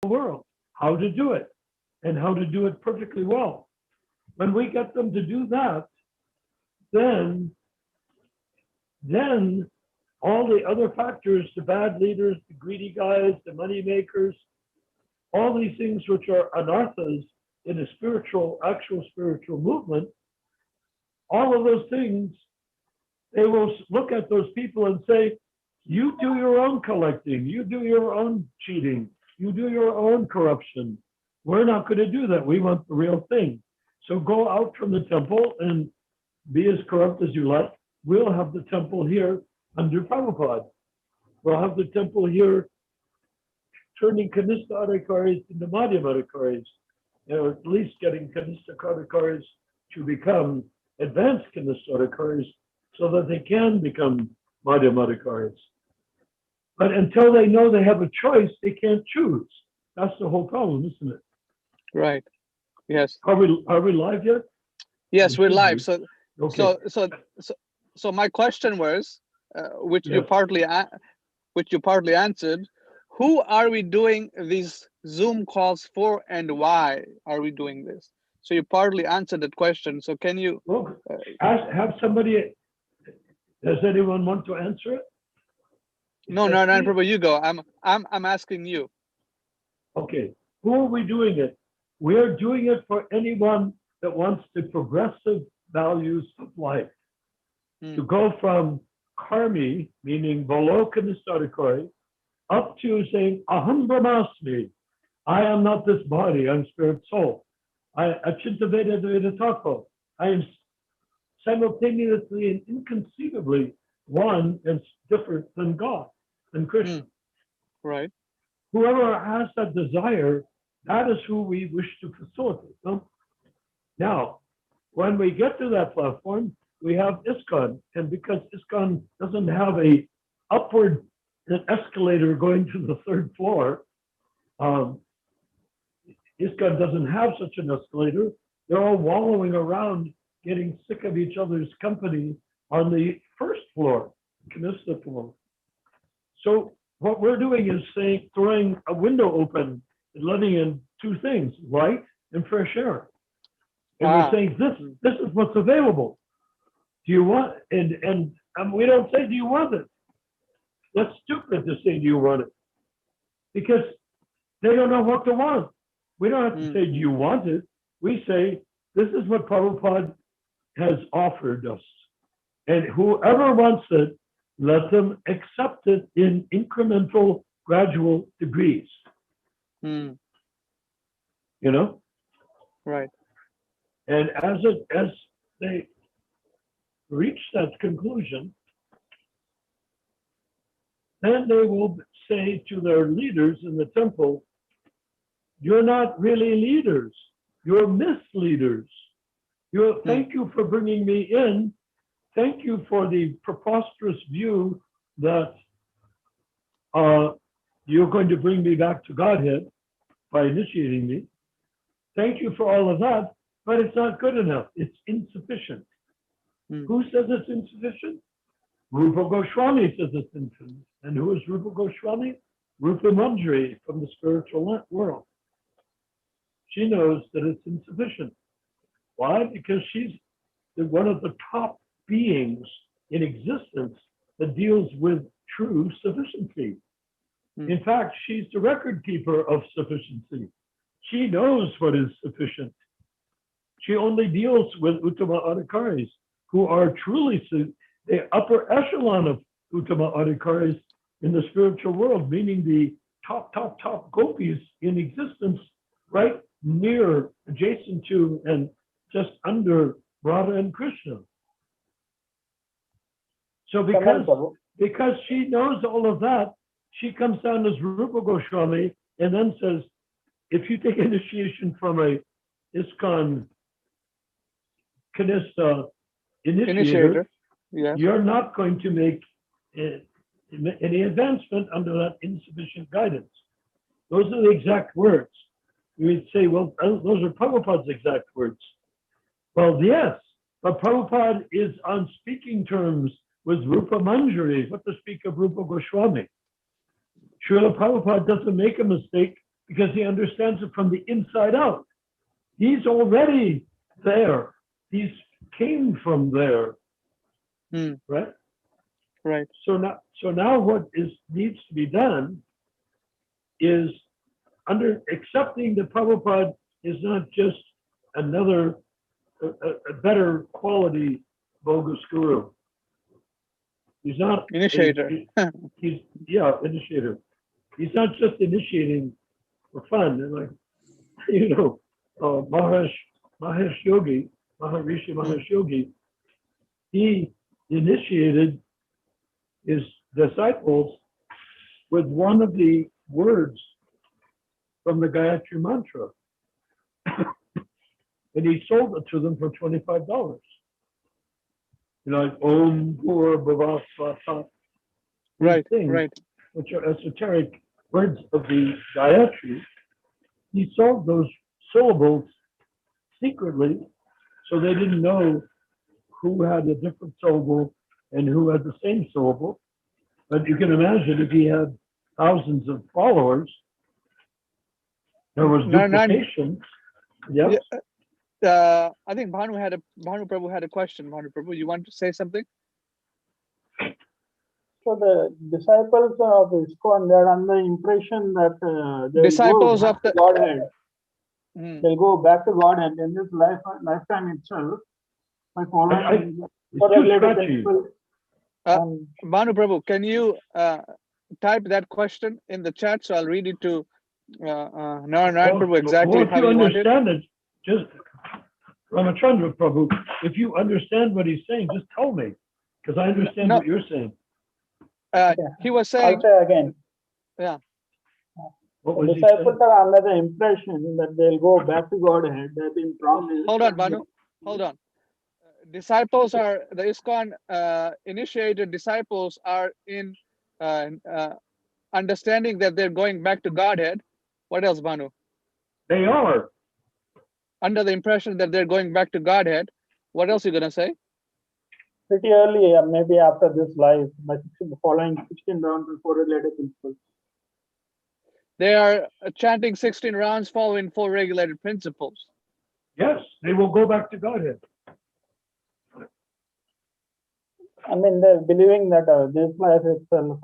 world, how to do it, and how to do it perfectly well. When we get them to do that, then all the other factors, the bad leaders, the greedy guys, the money makers, all these things which are anarthas in a actual spiritual movement, all of those things, they will look at those people and say, you do your own collecting, you do your own cheating, you do your own corruption. We're not going to do that. We want the real thing. So go out from the temple and be as corrupt as you like. We'll have the temple here under Prabhupada. We'll have the temple here turning Kanistha Adhikaris into Madhyama Adhikaris, or at least getting Kanistha Adhikaris to become advanced Kanistha Adhikaris so that they can become Madhyama Adhikaris. But until they know they have a choice, they can't choose. That's the whole problem, isn't it? Right. Yes. Are we live yet? Yes, we're live. Okay. So my question was, which you partly answered. Who are we doing these Zoom calls for, and why are we doing this? So you partly answered that question. So can you have somebody? Does anyone want to answer it? No, Prabhu, you go. I'm asking you. Okay. Who are we doing it? We are doing it for anyone that wants the progressive values of life. To go from karmi, meaning below Kanistha, up to saying aham brahmasmi, I am not this body, I'm spirit soul. I achinta veda veda tattva. I am simultaneously and inconceivably one and different than God, than Krishna. Right. Whoever has that desire, that is who we wish to facilitate. No? Now, when we get to that platform, we have ISKCON, and because ISKCON doesn't have an escalator going to the third floor, ISKCON doesn't have such an escalator. They're all wallowing around, getting sick of each other's company on the first floor, Kanistha floor. So what we're doing is throwing a window open and letting in two things, light and fresh air. And we're saying, this is what's available. Do you want, and we don't say, do you want it? That's stupid to say, do you want it? Because they don't know what to want. We don't have to say, do you want it? We say, this is what Prabhupada has offered us. And whoever wants it, let them accept it in incremental, gradual degrees. You know? Right. And as they reach that conclusion, then they will say to their leaders in the temple, you're not really leaders, you're misleaders. Thank you for bringing me in. Thank you for the preposterous view that you're going to bring me back to Godhead by initiating me. Thank you for all of that, but it's not good enough. It's insufficient. Who says it's insufficient? Rupa Goswami says it's insufficient. And who is Rupa Goswami? Rupa Manjari from the spiritual world. She knows that it's insufficient. Why? Because she's one of the top beings in existence that deals with true sufficiency. In fact, she's the record keeper of sufficiency. She knows what is sufficient. She only deals with Uttama Adhikaris, who are truly the upper echelon of Uttama Adhikaris in the spiritual world, meaning the top gopis in existence, right near, adjacent to, and just under Radha and Krishna. So because she knows all of that, she comes down as Rupa Goswami and then says, if you take initiation from a ISKCON Kanistha initiator, you're not going to make any advancement under that insufficient guidance. Those are the exact words. You would say, well, those are Prabhupada's exact words. Well, yes, but Prabhupada is on speaking terms with Rupa Manjari, what to speak of Rupa Goswami. Srila Prabhupada doesn't make a mistake because he understands it from the inside out. He's already there. He's came from there, right? Right. So now what needs to be done is accepting that Prabhupada is not just another a better quality bogus guru. He's not Initiator. He's initiator. He's not just initiating for fun. And like, Maharishi Mahesh Yogi, he initiated his disciples with one of the words from the Gayatri mantra. And he sold it to them for $25. Like Om Bhur Bhava Swaha. Right, things, right. which are esoteric words of the Gayatri. He sold those syllables secretly, so they didn't know who had a different syllable and who had the same syllable. But you can imagine if he had thousands of followers, there was duplication. Yes. Yeah, I think Bhanu Prabhu had a question. Bhanu Prabhu, you want to say something? So the disciples of ISKCON, they're under the impression that Disciples of the Godhead. They'll go back to Godhead in this lifetime itself by following Bhanu Prabhu, can you type that question in the chat so I'll read it to Narayan Prabhu exactly how you want it? It, just Ramachandra Prabhu, if you understand what he's saying, just tell me, because I understand what you're saying. He was saying. I'll say again. Yeah. The disciples are under the impression that they'll go back to Godhead. They've been promised. Hold on, Bhanu. Hold on. Disciples are the ISKCON initiated disciples are in understanding that they're going back to Godhead. What else, Bhanu? They are under the impression that they're going back to Godhead. What else are you gonna say? Pretty early, maybe after this life, by following 16 rounds of 4 regulated principles. They are chanting 16 rounds following 4 regulated principles. Yes, they will go back to Godhead. I mean, they're believing that this life itself,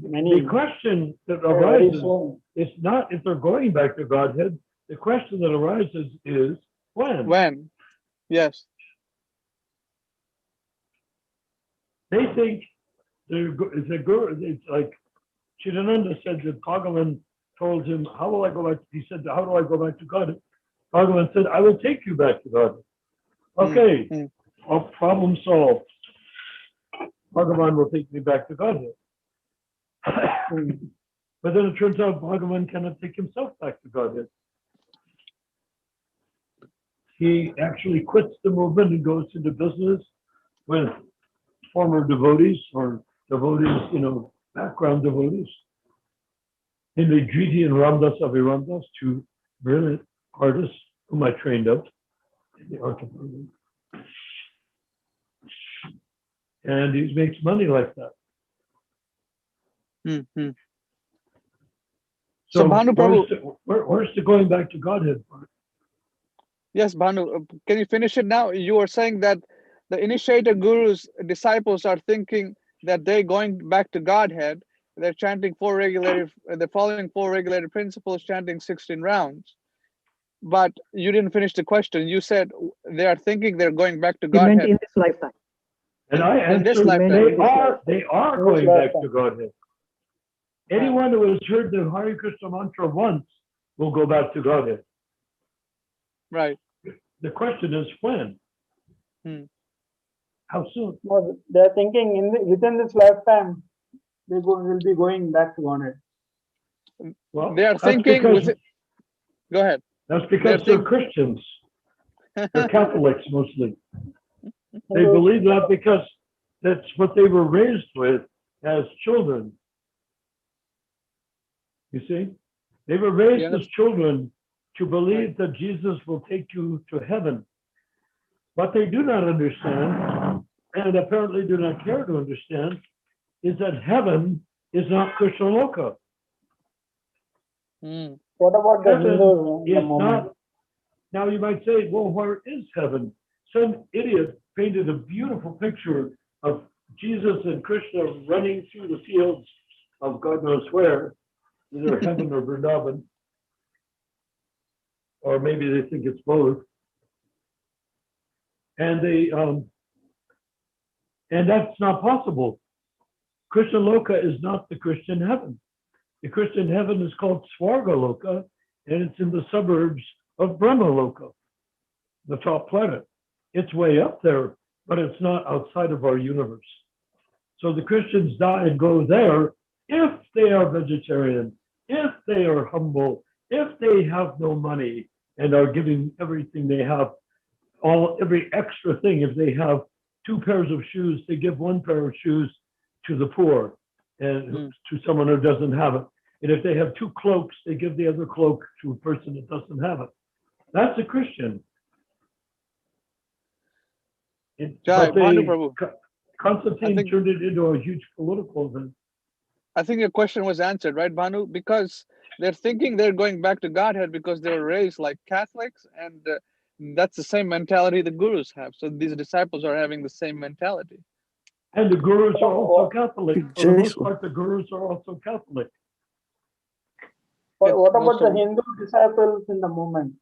the question that arises is not if they're going back to Godhead. The question that arises is when. When? Yes. They think it's like Chidananda said that Bhagavan told him, how will I go back? He said, how do I go back to God? Bhagavan said, I will take you back to God. Okay, problem solved. Bhagavan will take me back to Godhead. But then it turns out Bhagavan cannot take himself back to Godhead. He actually quits the movement and goes into business with former devotees or devotees, background devotees. Indriji and Ramdas Aviramdas, 2 brilliant artists whom I trained up in the art of movement. And he makes money like that. So Bhanu Prabhu, where's the going back to Godhead part? Yes, Bhanu, can you finish it now? You were saying that the initiator guru's disciples are thinking that they're going back to Godhead. They're chanting 4 regulated, they're following 4 regulated principles, chanting 16 rounds. But you didn't finish the question. You said they are thinking they're going back to Godhead. Meant in this lifetime. And I answered, they are going back to Godhead. Anyone who has heard the Hare Krishna mantra once will go back to Godhead. Right. The question is when? How soon? No, they're thinking within this lifetime, will be going back to Godhead. Well, they are thinking. Go ahead. That's because they're Christians. They're Catholics mostly. They believe that because that's what they were raised with as children. You see, they were raised as children to believe that Jesus will take you to heaven. What they do not understand, and apparently do not care to understand, is that heaven is not Krishna Loka. What about the Heaven Hindus in the is moment? not. Now you might say, well, where is heaven? Some idiot painted a beautiful picture of Jesus and Krishna running through the fields of God knows where, either heaven or Vrindavan, or maybe they think it's both. And and that's not possible. Krishna Loka is not the Christian heaven. The Christian heaven is called Swarga Loka, and it's in the suburbs of Brahma Loka, the top planet. It's way up there, but it's not outside of our universe. So the Christians die and go there if they are vegetarian, if they are humble, if they have no money and are giving everything they have, every extra thing. If they have 2 pairs of shoes, they give 1 pair of shoes to the poor and to someone who doesn't have it. And if they have 2 cloaks, they give the other cloak to a person that doesn't have it. That's a Christian. Constantine turned it into a huge political event. I think your question was answered, right, Bhanu? Because they're thinking they're going back to Godhead because they were raised like Catholics, and that's the same mentality the gurus have. So these disciples are having the same mentality. And the gurus are also Catholic. For the most part, the gurus are also Catholic. What about the Hindu disciples in the movement?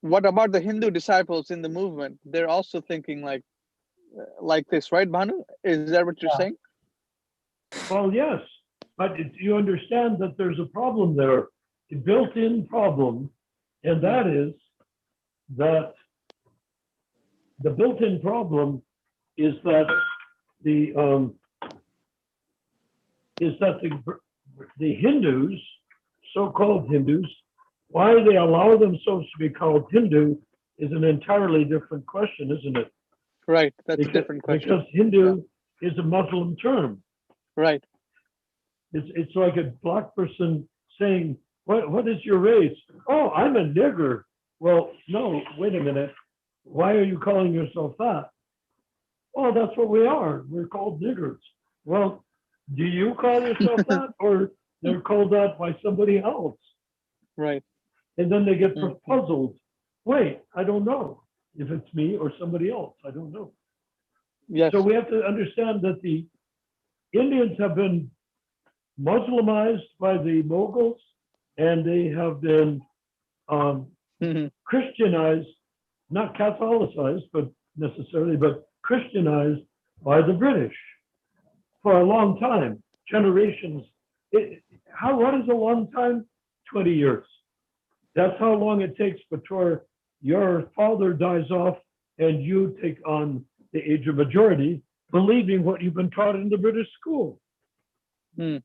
What about the Hindu disciples in the movement? They're also thinking like this, right, Bhanu? Is that what you're saying? Well, yes, but you understand that there's a problem there, a built-in problem, and that is that the built-in problem is that the Hindus, so-called Hindus, why they allow themselves to be called Hindu is an entirely different question, isn't it? Right, that's a different question. Because Hindu is a Muslim term. Right. It's like a black person saying, what is your race? Oh, I'm a nigger. Well, no, wait a minute. Why are you calling yourself that? Oh, that's what we are. We're called niggers. Well, do you call yourself that, or they're called that by somebody else? Right. And then they get puzzled. Wait, I don't know if it's me or somebody else. I don't know. Yes. So we have to understand that the Indians have been Muslimized by the Mughals, and they have been Christianized, not Catholicized, but necessarily, but Christianized by the British for a long time, generations. What is a long time? 20 years. That's how long it takes before your father dies off and you take on the age of majority, believing what you've been taught in the British school. 20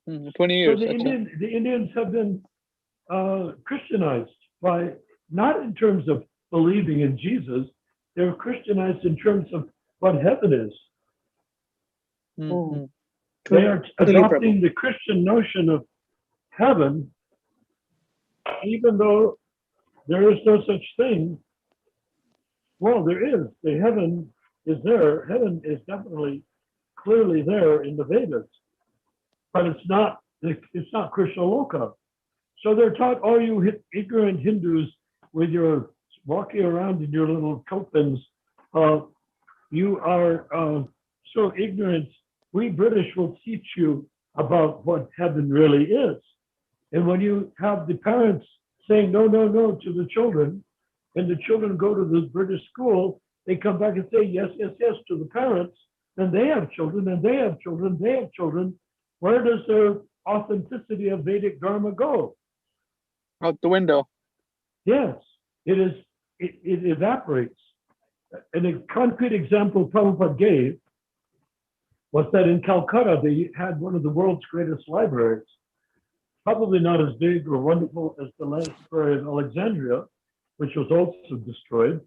years. So the Indians have been Christianized by, not in terms of believing in Jesus, they're Christianized in terms of what heaven is. They are adopting the Christian notion of heaven, even though there is no such thing. Well, there is. The heaven is there. Heaven is definitely, clearly there in the Vedas, but it's not Krishna Loka. So they're taught, all you ignorant Hindus with your walking around in your little kopans, you are so ignorant. We British will teach you about what heaven really is. And when you have the parents saying no, no, no to the children, and the children go to the British school, they come back and say yes, yes, yes to the parents, and they have children, and they have children, they have children. Where does their authenticity of Vedic Dharma go? Out the window. Yes, it evaporates. And a concrete example Prabhupada gave was that in Calcutta, they had one of the world's greatest libraries. Probably not as big or wonderful as the Library of Alexandria, which was also destroyed.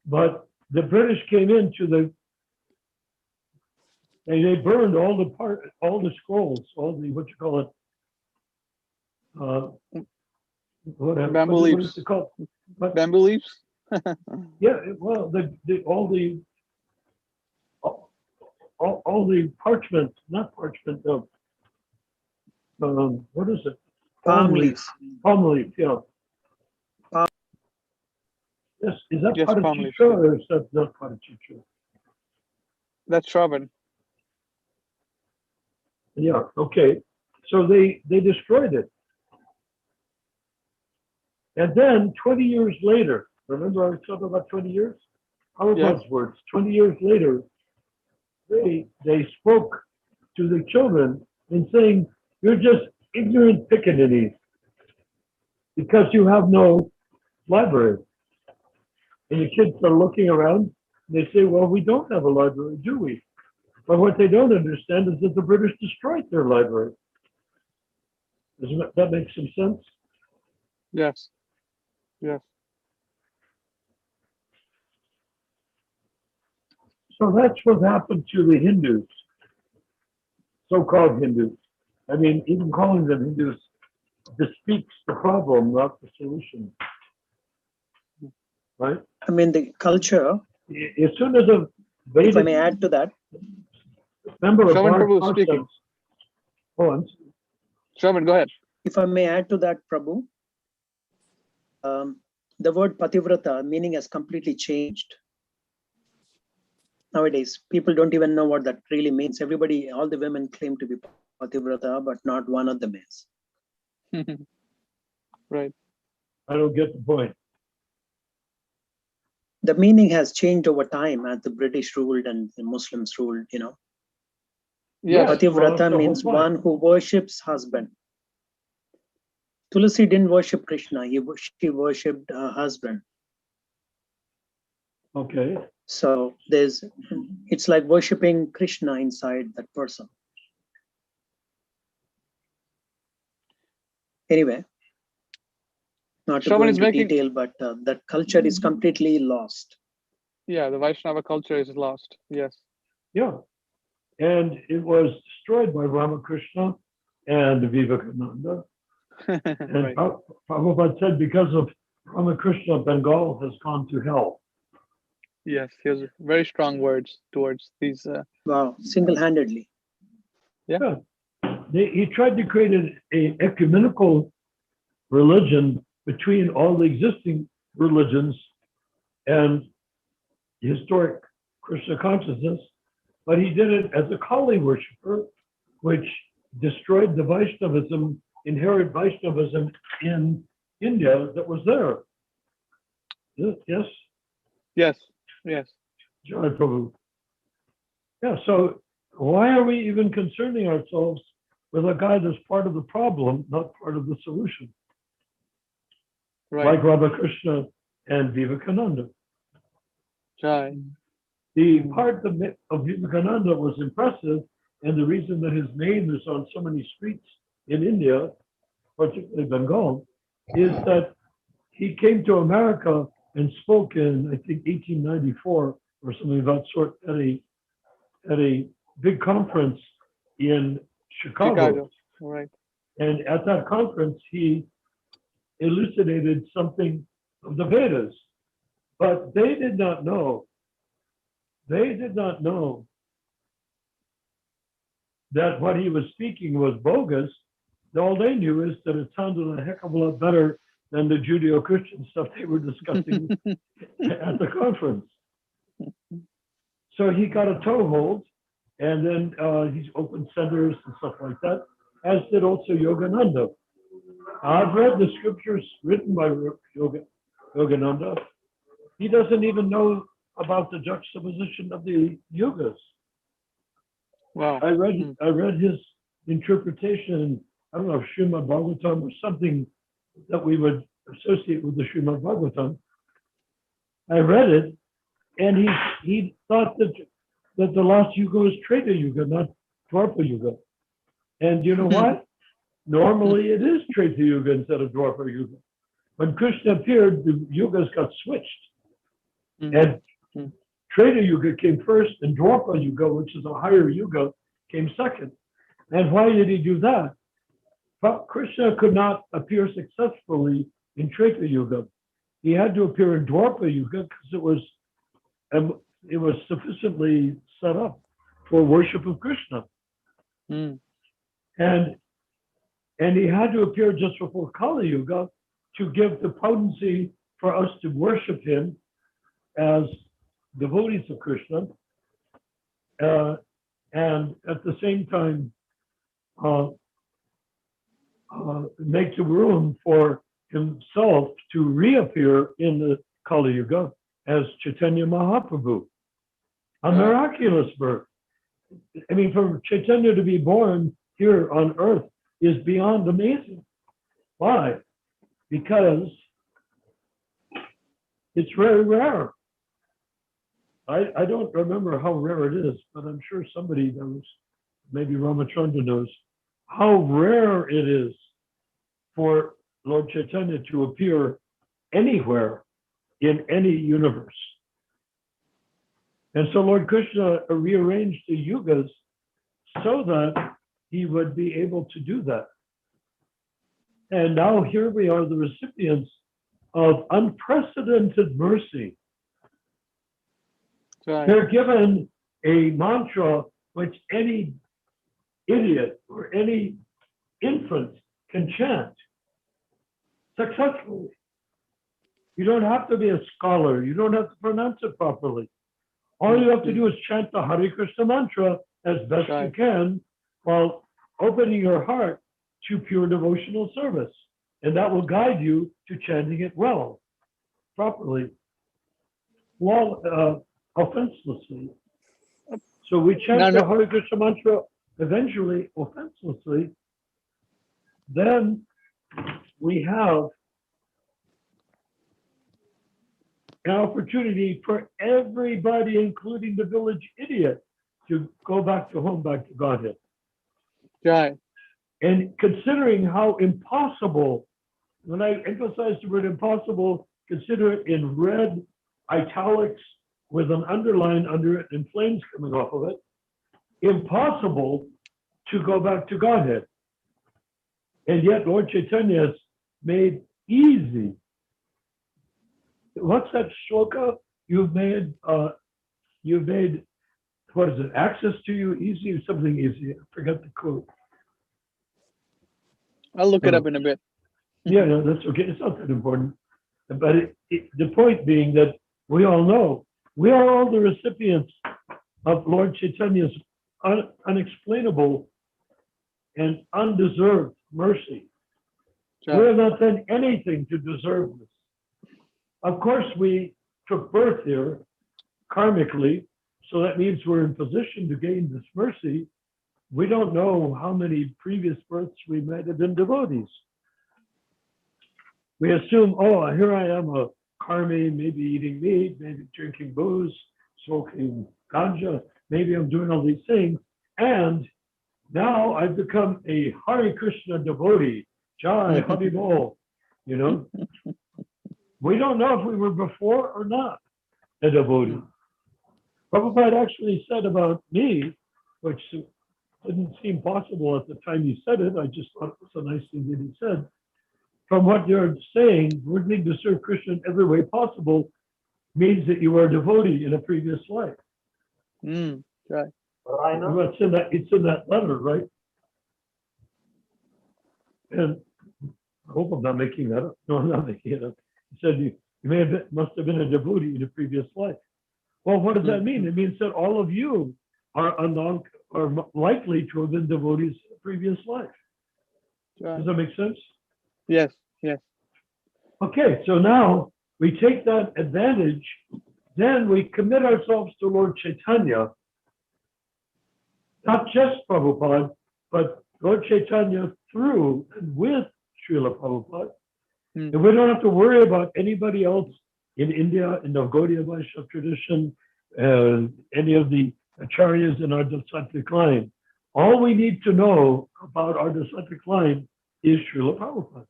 But the British came into they burned all the scrolls, all the, what you call it, bamboo leaves. What is it called? Bamboo leaves? Yeah, well, all the parchment, not parchment, what is it? Palm leaf. Palm leaf, yeah. Yes, is that Yes, part of palm leaf. Chicha or is that not part of Chicha? That's Shravan. Yeah, okay. So they destroyed it. And then 20 years later, remember I was talking about 20 years? Prabhupada's words, 20 years later, they spoke to the children in saying, you're just ignorant pickaninnies because you have no library. And the kids are looking around and they say, well, we don't have a library, do we? But what they don't understand is that the British destroyed their library. Doesn't that make some sense? Yes. Yes. So that's what happened to the Hindus, so-called Hindus. I mean, even calling them Hindus bespeaks the problem, not the solution. Right? I mean, the culture, As soon as a Vedic if I may add to that, member of Shravan our Prabhu process, speaking. I'm Shravan, go ahead. if I may add to that, Prabhu, the word pativrata meaning has completely changed. Nowadays, people don't even know what that really means. Everybody, all the women claim to be pativrata, but not one of them is. Right. I don't get the point. The meaning has changed over time as the British ruled and the Muslims ruled, you know. Yes. Pativrata that's the means whole point. one who worships husband. Tulasi didn't worship Krishna, she worshipped her husband. Okay. So it's like worshipping Krishna inside that person. Anyway, not to go Shravan is into making, detail, but that culture is completely lost. yeah, the Vaishnava culture is lost. Yes. Yeah. And it was destroyed by Ramakrishna and Vivekananda. And Right. Prabhupada said because of Ramakrishna, Bengal has gone to hell. Yes, he has very strong words towards these. Wow, single-handedly. Yeah. He tried to create an ecumenical religion between all the existing religions and historic Krishna consciousness, but he did it as a Kali worshiper, which destroyed the Vaishnavism, inherent Vaishnavism in India that was there. Yes? Yes. Yes. Jai Prabhu. Yeah, so why are we even concerning ourselves with a guy that's part of the problem, not part of the solution? Right. Like Ramakrishna and Vivekananda. Jai. The part of Vivekananda was impressive, and the reason that his name is on so many streets in India, particularly Bengal, is that he came to America and spoke in, I think, 1894 or something of that sort at a big conference in Chicago. Right. And at that conference, he elucidated something of the Vedas, but they did not know that what he was speaking was bogus. All they knew is that it sounded a heck of a lot better than the Judeo-Christian stuff they were discussing at the conference. So he got a toehold, and then he's opened centers and stuff like that, as did also Yogananda. I've read the scriptures written by Yogananda. He doesn't even know about the juxtaposition of the yugas. Wow. I read his interpretation, I don't know, Srimad Bhagavatam or something that we would associate with the Srimad Bhagavatam. I read it, and he thought that the last yuga was Treta Yuga, not Dwapara Yuga. And you know what? Normally it is Treta Yuga instead of Dwapara Yuga. When Krishna appeared, the yugas got switched. And Treta Yuga came first, and Dwapara Yuga, which is a higher yuga, came second. And why did he do that? But Krishna could not appear successfully in Treta Yuga. He had to appear in Dwapara Yuga because it was sufficiently set up for worship of Krishna. And And he had to appear just before Kali Yuga to give the potency for us to worship him as devotees of Krishna, and at the same time make the room for himself to reappear in the Kali Yuga as Chaitanya Mahaprabhu. A miraculous birth. I mean, for Chaitanya to be born here on earth is beyond amazing. Why? Because it's very rare. I don't remember how rare it is, but I'm sure somebody knows, maybe Ramachandra knows, how rare it is for Lord Chaitanya to appear anywhere in any universe. And so Lord Krishna rearranged the yugas so that he would be able to do that. And now here we are, the recipients of unprecedented mercy. Right. They're given a mantra which any idiot or any infant can chant successfully. You don't have to be a scholar. You don't have to pronounce it properly. All you have to do is chant the Hare Krishna mantra as best you can while opening your heart to pure devotional service. And that will guide you to chanting it well, properly, offenselessly. So we chant the Hare Krishna mantra eventually offenselessly. Then we have an opportunity for everybody, including the village idiot, to go back to home, back to Godhead. Right. And considering how impossible, when I emphasize the word impossible, consider it in red italics with an underline under it and flames coming off of it, impossible to go back to Godhead. And yet Lord Chaitanya has made easy. What's that shloka? You've made, what is it, access to you easy or something easy? I forgot the quote. I'll look it up in a bit. Yeah, no, that's okay. It's not that important. But the point being that we all know, we are all the recipients of Lord Chaitanya's unexplainable and undeserved mercy. Right. We have not done anything to deserve this. Of course, we took birth here karmically, so that means we're in position to gain this mercy. We don't know how many previous births we might have been devotees. We assume, oh, here I am, a karmi, maybe eating meat, maybe drinking booze, smoking ganja, maybe I'm doing all these things, and now I've become a Hare Krishna devotee, Jai Haribol, you know. We don't know if we were before or not a devotee. Prabhupada actually said about me, which didn't seem possible at the time he said it, I just thought it was a nice thing that he said. From what you're saying, working to serve Krishna in every way possible means that you were a devotee in a previous life. Right. It's in that letter, right? And I hope I'm not making that up. No, I'm not making it up. He said you must have been a devotee in a previous life. Well, what does that mean? It means that all of you are likely to have been devotees in a previous life. Right. Does that make sense? Yes, yes. Okay, so now we take that advantage, then we commit ourselves to Lord Chaitanya, not just Prabhupada, but Lord Chaitanya through and with Srila Prabhupada. And we don't have to worry about anybody else in India, in the Gaudiya Vaishnava tradition, any of the acharyas in our Dasattvic line. All we need to know about our Dasattvic line is Srila Prabhupada.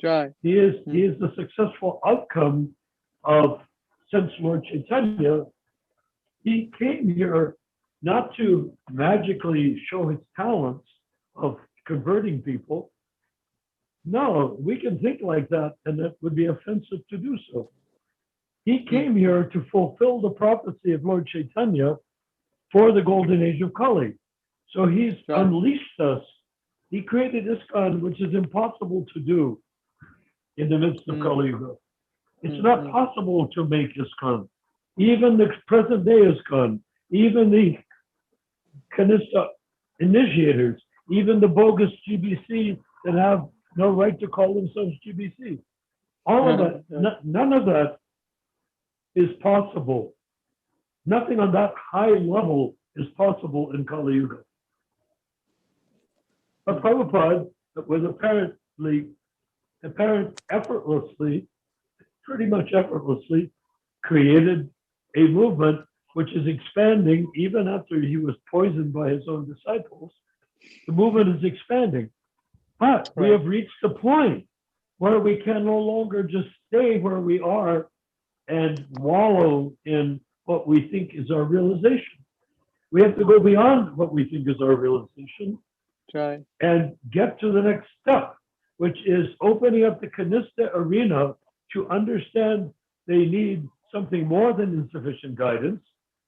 Right. He is the successful outcome of, since Lord Chaitanya, he came here not to magically show his talents of converting people. No, we can think like that, and that would be offensive to do so. He came here to fulfill the prophecy of Lord Chaitanya for the golden age of Kali. So he's unleashed us He created ISKCON, which is impossible to do in the midst of Kali Yuga. It's not possible to make ISKCON. Even the present day ISKCON, even the Kanista initiators, even the bogus GBC that have no right to call themselves GBC. All of that, none of that is possible. Nothing on that high level is possible in Kali Yuga. But Prabhupada was effortlessly, pretty much effortlessly, created a movement which is expanding even after he was poisoned by his own disciples. The movement is expanding. But we have reached a point where we can no longer just stay where we are and wallow in what we think is our realization. We have to go beyond what we think is our realization and get to the next step, which is opening up the Kanista arena to understand they need something more than insufficient guidance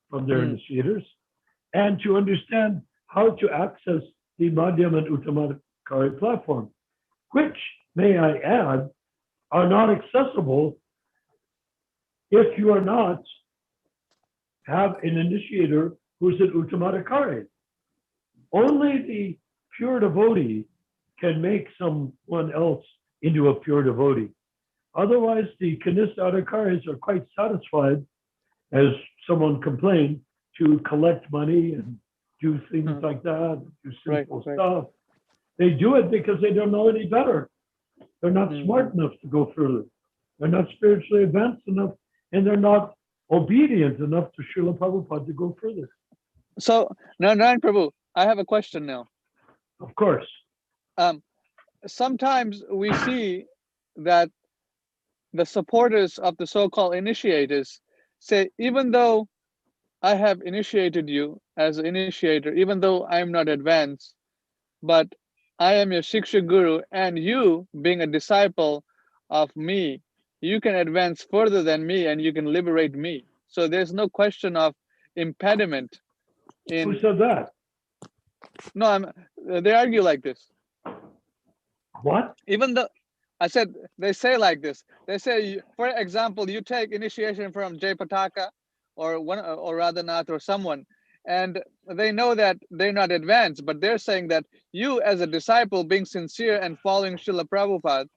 from their initiators, and to understand how to access the Madhyam and Uttamadhikari platform, which, may I add, are not accessible if you are not have an initiator who's an Uttamadhikari. Only the pure devotee can make someone else into a pure devotee. Otherwise, the Kanista Adhikaris are quite satisfied, as someone complained, to collect money and do things like that, do simple stuff. They do it because they don't know any better. They're not smart enough to go further. They're not spiritually advanced enough, and they're not obedient enough to Srila Prabhupada to go further. So, Narayan Prabhu, I have a question now. Of course. Sometimes we see that the supporters of the so-called initiators say, even though I have initiated you as an initiator, even though I'm not advanced, but I am your Shiksha Guru, and you, being a disciple of me, you can advance further than me and you can liberate me. So there's no question of impediment. Who said that? No, they argue like this. What? Even though I said, they say like this. They say, for example, you take initiation from Jay Pataka or Radhanath or someone, and they know that they're not advanced, but they're saying that you, as a disciple, being sincere and following Srila Prabhupada,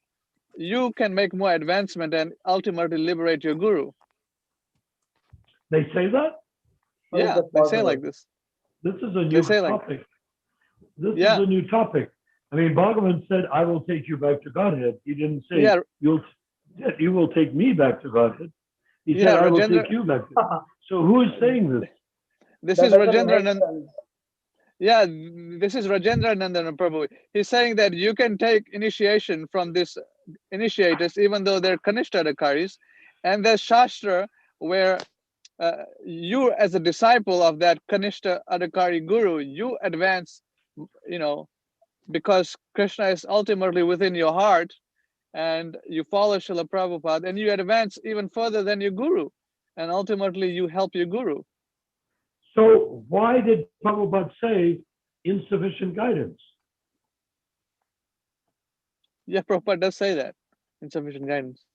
you can make more advancement and ultimately liberate your guru. They say that? Yeah, they say like this. This is a new topic. This is a new topic. I mean, Bhagavan said, I will take you back to Godhead. He didn't say, you will take me back to Godhead. He said, I will take you back to So who is saying this? This is Rajendra Nandan. Yeah, this is Rajendra Nandan Prabhu. He's saying that you can take initiation from this initiators, even though they're Kanishta Adhikaris, and there's Shastra where you, as a disciple of that Kanishta Adhikari Guru, you advance, because Krishna is ultimately within your heart, and you follow Srila Prabhupada, and you advance even further than your Guru, and ultimately you help your Guru. So why did Prabhupada say insufficient guidance? Yeah, Prabhupada does say that, insufficient guidance.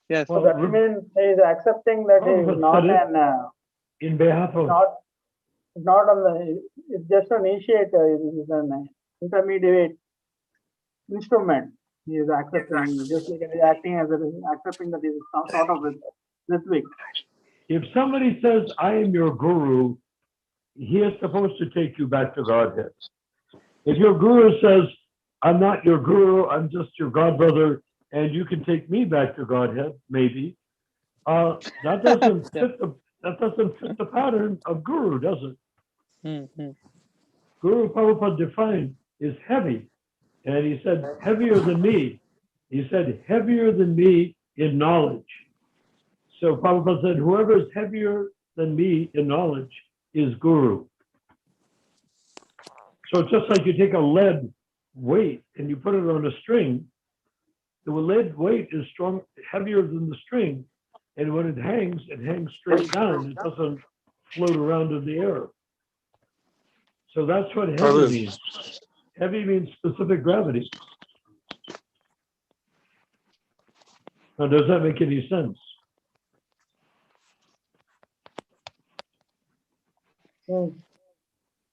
Yes. So that means he is accepting that he is not in behalf of not on the, it's just an initiator, it is an intermediate instrument. He is accepting, just like he is acting as accepting that he is some sort of Ritvik. If somebody says, I am your guru, he is supposed to take you back to Godhead. If your guru says, I'm not your guru, I'm just your godbrother, and you can take me back to Godhead, maybe, that doesn't fit the pattern of guru, does it? Guru Prabhupada defined is heavy, and he said heavier than me. He said heavier than me in knowledge. So Prabhupada said, whoever is heavier than me in knowledge is guru. So it's just like you take a lead weight and you put it on a string. The lead weight is heavier than the string, and when it hangs straight down. It doesn't float around in the air. So that's what heavy means. Heavy means specific gravity. Now, does that make any sense?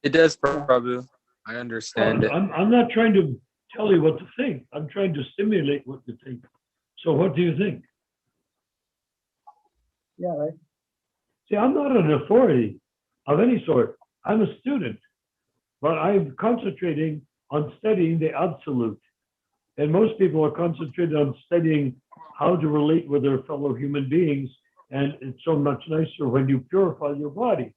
It does, Prabhu. I understand it. I'm not trying to tell you what to think. I'm trying to stimulate what you think. So what do you think? Yeah, right. See, I'm not an authority of any sort. I'm a student, but I'm concentrating on studying the absolute. And most people are concentrated on studying how to relate with their fellow human beings. And it's so much nicer when you purify your body.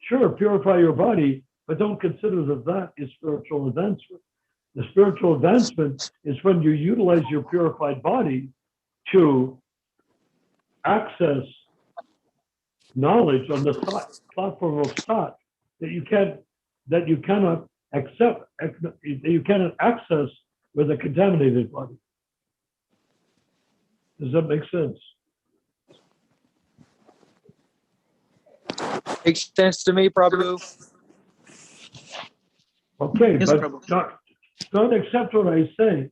Sure, purify your body, but don't consider that that is spiritual advancement. The spiritual advancement is when you utilize your purified body to access knowledge on the thought platform of thought that you cannot accept, that you cannot access with a contaminated body. Does that make sense? Makes sense to me, Prabhu. Okay, Yes, but Prabhu. don't accept what I say.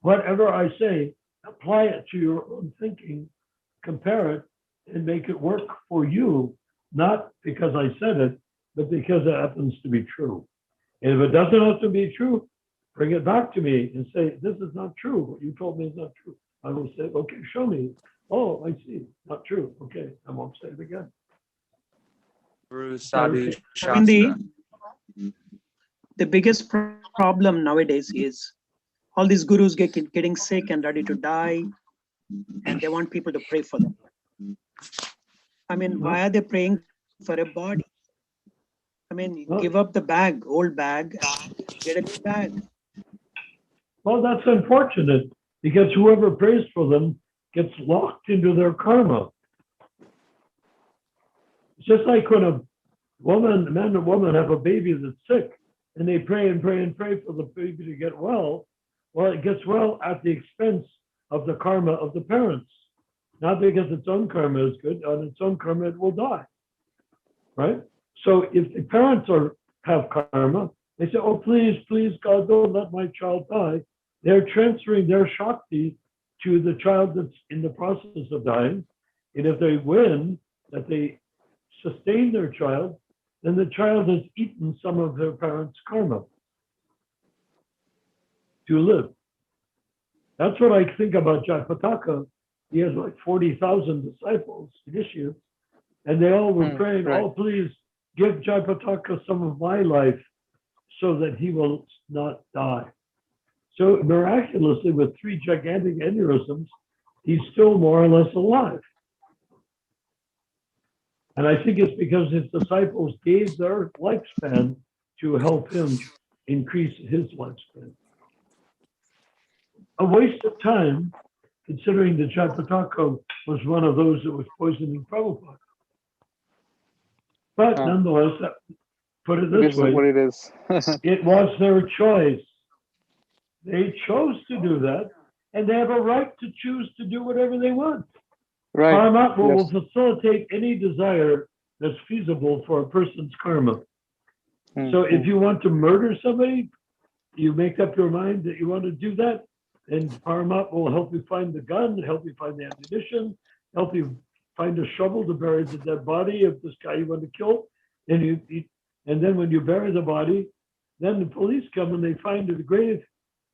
Whatever I say, apply it to your own thinking, compare it, and make it work for you, not because I said it, but because it happens to be true. And if it doesn't have to be true, bring it back to me and say, this is not true. What you told me is not true. I will say, okay, show me. Oh, I see. Not true. Okay, I won't say it again. Guru Sadhu Okay. I mean, Shastra. the biggest problem nowadays is all these gurus getting sick and ready to die, and they want people to pray for them. I mean, why are they praying for a body? I mean, give up the bag, old bag, get a new bag. Well, that's unfortunate because whoever prays for them gets locked into their karma. It's just like when a man and woman have a baby that's sick and they pray and pray and pray for the baby to get well. Well, it gets well at the expense of the karma of the parents. Not because its own karma is good, on its own karma it will die. Right? So if the parents have karma, they say, oh, please, please, God, don't let my child die. They're transferring their Shakti to the child that's in the process of dying. And if they win, that they sustain their child, then the child has eaten some of their parents' karma to live. That's what I think about Jayapataka. He has like 40,000 disciples, initiates, and they all were praying, right. oh, please give Jayapataka some of my life so that he will not die. So miraculously, with 3 gigantic aneurysms, he's still more or less alive. And I think it's because his disciples gave their lifespan to help him increase his lifespan. A waste of time, considering that Jayapataka was one of those that was poisoning Prabhupada. But nonetheless, put it this way, what it is. it was their choice. They chose to do that, and they have a right to choose to do whatever they want. Right. Paramatma will Yes. facilitate any desire that's feasible for a person's karma. So if you want to murder somebody, you make up your mind that you want to do that, and Paramatma will help you find the gun, help you find the ammunition, help you find a shovel to bury the dead body of this guy you want to kill. And then when you bury the body, then the police come and they find the grave,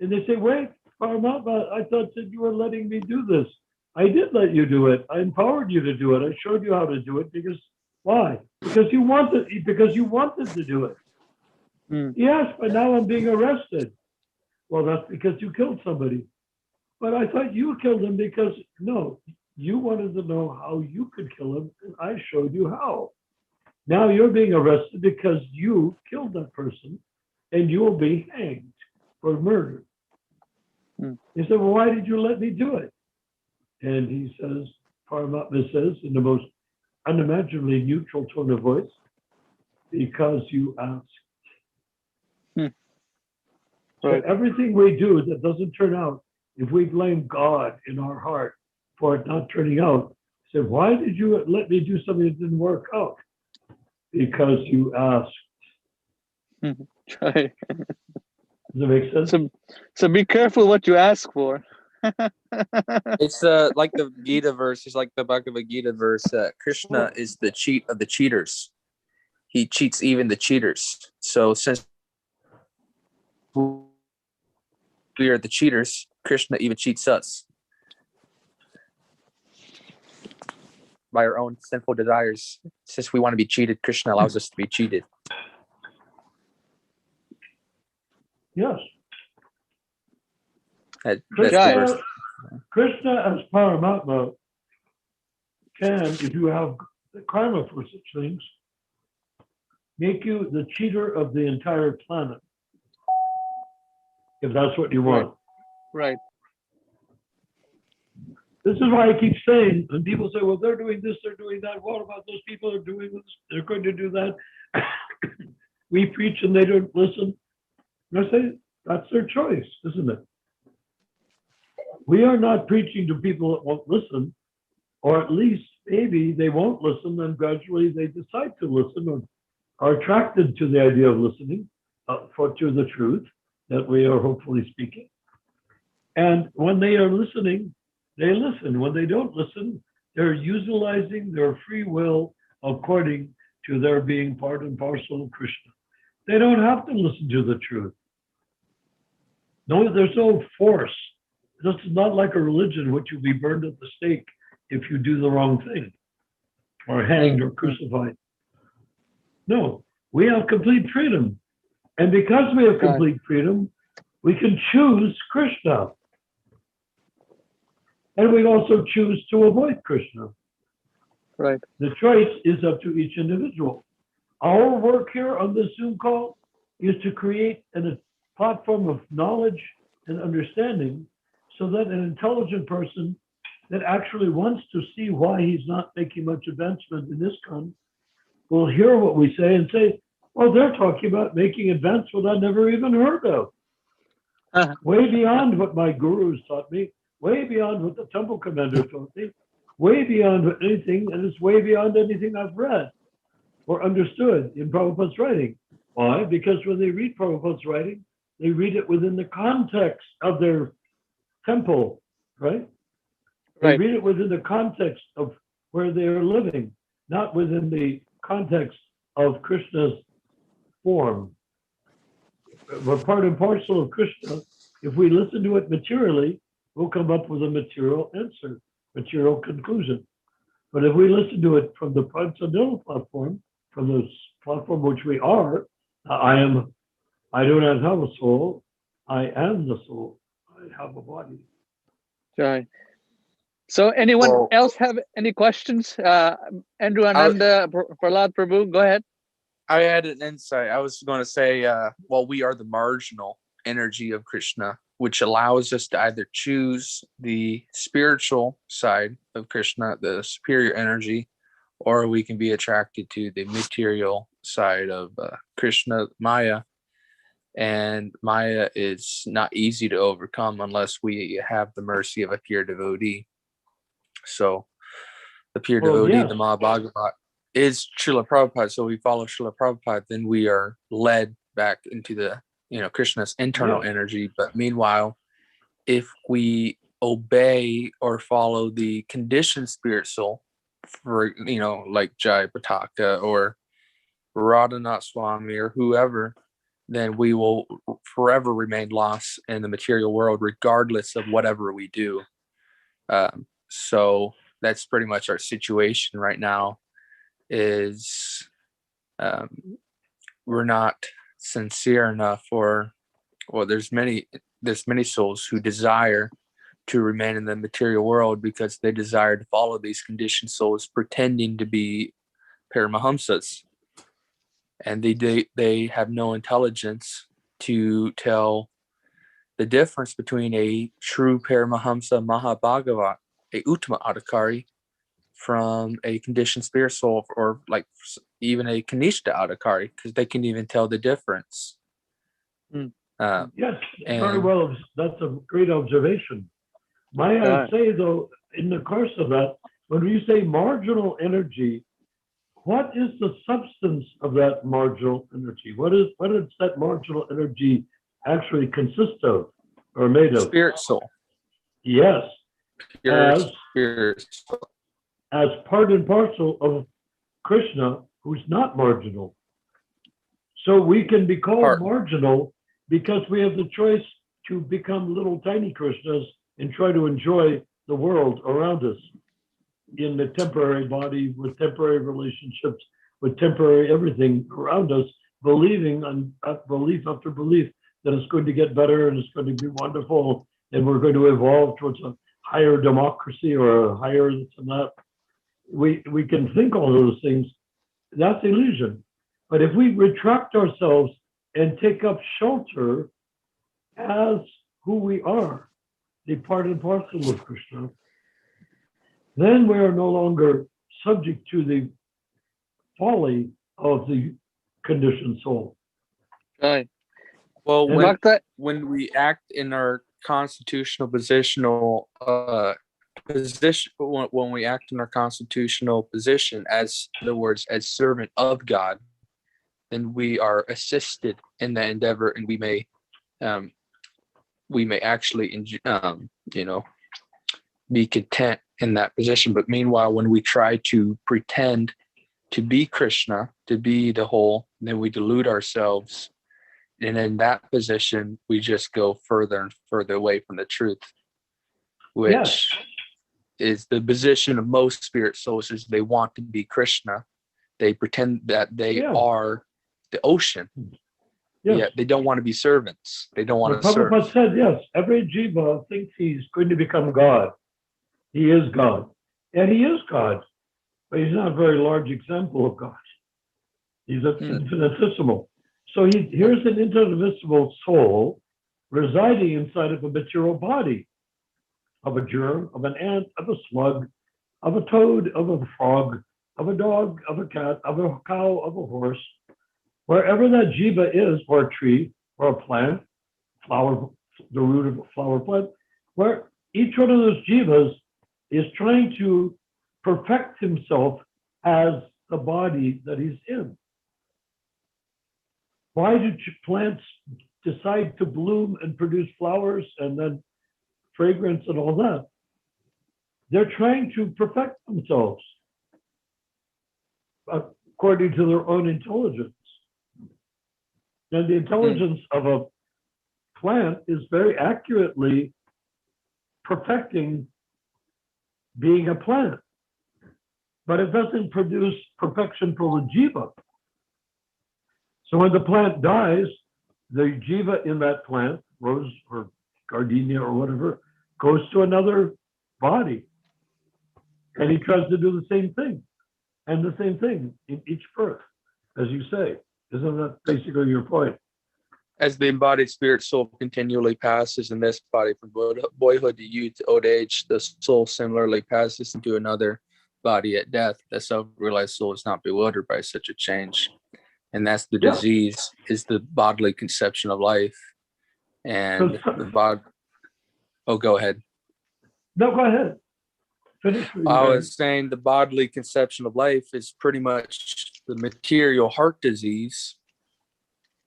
and they say, wait, Paramatma, I thought that you were letting me do this. I did let you do it. I empowered you to do it. I showed you how to do it because why? Because you wanted to do it. Yes, but now I'm being arrested. Well, that's because you killed somebody. But I thought you killed him because, no, you wanted to know how you could kill him, and I showed you how. Now you're being arrested because you killed that person, and you will be hanged for murder. He said, well, why did you let me do it? And he says, Paramatma says, in the most unimaginably neutral tone of voice, because you asked. So everything we do that doesn't turn out, if we blame God in our heart for it not turning out, say, why did you let me do something that didn't work out? Because you asked. Right. Does it make sense? So be careful what you ask for. It's like the Gita verse, it's like the Bhagavad Gita verse. Krishna is the cheat of the cheaters. He cheats even the cheaters. So since we are the cheaters, Krishna even cheats us by our own sinful desires. Since we want to be cheated, Krishna allows us to be cheated. Yes. That's the Krishna, verse. Krishna as Paramatma can, if you have the karma for such things, make you the cheater of the entire planet. If that's what you want. Right. This is why I keep saying, and people say, well, they're doing this, they're doing that. What about those people who are doing this? They're going to do that. We preach and they don't listen. And I say, that's their choice, isn't it? We are not preaching to people that won't listen, or at least maybe they won't listen, and gradually they decide to listen or are attracted to the idea of listening to the truth that we are hopefully speaking. And when they are listening, they listen. When they don't listen, they're utilizing their free will according to their being part and parcel of Krishna. They don't have to listen to the truth. No, there's no force. This is not like a religion which you'll be burned at the stake if you do the wrong thing, or hanged or crucified. No, we have complete freedom. And because we have complete freedom, we can choose Krishna. And we also choose to avoid Krishna. Right. The choice is up to each individual. Our work here on this Zoom call is to create a platform of knowledge and understanding so that an intelligent person that actually wants to see why he's not making much advancement in ISKCON will hear what we say and say, well, they're talking about making advancement I never even heard of. Way beyond what my gurus taught me, way beyond what the temple commander taught me, way beyond anything, and it's way beyond anything I've read or understood in Prabhupada's writing. Why? Because when they read Prabhupada's writing, they read it within the context of their temple, right? They read it within the context of where they are living, not within the context of Krishna's form. We're part and parcel of Krishna. If we listen to it materially, we'll come up with a material answer, material conclusion. But if we listen to it from the transcendental platform, from the platform which we are, I do not have a soul, I am the soul. I have a body. Right. So anyone else have any questions? Andrew Ananda, Prahlad Prabhu, go ahead. I had an insight. I was going to say, we are the marginal energy of Krishna, which allows us to either choose the spiritual side of Krishna, the superior energy, or we can be attracted to the material side of Krishna, Maya. And Maya is not easy to overcome unless we have the mercy of a pure devotee. So the pure devotee, the Mahabhagavat, is Srila Prabhupada. So we follow Srila Prabhupada, then we are led back into the, Krishna's internal energy. But meanwhile, if we obey or follow the conditioned spirit soul, for, like Jai Pataka or Radhanath Swami or whoever, then we will forever remain lost in the material world, regardless of whatever we do. So that's pretty much our situation right now. Is we're not sincere enough, or there's many souls who desire to remain in the material world because they desire to follow these conditioned souls, pretending to be Paramahamsas, and they have no intelligence to tell the difference between a true Paramahamsa Mahabhagavat, a Uttama Adhikari, from a conditioned spirit soul, or like even a Kanishta Adhikari, because they can even tell the difference. Yes, very well. That's a great observation. Might I say, though, in the course of that, when you say marginal energy, what is the substance of that marginal energy? What does that marginal energy actually consist of or made of? Spirit soul. Yes, Pure spirit soul. as part and parcel of Krishna, who's not marginal. So we can be called marginal because we have the choice to become little tiny Krishnas and try to enjoy the world around us in the temporary body, with temporary relationships, with temporary everything around us, believing on belief after belief that it's going to get better and it's going to be wonderful and we're going to evolve towards a higher democracy or a higher this and that. We can think all those things. That's illusion. But if we retract ourselves and take up shelter as who we are, the part and parcel of Krishna, then we are no longer subject to the folly of the conditioned soul. Right. Well, And when we act in our constitutional positional position, when we act in our constitutional position, as in other words, as servant of God, then we are assisted in that endeavor, and we may actually, be content in that position. But meanwhile, when we try to pretend to be Krishna, to be the whole, then we delude ourselves. And in that position, we just go further and further away from the truth, which is the position of most spirit souls. Is they want to be Krishna. They pretend that they are the ocean. Yeah, they don't want to be servants. They don't want to serve. Prabhupada said, yes, every Jiva thinks he's going to become God. He is God. And he is God, but he's not a very large example of God. He's infinitesimal. So here's an infinitesimal soul residing inside of a material body, of a germ, of an ant, of a slug, of a toad, of a frog, of a dog, of a cat, of a cow, of a horse. Wherever that jiva is, or a tree, or a plant, flower, the root of a flower plant, where each one of those jivas is trying to perfect himself as the body that he's in. Why do plants decide to bloom and produce flowers and then fragrance and all that? They're trying to perfect themselves according to their own intelligence. And the intelligence of a plant is very accurately perfecting being a plant. But it doesn't produce perfection for the jiva. So when the plant dies, the jiva in that plant, rose or gardenia or whatever, goes to another body. And he tries to do the same thing. And the same thing in each birth, as you say. Isn't that basically your point? As the embodied spirit soul continually passes in this body from boyhood to youth to old age, the soul similarly passes into another body at death. The self-realized soul is not bewildered by such a change. And that's the disease, is the bodily conception of life. And oh, go ahead. No, go ahead. I was saying the bodily conception of life is pretty much the material heart disease.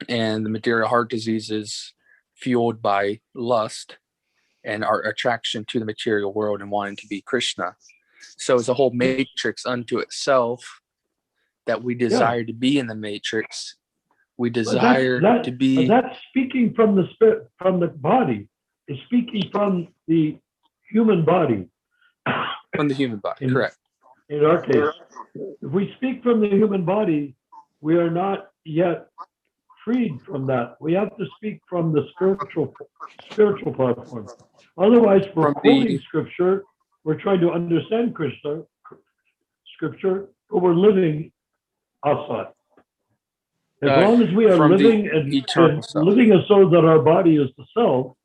And the material heart disease is fueled by lust and our attraction to the material world and wanting to be Krishna. So it's a whole matrix unto itself that we desire to be in the matrix. We desire to be. That's speaking from the spirit, from the body. It's speaking from the human body. From the human body, correct. In our case, if we speak from the human body, we are not yet freed from that. We have to speak from the spiritual platform. Otherwise, we're quoting scripture, we're trying to understand scripture, but we're living outside. As long as we are living and living as though that our body is the self,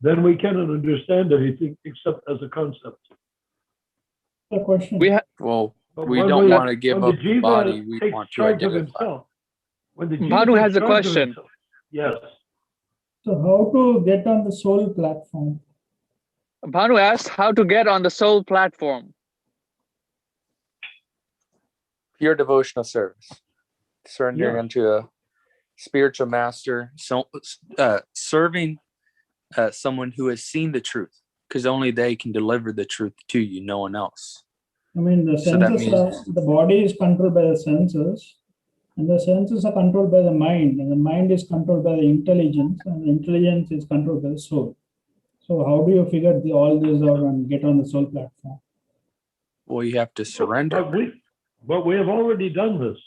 then we cannot understand anything except as a concept. A question. We don't want to give up the body. We want to identify. Bhanu has a question. Yes. So how to get on the soul platform? Bhanu asked how to get on the soul platform. Pure devotional service, surrendering Yes. unto a spiritual master, so, serving someone who has seen the truth, because only they can deliver the truth to you, no one else. I mean, the So that senses means- are, the body is controlled by the senses, and the senses are controlled by the mind, and the mind is controlled by the intelligence, and the intelligence is controlled by the soul. So how do you figure all this out and get on the soul platform? Well, you have to surrender. But we have already done this.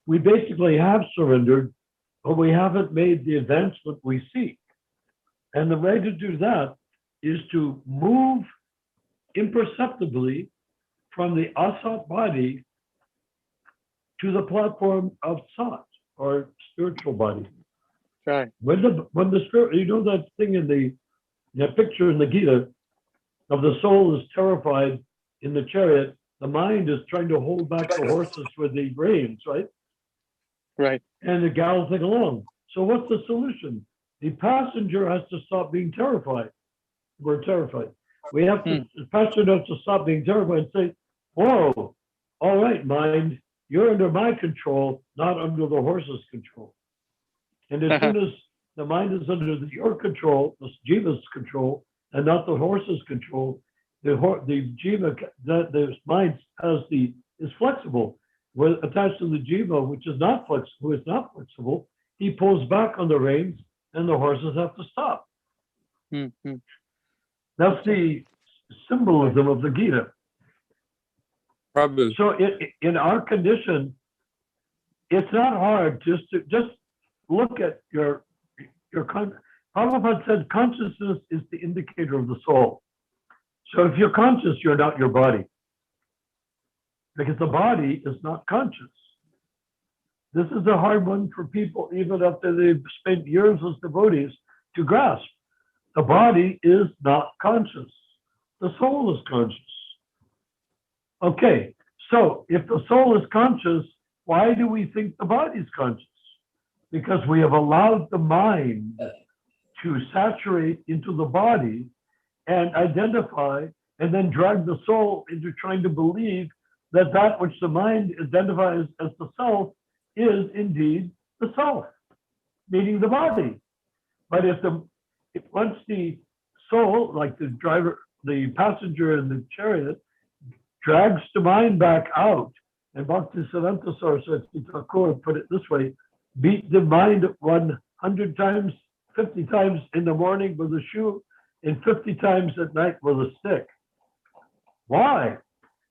We basically have surrendered, but we haven't made the advancement we seek. And the way to do that is to move imperceptibly from the asat body to the platform of sat, or spiritual body. Right. When the spirit, you know that thing in the picture in the Gita of the soul is terrified in the chariot, the mind is trying to hold back the horses with the reins, right? Right. And the galloping along. So what's the solution? The passenger has to stop being terrified. We're terrified. We have to, the passenger has to stop being terrified and say, whoa, all right, mind, you're under my control, not under the horse's control. And as soon as the mind is under your control, the Jiva's control, and not the horse's control, the Jiva, the mind is flexible. When attached to the Jiva, which is not flexible, he pulls back on the reins, and the horses have to stop. Mm-hmm. That's the symbolism of the Gita. Prabhu. So in our condition, it's not hard just look at your Prabhupada said consciousness is the indicator of the soul. So if you're conscious, you're not your body, because the body is not conscious. This is a hard one for people, even after they've spent years as devotees, to grasp. The body is not conscious. The soul is conscious. Okay, so if the soul is conscious, why do we think the body is conscious? Because we have allowed the mind to saturate into the body and identify, and then drag the soul into trying to believe that which the mind identifies as the self is indeed the self, meaning the body. But if once the soul, like the driver, the passenger in the chariot, drags the mind back out, and Bhaktisiddhanta Saraswati Thakur put it this way: beat the mind 100 times, 50 times in the morning with a shoe, and 50 times at night with a stick. Why?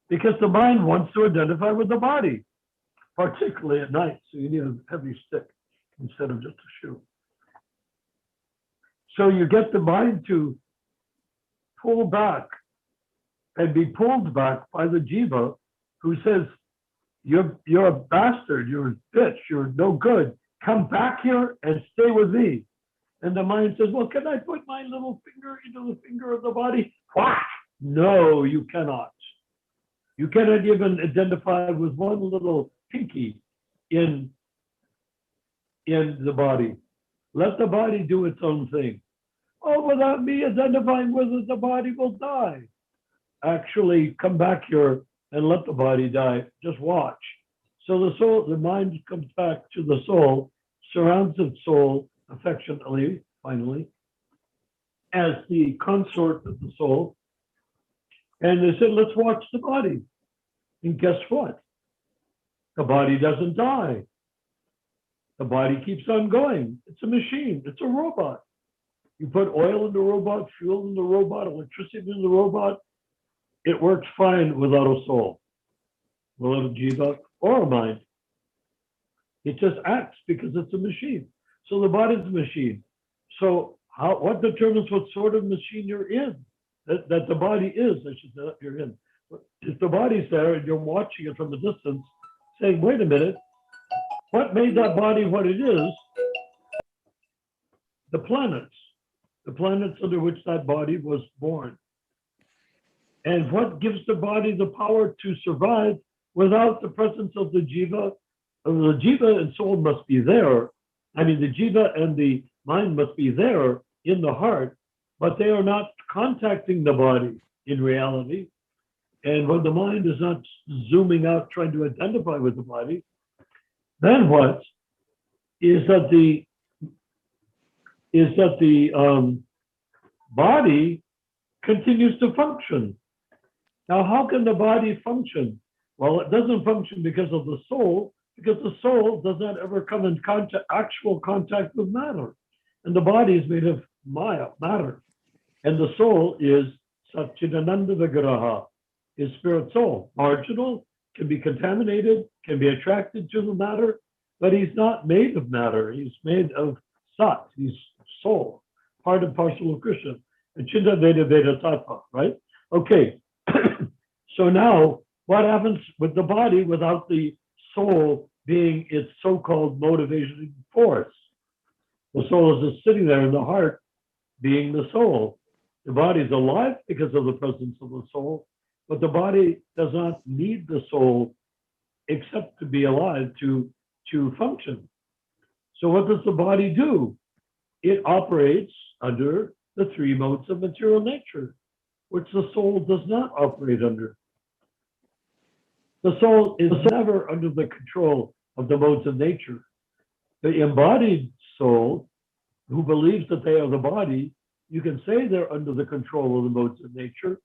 Because the mind wants to identify with the body, particularly at night. So you need a heavy stick instead of just a shoe. So you get the mind to pull back and be pulled back by the Jiva, who says, you're a bastard, you're a bitch, you're no good. Come back here and stay with me. And the mind says, well, can I put my little finger into the finger of the body? Whack! No, you cannot. You cannot even identify with one little pinky in the body. Let the body do its own thing. Oh, without me identifying with it, the body will die. Actually, come back here and let the body die. Just watch. So the soul, the mind comes back to the soul, surrounds its soul affectionately, finally, as the consort of the soul. And they said, let's watch the body. And guess what? The body doesn't die. The body keeps on going. It's a machine. It's a robot. You put oil in the robot, fuel in the robot, electricity in the robot. It works fine without a soul, without a jiva or a mind. It just acts because it's a machine. So the body's a machine. So what determines what sort of machine you're in? That the body is, I should say, that you're in. If the body's there and you're watching it from a distance, saying, wait a minute, what made that body what it is? The planets under which that body was born. And what gives the body the power to survive without the presence of the jiva? The jiva and soul must be there. I mean, the jiva and the mind must be there in the heart, but they are not contacting the body in reality. And when the mind is not zooming out trying to identify with the body, then what is that the body continues to function. Now, how can the body function? Well, it doesn't function because of the soul, because the soul does not ever come in actual contact with matter. And the body is made of Maya, matter. And the soul is Satchidananda Vigraha, is spirit soul. Marginal, can be contaminated, can be attracted to the matter, but he's not made of matter. He's made of Sat, he's soul, part and parcel of Krishna. And Chinta Veda Veda Tattva, right? Okay. So now, what happens with the body without the soul being its so-called motivating force? The soul is just sitting there in the heart, being the soul. The body is alive because of the presence of the soul, but the body does not need the soul except to be alive to function. So what does the body do? It operates under the three modes of material nature, which the soul does not operate under. The soul is never under the control of the modes of nature. The embodied soul, who believes that they are the body, you can say they're under the control of the modes of nature,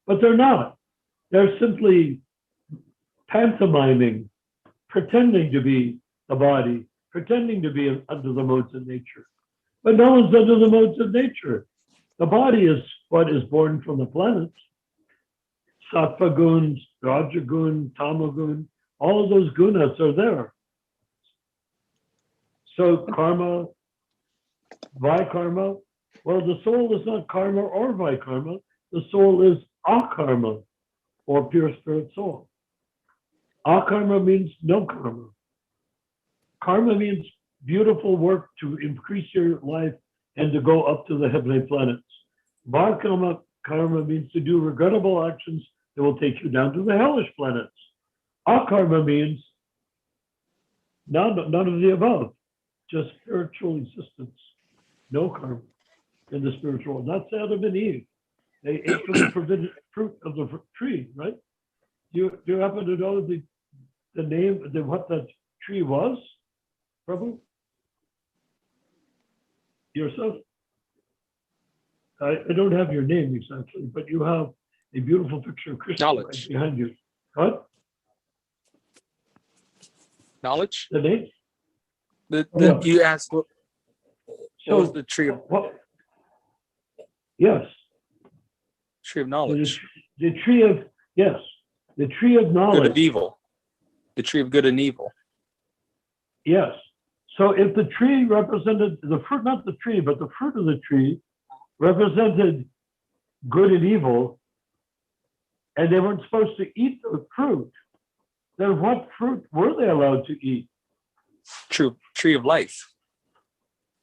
but they're not. They're simply pantomiming, pretending to be the body, pretending to be under the modes of nature. But no one's under the modes of nature. The body is what is born from the planets. Sattva guns, Rajagun, Tamagun, all of those gunas are there. So karma, Vaikarma, well, the soul is not karma or Vaikarma. The soul is akarma, or pure spirit soul. Akarma means no karma. Karma means beautiful work to increase your life and to go up to the heavenly planets. Vaikarma karma means to do regrettable actions that will take you down to the hellish planets. Akarma means none of the above, just spiritual existence, no karma in the spiritual world. That's Adam and Eve. They ate from the forbidden fruit of the tree, right? Do you happen to know the name, what that tree was, Prabhu? Yourself? I don't have your name exactly, but you have a beautiful picture of Krishna right behind you. What? Knowledge? The name? You asked what was the tree of yes. Tree of knowledge. The tree of the tree of knowledge. Good of evil. The tree of good and evil. Yes. So if the tree represented the fruit, not the tree, but the fruit of the tree represented good and evil, and they weren't supposed to eat the fruit, then what fruit were they allowed to eat? Tree of life.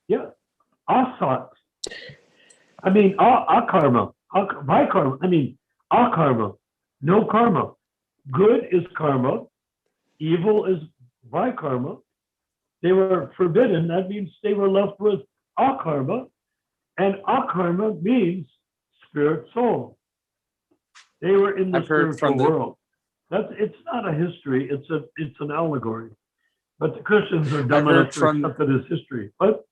Yeah. Asat. I mean, akarma. Vaikarma. I mean, akarma. No karma. Good is karma. Evil is vaikarma. They were forbidden. That means they were left with akarma. And akarma means spirit soul. They were in the spiritual world. It's not a history. It's an allegory. But the Christians are dumb enough to accept it as history. What?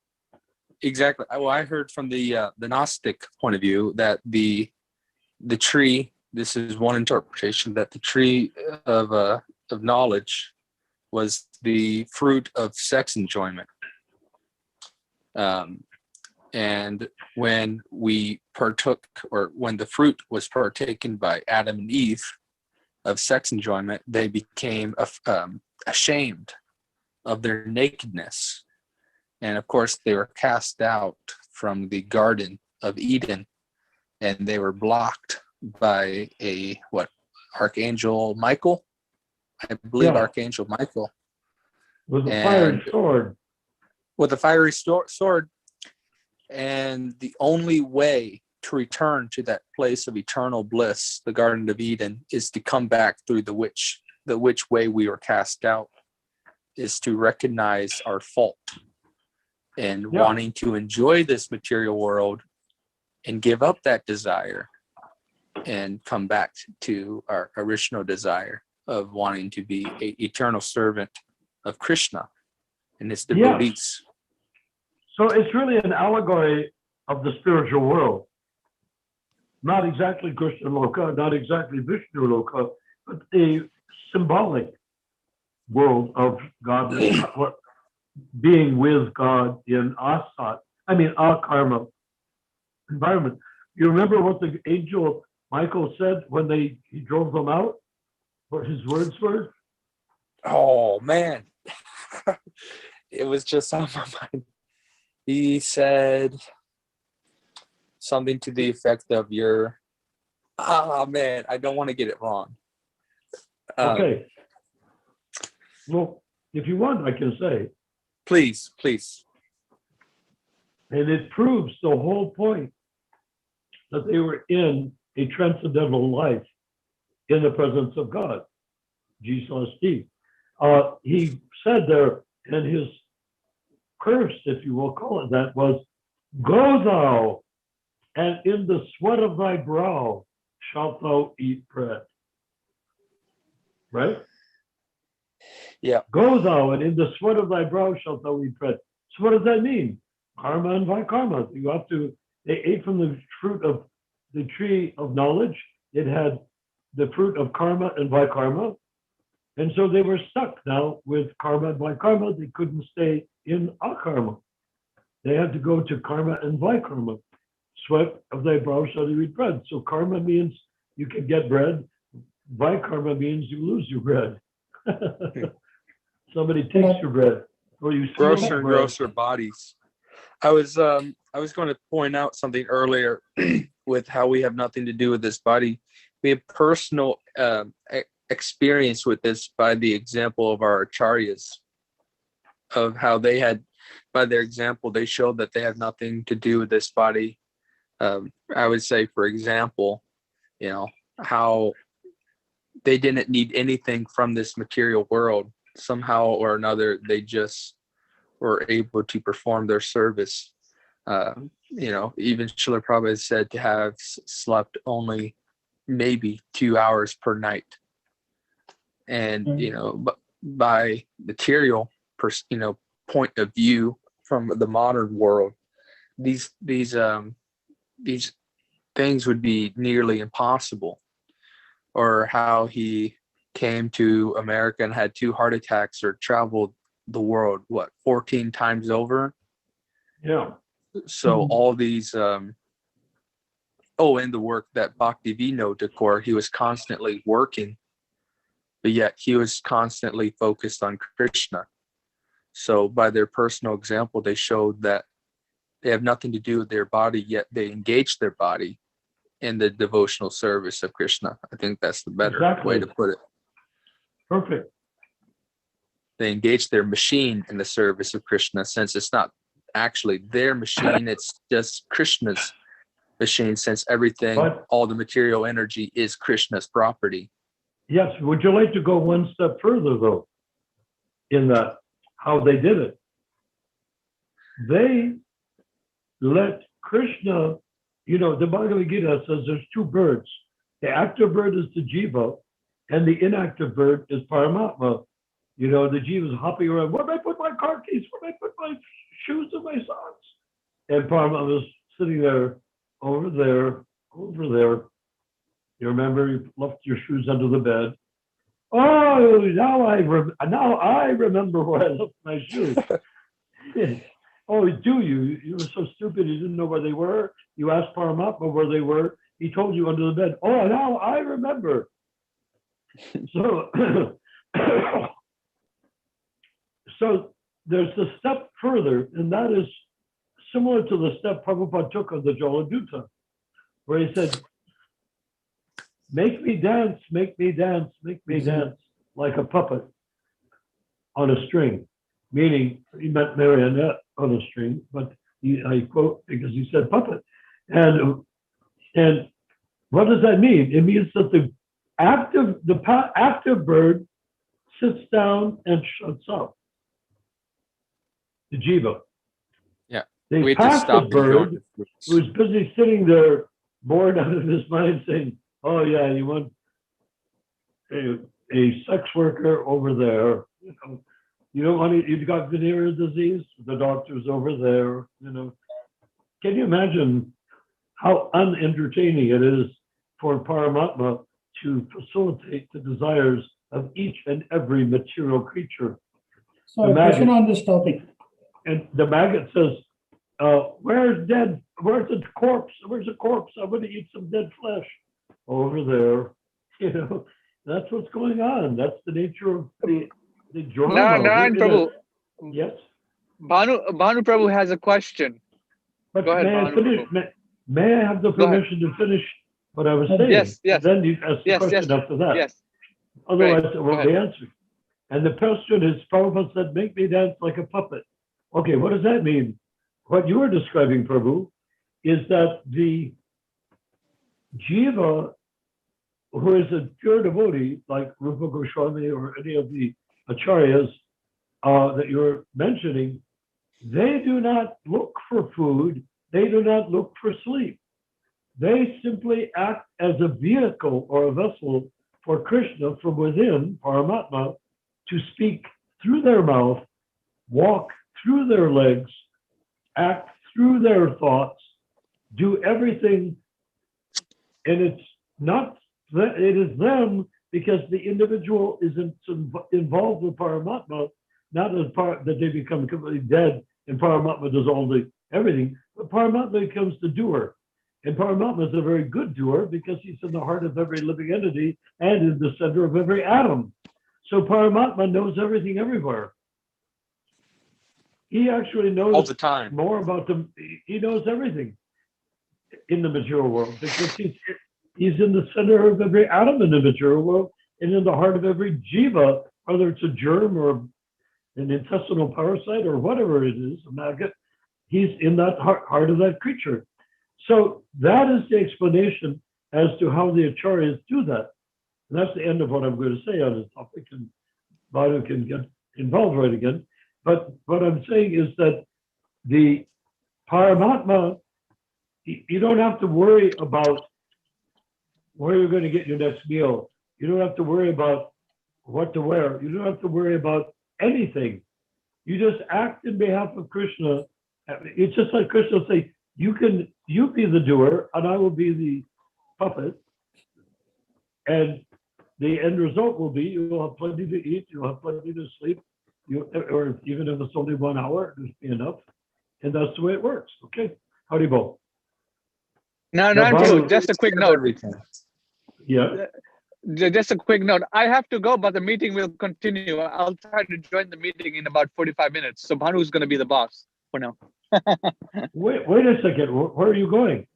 Exactly. Well, I heard from the Gnostic point of view that the tree. This is one interpretation, that the tree of knowledge was the fruit of sex enjoyment. And when we partook, or when the fruit was partaken by Adam and Eve of sex enjoyment, they became ashamed of their nakedness. And of course, they were cast out from the Garden of Eden, and they were blocked by Archangel Michael? I believe Archangel Michael. With a fiery sword. With a fiery sword. And the only way to return to that place of eternal bliss, the Garden of Eden, is to come back through the which way we were cast out, is to recognize our fault and wanting to enjoy this material world and give up that desire and come back to our original desire of wanting to be an eternal servant of Krishna and his devotees. So it's really an allegory of the spiritual world. Not exactly Krishna Loka, not exactly Vishnu Loka, but the symbolic world of God, being with God in asat, our karma environment. You remember what the angel Michael said when he drove them out? What his words were? Oh man, it was just on my mind. He said something to the effect of man, I don't want to get it wrong. Okay. Well, if you want, I can say. Please. And it proves the whole point that they were in a transcendental life in the presence of God. Jesus Steve. He said there, and his curse, if you will call it that, was, "Go thou, and in the sweat of thy brow shalt thou eat bread." Right? Yeah. Go thou, and in the sweat of thy brow shalt thou eat bread. So what does that mean? Karma and vikarma. They ate from the fruit of the tree of knowledge. It had the fruit of karma and vikarma. And so they were stuck now with karma and vikarma. They couldn't stay in akarma. They had to go to karma and vikarma. Sweat of thy brow shall you eat bread. So karma means you can get bread. Vikarma means you lose your bread. Somebody takes your bread, or you steal Grosser your and bread. grosser bodies. I was going to point out something earlier with how we have nothing to do with this body. We have personal experience with this by the example of our acharyas, of how they had, by their example, they showed that they have nothing to do with this body. I would say, for example, how they didn't need anything from this material world. Somehow or another, they just were able to perform their service. Even Srila Prabhupada said to have slept only maybe 2 hours per night. And, by material, point of view from the modern world, these things would be nearly impossible. Or how he came to America and had 2 heart attacks, or traveled the world, 14 times over? Yeah. So all these, and the work that Bhakti Vinod Thakur, he was constantly working, but yet he was constantly focused on Krishna. So by their personal example, they showed that they have nothing to do with their body, yet they engage their body in the devotional service of Krishna. I think that's the better way to put it. Perfect. They engage their machine in the service of Krishna, since it's not actually their machine, it's just Krishna's machine, since everything, all the material energy is Krishna's property. Yes. Would you like to go one step further, though, in that, how they did it? They let Krishna, the Bhagavad Gita says there's 2 birds. The active bird is the Jiva, and the inactive bird is Paramatma. The Jiva is hopping around. Where did I put my car keys? Where did I put my shoes and my socks? And Paramatma is sitting there, over there. You remember you left your shoes under the bed. Oh, now I remember where I left my shoes. Oh, do you? You were so stupid. You didn't know where they were. You asked Paramatma where they were. He told you under the bed. Oh, now I remember. So, so there's a step further, and that is similar to the step Prabhupada took of the Jaladuta, where he said, make me dance, make me dance, make me dance like a puppet on a string. Meaning, he meant marionette on a string, but I quote because he said puppet. And what does that mean? It means that the active bird sits down and shuts up. The Jiva. Yeah. The passive bird, who's busy sitting there, bored out of his mind, saying, oh yeah, you want a sex worker over there. You don't want to, you've got venereal disease, the doctor's over there. Can you imagine how unentertaining it is for Paramatma to facilitate the desires of each and every material creature? So a question on this topic. And the maggot says, where's dead? Where's the corpse? Where's the corpse? I want to eat some dead flesh. Over there. That's what's going on. That's the nature of the drama. Narayan Prabhu. Yes. Bhanu Prabhu has a question. But Go ahead, may I Bhanu finish? Prabhu. May I have the permission to finish what I was saying? Yes. And then you ask the question after that. Yes. Otherwise, Great. it won't be answered. And the question is, Prabhupada said, make me dance like a puppet. Okay, what does that mean? What you are describing, Prabhu, is that the Jiva, who is a pure devotee, like Rupa Goswami or any of the acharyas that you're mentioning, they do not look for food. They do not look for sleep. They simply act as a vehicle or a vessel for Krishna from within, Paramatma, to speak through their mouth, walk through their legs, act through their thoughts, do everything. And it is them because the individual is involved with Paramatma, not as part that they become completely dead and Paramatma does all the everything, but Paramatma becomes the doer. And Paramatma is a very good doer because he's in the heart of every living entity and in the center of every atom. So Paramatma knows everything everywhere. He actually knows all the time more about them. He knows everything in the material world because he's in the center of every atom in the material world and in the heart of every jiva, whether it's a germ or an intestinal parasite or whatever it is, a maggot. He's in that heart of that creature. So that is the explanation as to how the acharyas do that. And that's the end of what I'm going to say on this topic, and Bhanu can get involved right again. But what I'm saying is that the Paramatma, you don't have to worry about where you're going to get your next meal. You don't have to worry about what to wear. You don't have to worry about anything. You just act in behalf of Krishna. It's just like Krishna will say, you be the doer and I will be the puppet. And the end result will be you'll have plenty to eat, you'll have plenty to sleep, or even if it's only 1 hour, it'll be enough. And that's the way it works. Okay. Howdy bo. Narayan Prabhu, just a quick note. Yeah. Just a quick note. I have to go, but the meeting will continue. I'll try to join the meeting in about 45 minutes. So Bhanu is going to be the boss for now. Wait a second. Where are you going?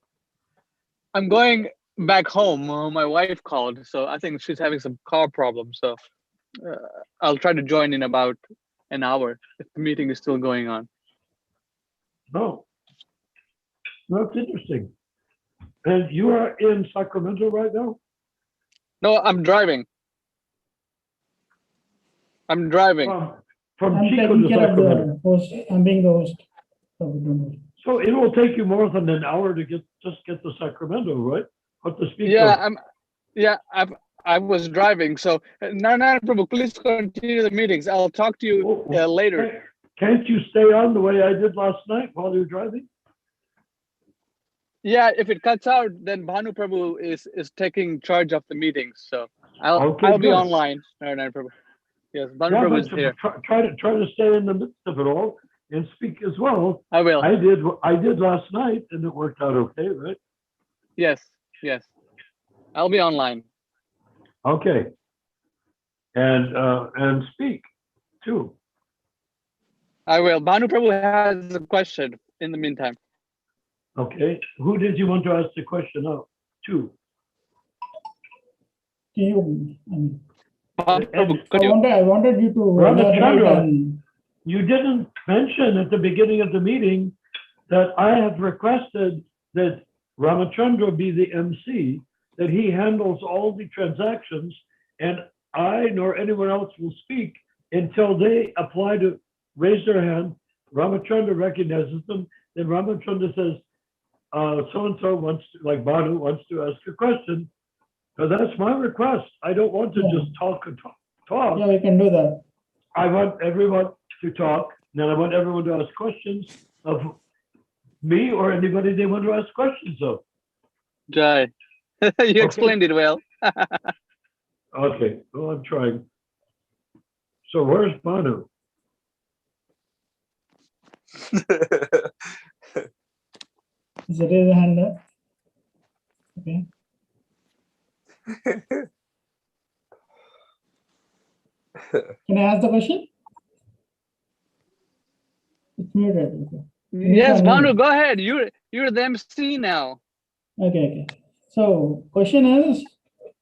I'm going back home. My wife called, so I think she's having some car problems. So I'll try to join in about an hour if the meeting is still going on. No. That's interesting. And you are in Sacramento right now? No, I'm driving. From I'm Chico taking to care of Sacramento. the host. I'm being the host. So we don't worry. So it will take you more than an hour to get to Sacramento, right? But to speak I was driving. So Narayan Prabhu, please continue the meetings. I'll talk to you later. Can't you stay on the way I did last night while you're driving? Yeah, if it cuts out, then Bhanu Prabhu is taking charge of the meetings. So I'll be online, Narayan Prabhu. Yes, Bhanu Prabhu is here. Try to stay in the midst of it all and speak as well. I will. I did last night, and it worked out okay, right? Yes. I'll be online. Okay. And speak too. I will. Bhanu Prabhu has a question in the meantime. Okay. Who did you want to ask the question of? To? I Prabhu, wanted you to Ramachandra, you didn't mention at the beginning of the meeting that I have requested that Ramachandra be the MC, that he handles all the transactions, and I nor anyone else will speak until they apply to raise their hand. Ramachandra recognizes them. Then Ramachandra says, so-and-so wants to, like Bhanu wants to ask a question. That's my request. I don't want to Yeah. just talk and talk. Yeah, we can do that. I want everyone to talk, and then I want everyone to ask questions of me or anybody they want to ask questions of. Jai. You explained it well. Okay, well, I'm trying. So where's Banu? Is it raise a hand up? Okay. Can I ask the question? It's muted. Okay. Yes, unmute Banu, it. go ahead. You're the MC now. Okay. So question is,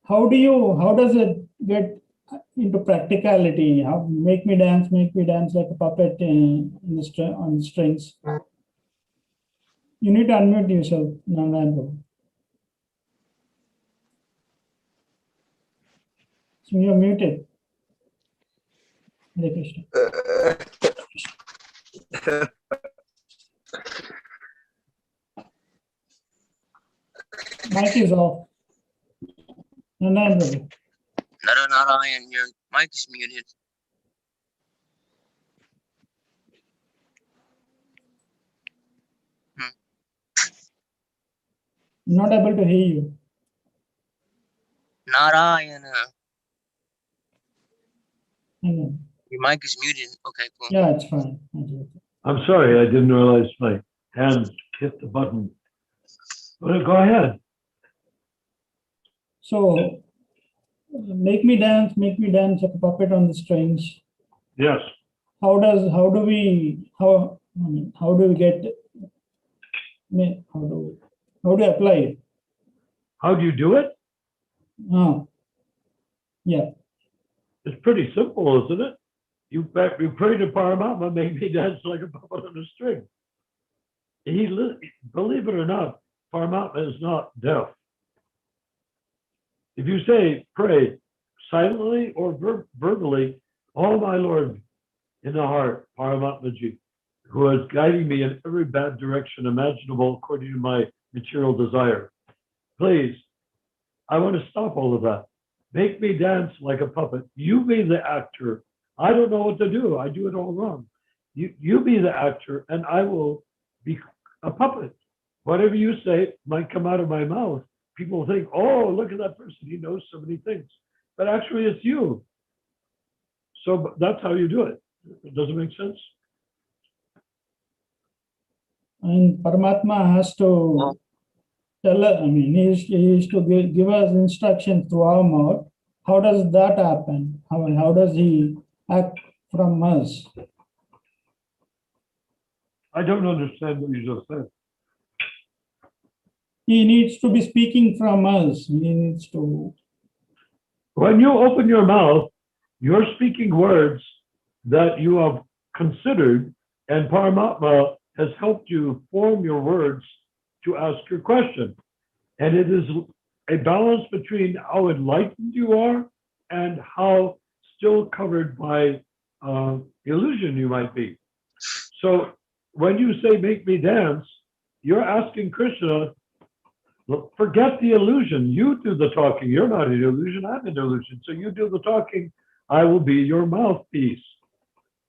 how does it get into practicality? How make me dance like a puppet on the strings. You need to unmute yourself, Nandana. So you're muted. Hare Krishna. Mic is off. Nandana. Narayan, your mic is muted. Not able to hear you. Narayana, Hang on. your mic is muted. Okay, cool. Yeah, it's fine. Okay. I'm sorry, I didn't realize my hand hit the button. Well, go ahead. So make me dance like a puppet on the strings. Yes. How do we get how do we apply it? How do you do it? Yeah. It's pretty simple, isn't it? You pray to Paramatma, make me dance like a puppet on a string. Believe it or not, Paramatma is not deaf. If you pray silently or verbally, oh my Lord, in the heart, Paramatmaji, who is guiding me in every bad direction imaginable according to my material desire. Please, I want to stop all of that. Make me dance like a puppet. You be the actor. I don't know what to do. I do it all wrong. You be the actor, and I will be a puppet. Whatever you say might come out of my mouth. People think, oh, look at that person. He knows so many things. But actually, it's you. So that's how you do it. Does it make sense? And Paramatma has to tell us, he is to give us instruction through our mouth. How does that happen? How does he act from us? I don't understand what you just said. He needs to be speaking from us. He needs to. When you open your mouth, you're speaking words that you have considered, and Paramatma has helped you form your words to ask your question. And it is a balance between how enlightened you are and how still covered by illusion you might be. So when you say, make me dance, you're asking Krishna, look, forget the illusion. You do the talking. You're not an illusion. I'm an illusion. So you do the talking. I will be your mouthpiece.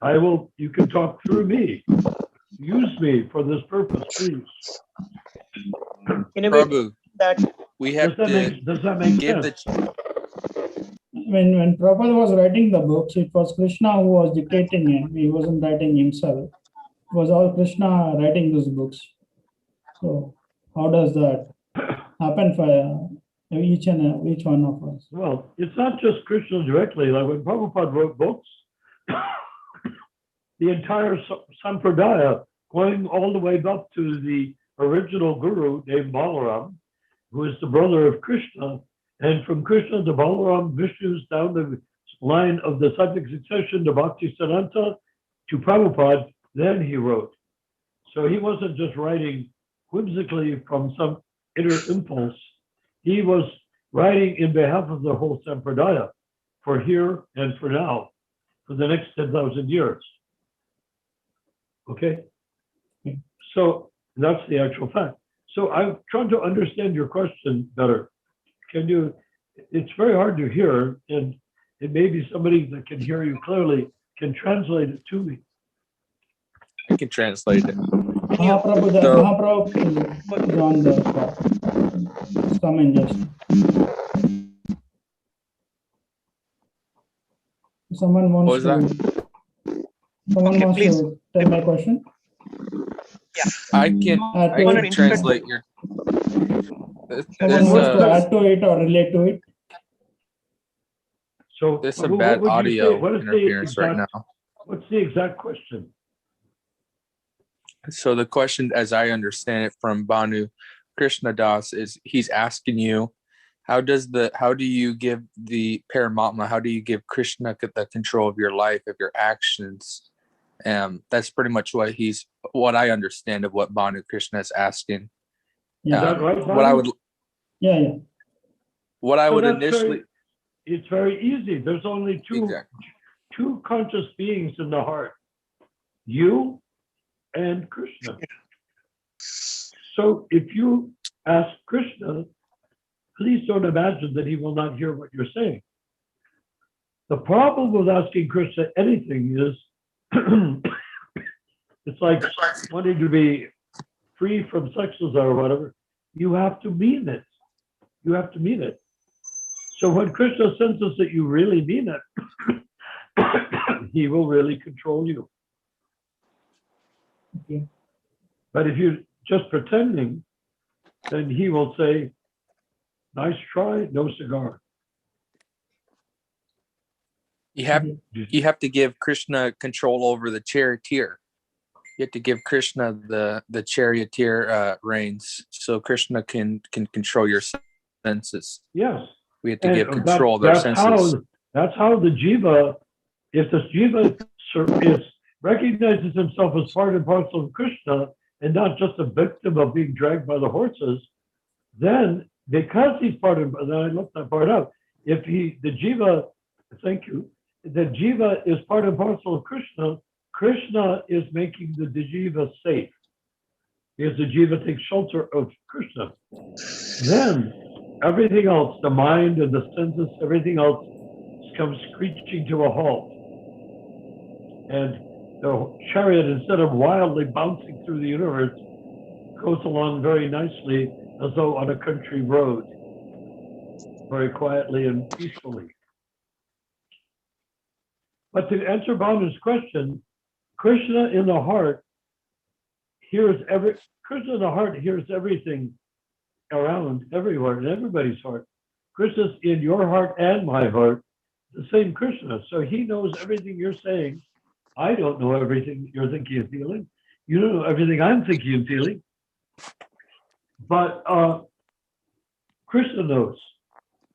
You can talk through me. Use me for this purpose, please. In a way, Prabhu, that we have Does that make give sense? When Prabhupada was writing the books, it was Krishna who was dictating him. He wasn't writing himself. It was all Krishna writing those books. So how does that happen for each one of us? Well, it's not just Krishna directly. Like when Prabhupada wrote books, the entire sampradaya, going all the way up to the original guru named Balaram, who is the brother of Krishna, and from Krishna to Balaram, Vishnu's down the line of the subject succession to Bhaktisiddhanta to Prabhupada, then he wrote. So he wasn't just writing whimsically from some inner impulse. He was writing in behalf of the whole sampradaya for here and for now, for the next 10,000 years. Okay? So that's the actual fact. So I'm trying to understand your question better. Can you it's very hard to hear, and it may be somebody that can hear you clearly can translate it to me. I can translate it. Mahaprabhu, So- Mahaprabhu is on the call. It's coming just. Someone What wants was to. that? Someone Okay, wants please. to tell my question. I can Someone translate your. Someone wants to There's- add to it or relate to it. So There's some what bad would you audio say? What is the interference right exact- now. What's the exact question? So the question, as I understand it from Banu Krishna Das, is he's asking you, how do you give the Paramatma, how do you give Krishna the control of your life, of your actions? That's pretty much what I understand of what Banu Krishna is asking. Yeah. Is that right, What I would, Yeah. what I So would that's initially, It's very easy. There's only exactly. two conscious beings in the heart, you and Krishna. So if you ask Krishna, please don't imagine that he will not hear what you're saying. The problem with asking Krishna anything is it's like wanting to be free from sex desire or whatever. You have to mean it. You have to mean it. So when Krishna senses that you really mean it, he will really control you. Okay. But if you're just pretending, then he will say, nice try, no cigar. You have to give Krishna control over the charioteer. You have to give Krishna the charioteer reins, so Krishna can control your senses. Yes. We have to And give control of our that's senses. That's how the Jiva, if the Jiva recognizes himself as part and parcel of Krishna and not just a victim of being dragged by the horses, then because he's part of, and I left that part out, if the Jiva, thank you, the Jiva is part and parcel of Krishna, Krishna is making the Jiva safe because the Jiva takes shelter of Krishna. Then everything else, the mind and the senses, everything else comes screeching to a halt. And the chariot, instead of wildly bouncing through the universe, goes along very nicely as though on a country road, very quietly and peacefully. But to answer Banu's question, Krishna in the heart hears everything around everywhere in everybody's heart. Krishna's in your heart and my heart, the same Krishna. So he knows everything you're saying. I don't know everything you're thinking and feeling. You don't know everything I'm thinking and feeling. But Krishna knows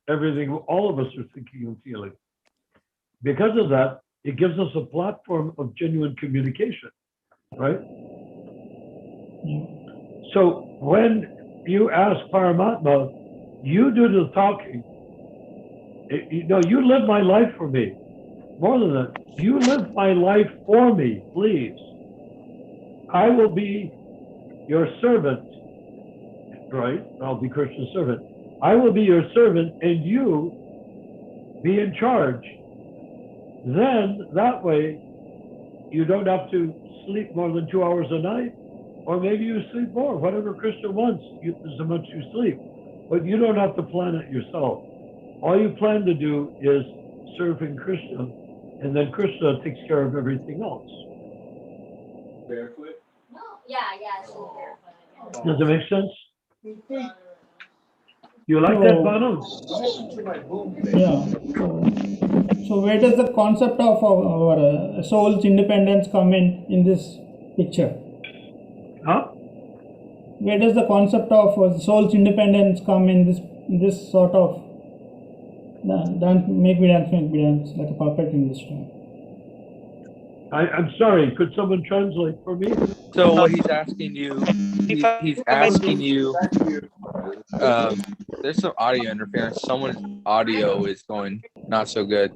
everything all of us are thinking and feeling. Because of that, it gives us a platform of genuine communication, right? So when you ask Paramatma, you do the talking. You live my life for me. More than that, you live my life for me, please. I will be your servant, right? I'll be Krishna's servant. I will be your servant and you be in charge. Then that way, you don't have to sleep more than 2 hours a night, or maybe you sleep more, whatever Krishna wants, so much you sleep. But you don't have to plan it yourself. All you plan to do is serving Krishna, and then Krishna takes care of everything else. Barefoot? No, yeah, she's barefoot. Does it make sense? You like that, Banu? Yeah. So where does the concept of our soul's independence come in this picture? Huh? Where does the concept of soul's independence come in this sort of make me dance like a puppet in this time? I'm sorry, could someone translate for me? So what he's asking you, he's asking you, there's some audio interference. Someone's audio is going not so good.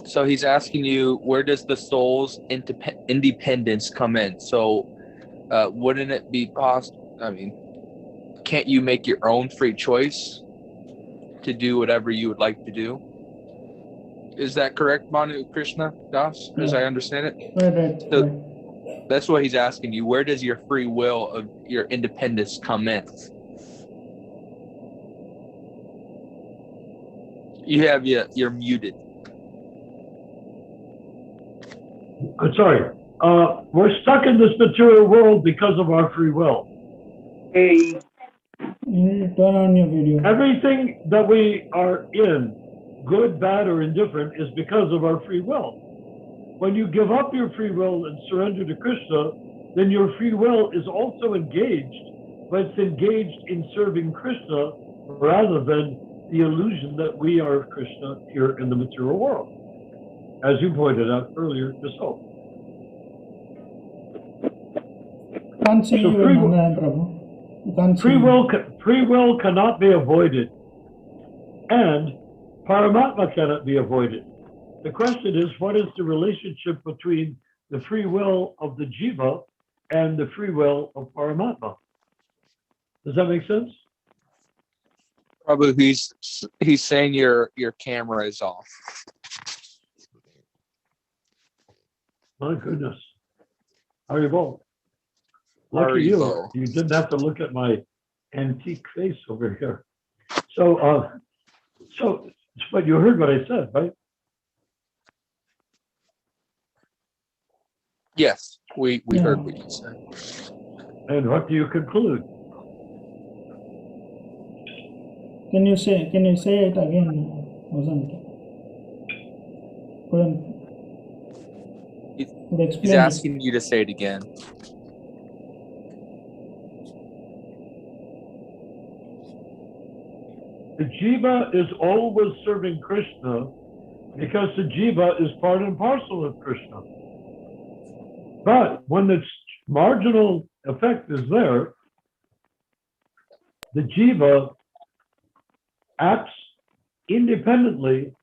So he's asking you, where does the soul's independence come in? So wouldn't it be possible? I mean, can't you make your own free choice to do whatever you would like to do. Is that correct, Manu Krishna Das, as I understand it? Right. So that's what he's asking you. Where does your free will of your independence come in? You're muted. I'm sorry. We're stuck in this material world because of our free will. You need to turn on your video. Everything that we are in, good, bad, or indifferent, is because of our free will. When you give up your free will and surrender to Krishna, then your free will is also engaged, but it's engaged in serving Krishna rather than the illusion that we are Krishna here in the material world, as you pointed out earlier yourself. Can't see So you, free will- Nanda, Prabhu. You can't see Free you. will cannot be avoided, and Paramatma cannot be avoided. The question is, what is the relationship between the free will of the Jiva and the free will of Paramatma? Does that make sense? Probably he's saying your camera is off. My goodness. Haribo. Lucky you. You didn't have to look at my antique face over here. So but you heard what I said, right? Yes, we heard what you said. And what do you conclude? Can you say it again? Wasn't couldn't could explain He's it. asking you to say it again. The Jiva is always serving Krishna because the Jiva is part and parcel of Krishna. But when the marginal effect is there, the Jiva acts independently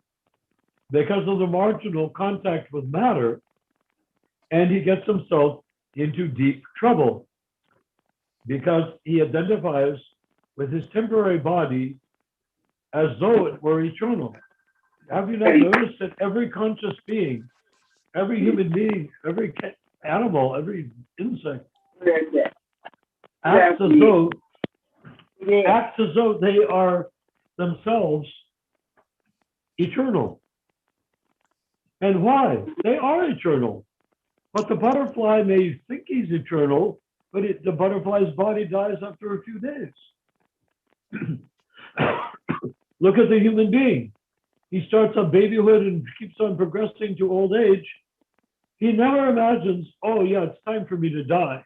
because of the marginal contact with matter, and he gets himself into deep trouble because he identifies with his temporary body as though it were eternal. Have you not noticed that every conscious being, every human being, every animal, every insect acts as though they are themselves eternal? And why? They are eternal. But the butterfly may think he's eternal, but the butterfly's body dies after a few days. Look at the human being. He starts on babyhood and keeps on progressing to old age. He never imagines, oh yeah, it's time for me to die.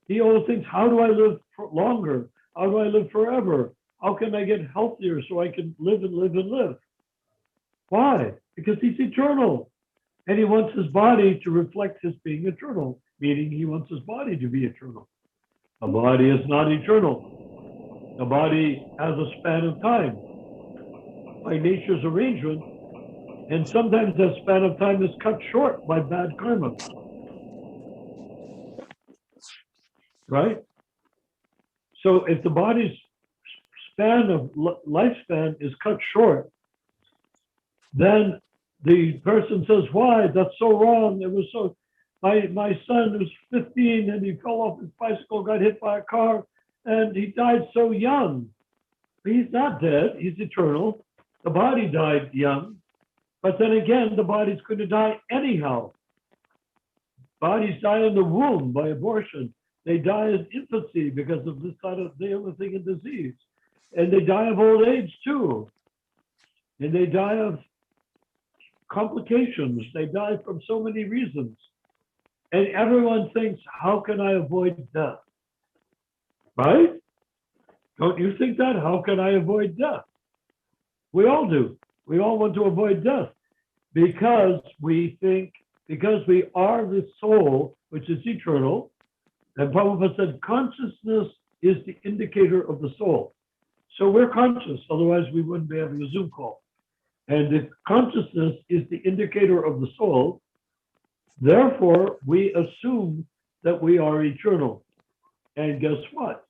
He always thinks, how do I live for longer? How do I live forever? How can I get healthier so I can live and live and live? Why? Because he's eternal. And he wants his body to reflect his being eternal, meaning he wants his body to be eternal. The body is not eternal. The body has a span of time by nature's arrangement, and sometimes that span of time is cut short by bad karma. Right? So if the body's span of lifespan is cut short, then the person says, why? That's so wrong. It was so, my son was 15 and he fell off his bicycle, got hit by a car, and he died so young. But he's not dead, he's eternal. The body died young, but then again, the body's going to die anyhow. Bodies die in the womb by abortion. They die in infancy because of this kind of the other thing in disease. And they die of old age too. And they die of complications. They die from so many reasons. And everyone thinks, how can I avoid death? Right? Don't you think that? How can I avoid death? We all do. We all want to avoid death because we think, because we are the soul, which is eternal. And Prabhupada said, consciousness is the indicator of the soul. So we're conscious, otherwise we wouldn't be having a Zoom call. And if consciousness is the indicator of the soul, therefore we assume that we are eternal. And guess what?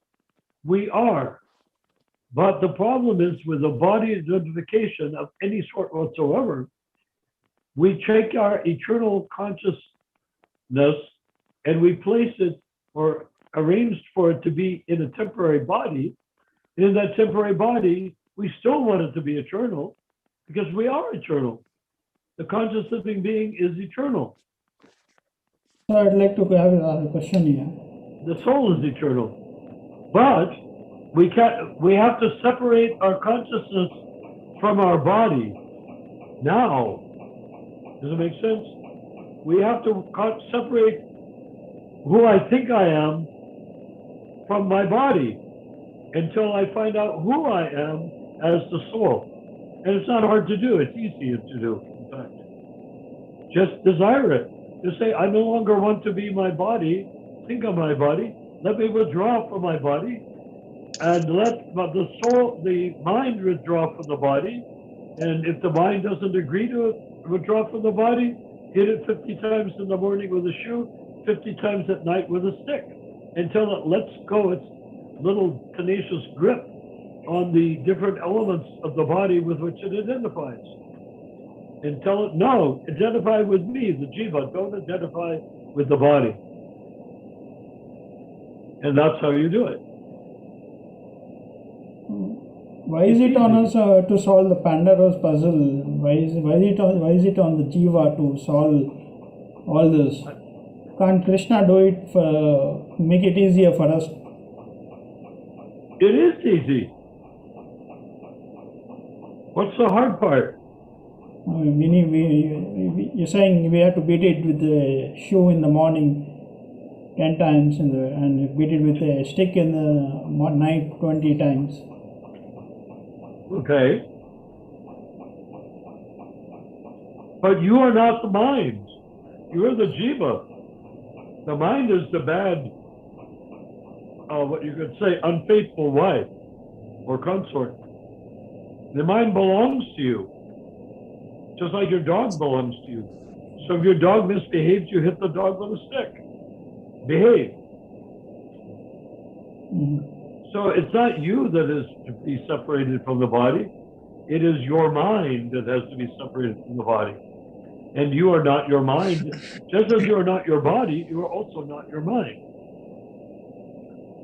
We are. But the problem is with the body identification of any sort whatsoever, we take our eternal consciousness and we place it or arranged for it to be in a temporary body. And in that temporary body, we still want it to be eternal because we are eternal. The conscious living being is eternal. So I'd like to have a question here. The soul is eternal. But we have to separate our consciousness from our body. Now, does it make sense? We have to separate who I think I am from my body until I find out who I am as the soul. And it's not hard to do. It's easy to do, in fact. Just desire it. Just say, I no longer want to be my body. Think of my body. Let me withdraw from my body and let the soul, the mind withdraw from the body. And if the mind doesn't agree to withdraw from the body, hit it 50 times in the morning with a shoe, 50 times at night with a stick, until it lets go its little tenacious grip on the different elements of the body with which it identifies. And tell it, no, identify with me, the Jiva, don't identify with the body. And that's how you do it. Why is it on us to solve the Pandora's puzzle? Why is it on the Jiva to solve all this? Can't Krishna do it make it easier for us? It is easy. What's the hard part? You're saying we have to beat it with the shoe in the morning 10 times and beat it with a stick in the night 20 times. Okay. But you are not the mind. You are the Jiva. The mind is the bad, what you could say, unfaithful wife or consort. The mind belongs to you, just like your dog belongs to you. So if your dog misbehaves, you hit the dog with a stick. Behave. So it's not you that is to be separated from the body. It is your mind that has to be separated from the body. And you are not your mind. Just as you are not your body, you are also not your mind.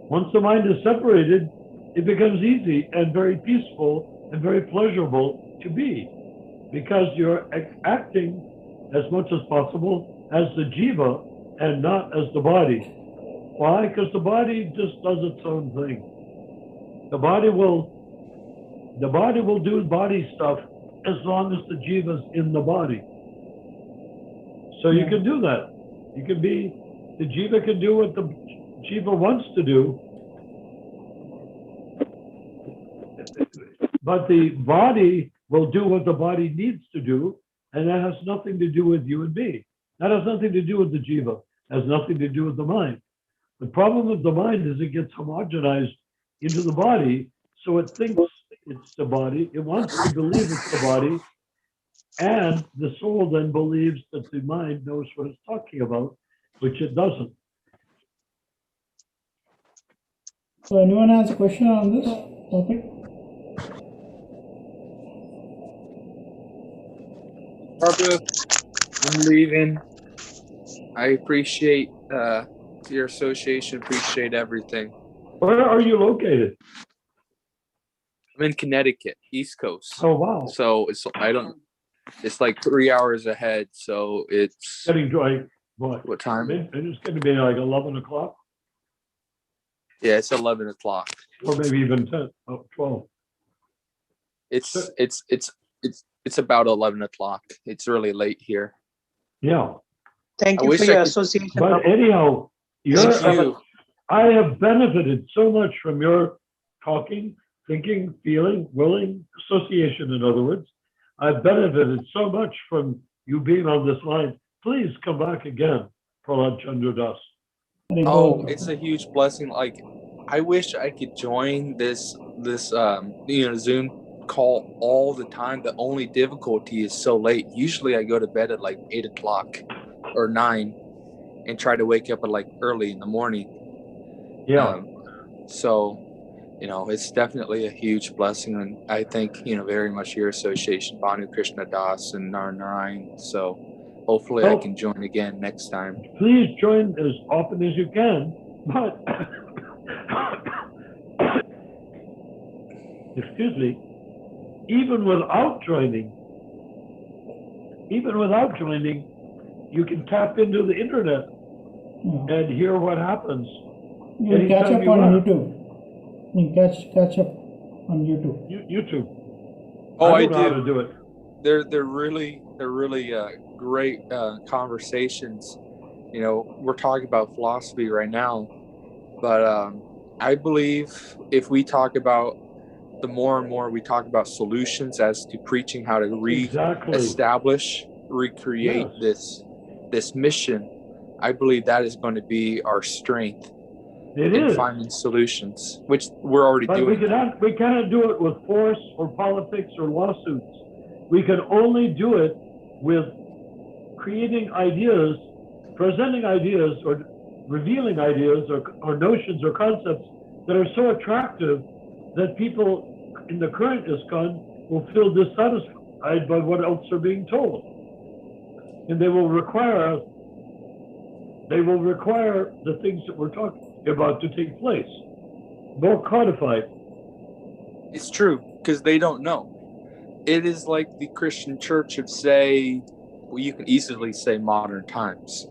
Once the mind is separated, it becomes easy and very peaceful and very pleasurable to be, because you're acting as much as possible as the Jiva and not as the body. Why? Because the body just does its own thing. The body will do body stuff as long as the Jiva's in the body. So you can do that. You can be, the Jiva can do what the Jiva wants to do, but the body will do what the body needs to do, and that has nothing to do with you and me. That has nothing to do with the Jiva. It has nothing to do with the mind. The problem with the mind is it gets homogenized into the body, so it thinks it's the body. It wants to believe it's the body, and the soul then believes that the mind knows what it's talking about, which it doesn't. So anyone has a question on this topic? Prabhu, I'm leaving. I appreciate your association, appreciate everything. Where are you located? I'm in Connecticut, East Coast. Oh, wow. So it's like 3 hours ahead. So it's Getting to like, what time? It's going to be like 11 o'clock. Yeah, it's 11 o'clock. Or maybe even 12. It's about 11 o'clock. It's really late here. Yeah. Thank you for your association. But anyhow, I have benefited so much from your talking, thinking, feeling, willing, association, in other words. I've benefited so much from you being on this line. Please come back again, Ramachandra Das. Oh, it's a huge blessing. Like, I wish I could join this Zoom call all the time. The only difficulty is so late. Usually I go to bed at like 8 o'clock or 9 and try to wake up at like early in the morning. Yeah. So it's definitely a huge blessing, and I thank very much your association, Banu Krishna Das and Narayan. So hopefully I can join again next time. Please join as often as you can, but excuse me, even without joining, you can tap into the internet and hear what happens. You can catch up on YouTube. You can catch up on YouTube. YouTube. Oh, I don't know how to do it. They're really great conversations. We're talking about philosophy right now, but I believe if we talk about the more and more we talk about solutions as to preaching how to reestablish, recreate this mission, I believe that is going to be our strength in finding solutions, which we're already doing. We cannot do it with force or politics or lawsuits. We can only do it with creating ideas, presenting ideas, or revealing ideas or notions or concepts that are so attractive that people in the current ISKCON will feel dissatisfied by what else are being told. And they will require the things that we're talking about to take place, more codified. It's true, because they don't know. It is like the Christian church of, say, well, you can easily say modern times,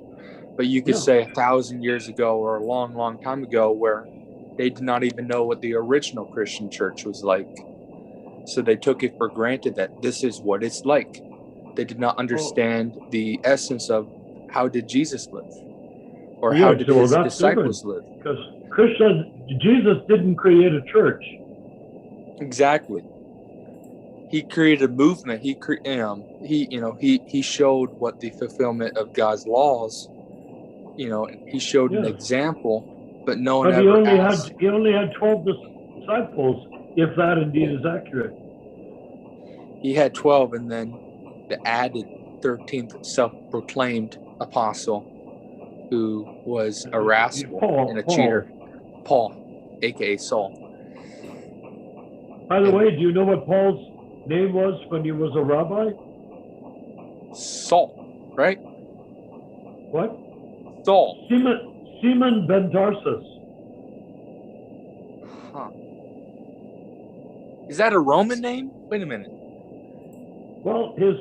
but you could say 1,000 years ago or a long, long time ago, where they did not even know what the original Christian church was like. So they took it for granted that this is what it's like. They did not understand the essence of how did Jesus live, or how did his disciples live. Because Jesus didn't create a church. Exactly. He created a movement. He showed what the fulfillment of God's laws. He showed an example, but no one ever asked. He only had 12 disciples, if that indeed is accurate. He had 12, and then the added 13th self-proclaimed apostle, who was a rascal and a cheater, Paul, aka Saul. By the way, do you know what Paul's name was when he was a rabbi? Saul, right? What? Saul. Simon ben Tarsus. Huh. Is that a Roman name? Wait a minute. Well, his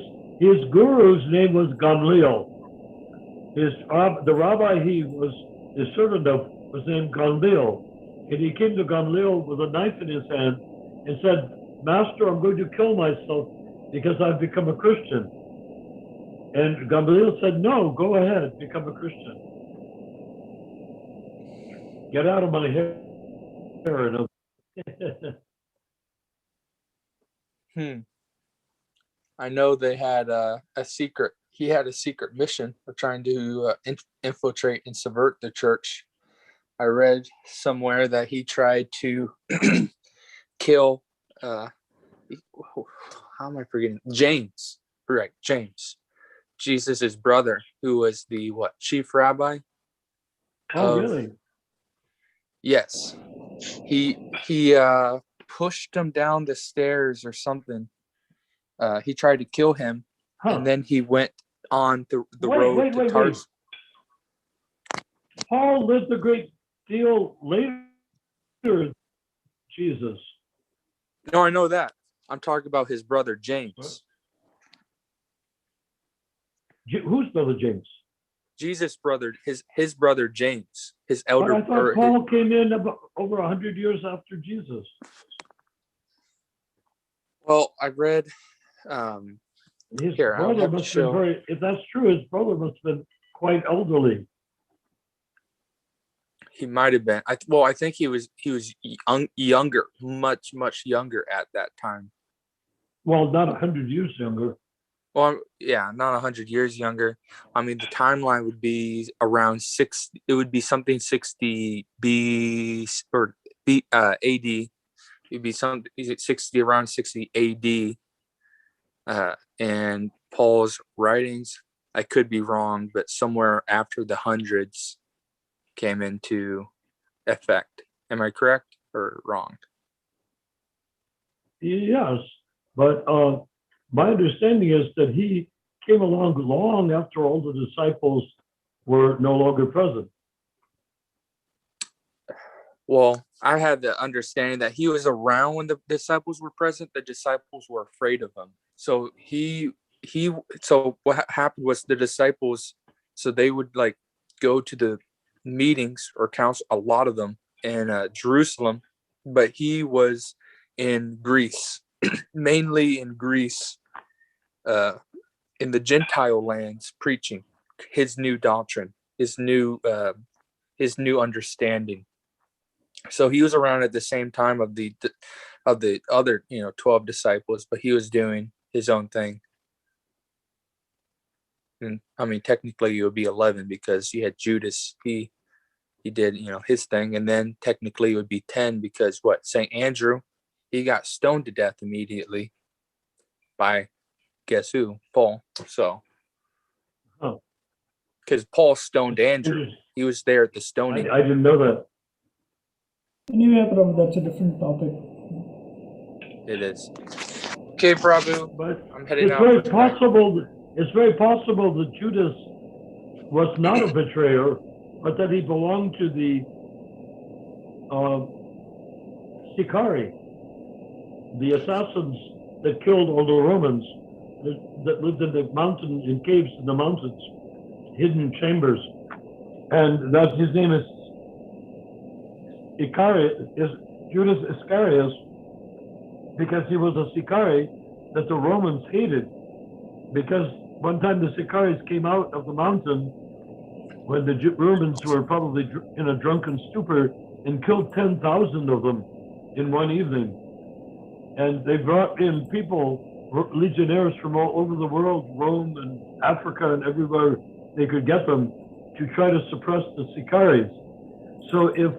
guru's name was Gamliel. The rabbi his servant of was named Gamliel, and he came to Gamliel with a knife in his hand and said, "Master, I'm going to kill myself because I've become a Christian." And Gamliel said, "No, go ahead, become a Christian. Get out of my hair." I know they had he had a secret mission of trying to infiltrate and subvert the church. I read somewhere that he tried to kill, how am I forgetting? James, correct, James, Jesus's brother, who was the chief rabbi. Oh, really? Yes. He pushed him down the stairs or something. He tried to kill him, and then he went on the road to Tarsus. Paul lived a great deal later than Jesus. No, I know that. I'm talking about his brother James. Whose brother James? Jesus' brother, his brother James, his elder. But I thought Paul came in about over 100 years after Jesus. Well, I read. His brother must have been if that's true, his brother must have been quite elderly. He might have been. I think he was younger, much younger at that time. Well, not 100 years younger. Well, yeah, not 100 years younger. I mean, the timeline would be around 60. It would be something 60 B or B AD. It'd be something 60 around 60 AD. And Paul's writings, I could be wrong, but somewhere after the hundreds came into effect. Am I correct or wrong? Yes, but my understanding is that he came along long after all the disciples were no longer present. Well, I had the understanding that he was around when the disciples were present. The disciples were afraid of him. So so what happened was the disciples, so they would like go to the meetings or council, a lot of them in Jerusalem, but he was in Greece, mainly in Greece, in the Gentile lands, preaching his new doctrine, his new understanding. So he was around at the same time of the other 12 disciples, but he was doing his own thing. And I mean, technically it would be 11 because you had Judas. He did his thing, and then technically it would be 10 because St. Andrew, he got stoned to death immediately by guess who? Paul. So because Paul stoned Andrew, he was there at the stoning. I didn't know that. Anyway, Prabhu, that's a different topic. It is. Okay, Prabhu, But I'm heading it's out. very possible. It's very possible that Judas was not a betrayer, but that he belonged to the Sicari, the assassins that killed all the Romans that lived in the mountain, in caves in the mountains, hidden chambers, and that his name is Judas Iscariot, because he was a Sicari that the Romans hated. Because one time the Sicaris came out of the mountain when the Romans were probably in a drunken stupor and killed 10,000 of them in one evening. And they brought in people, legionnaires from all over the world, Rome and Africa and everywhere they could get them, to try to suppress the Sicaris. So if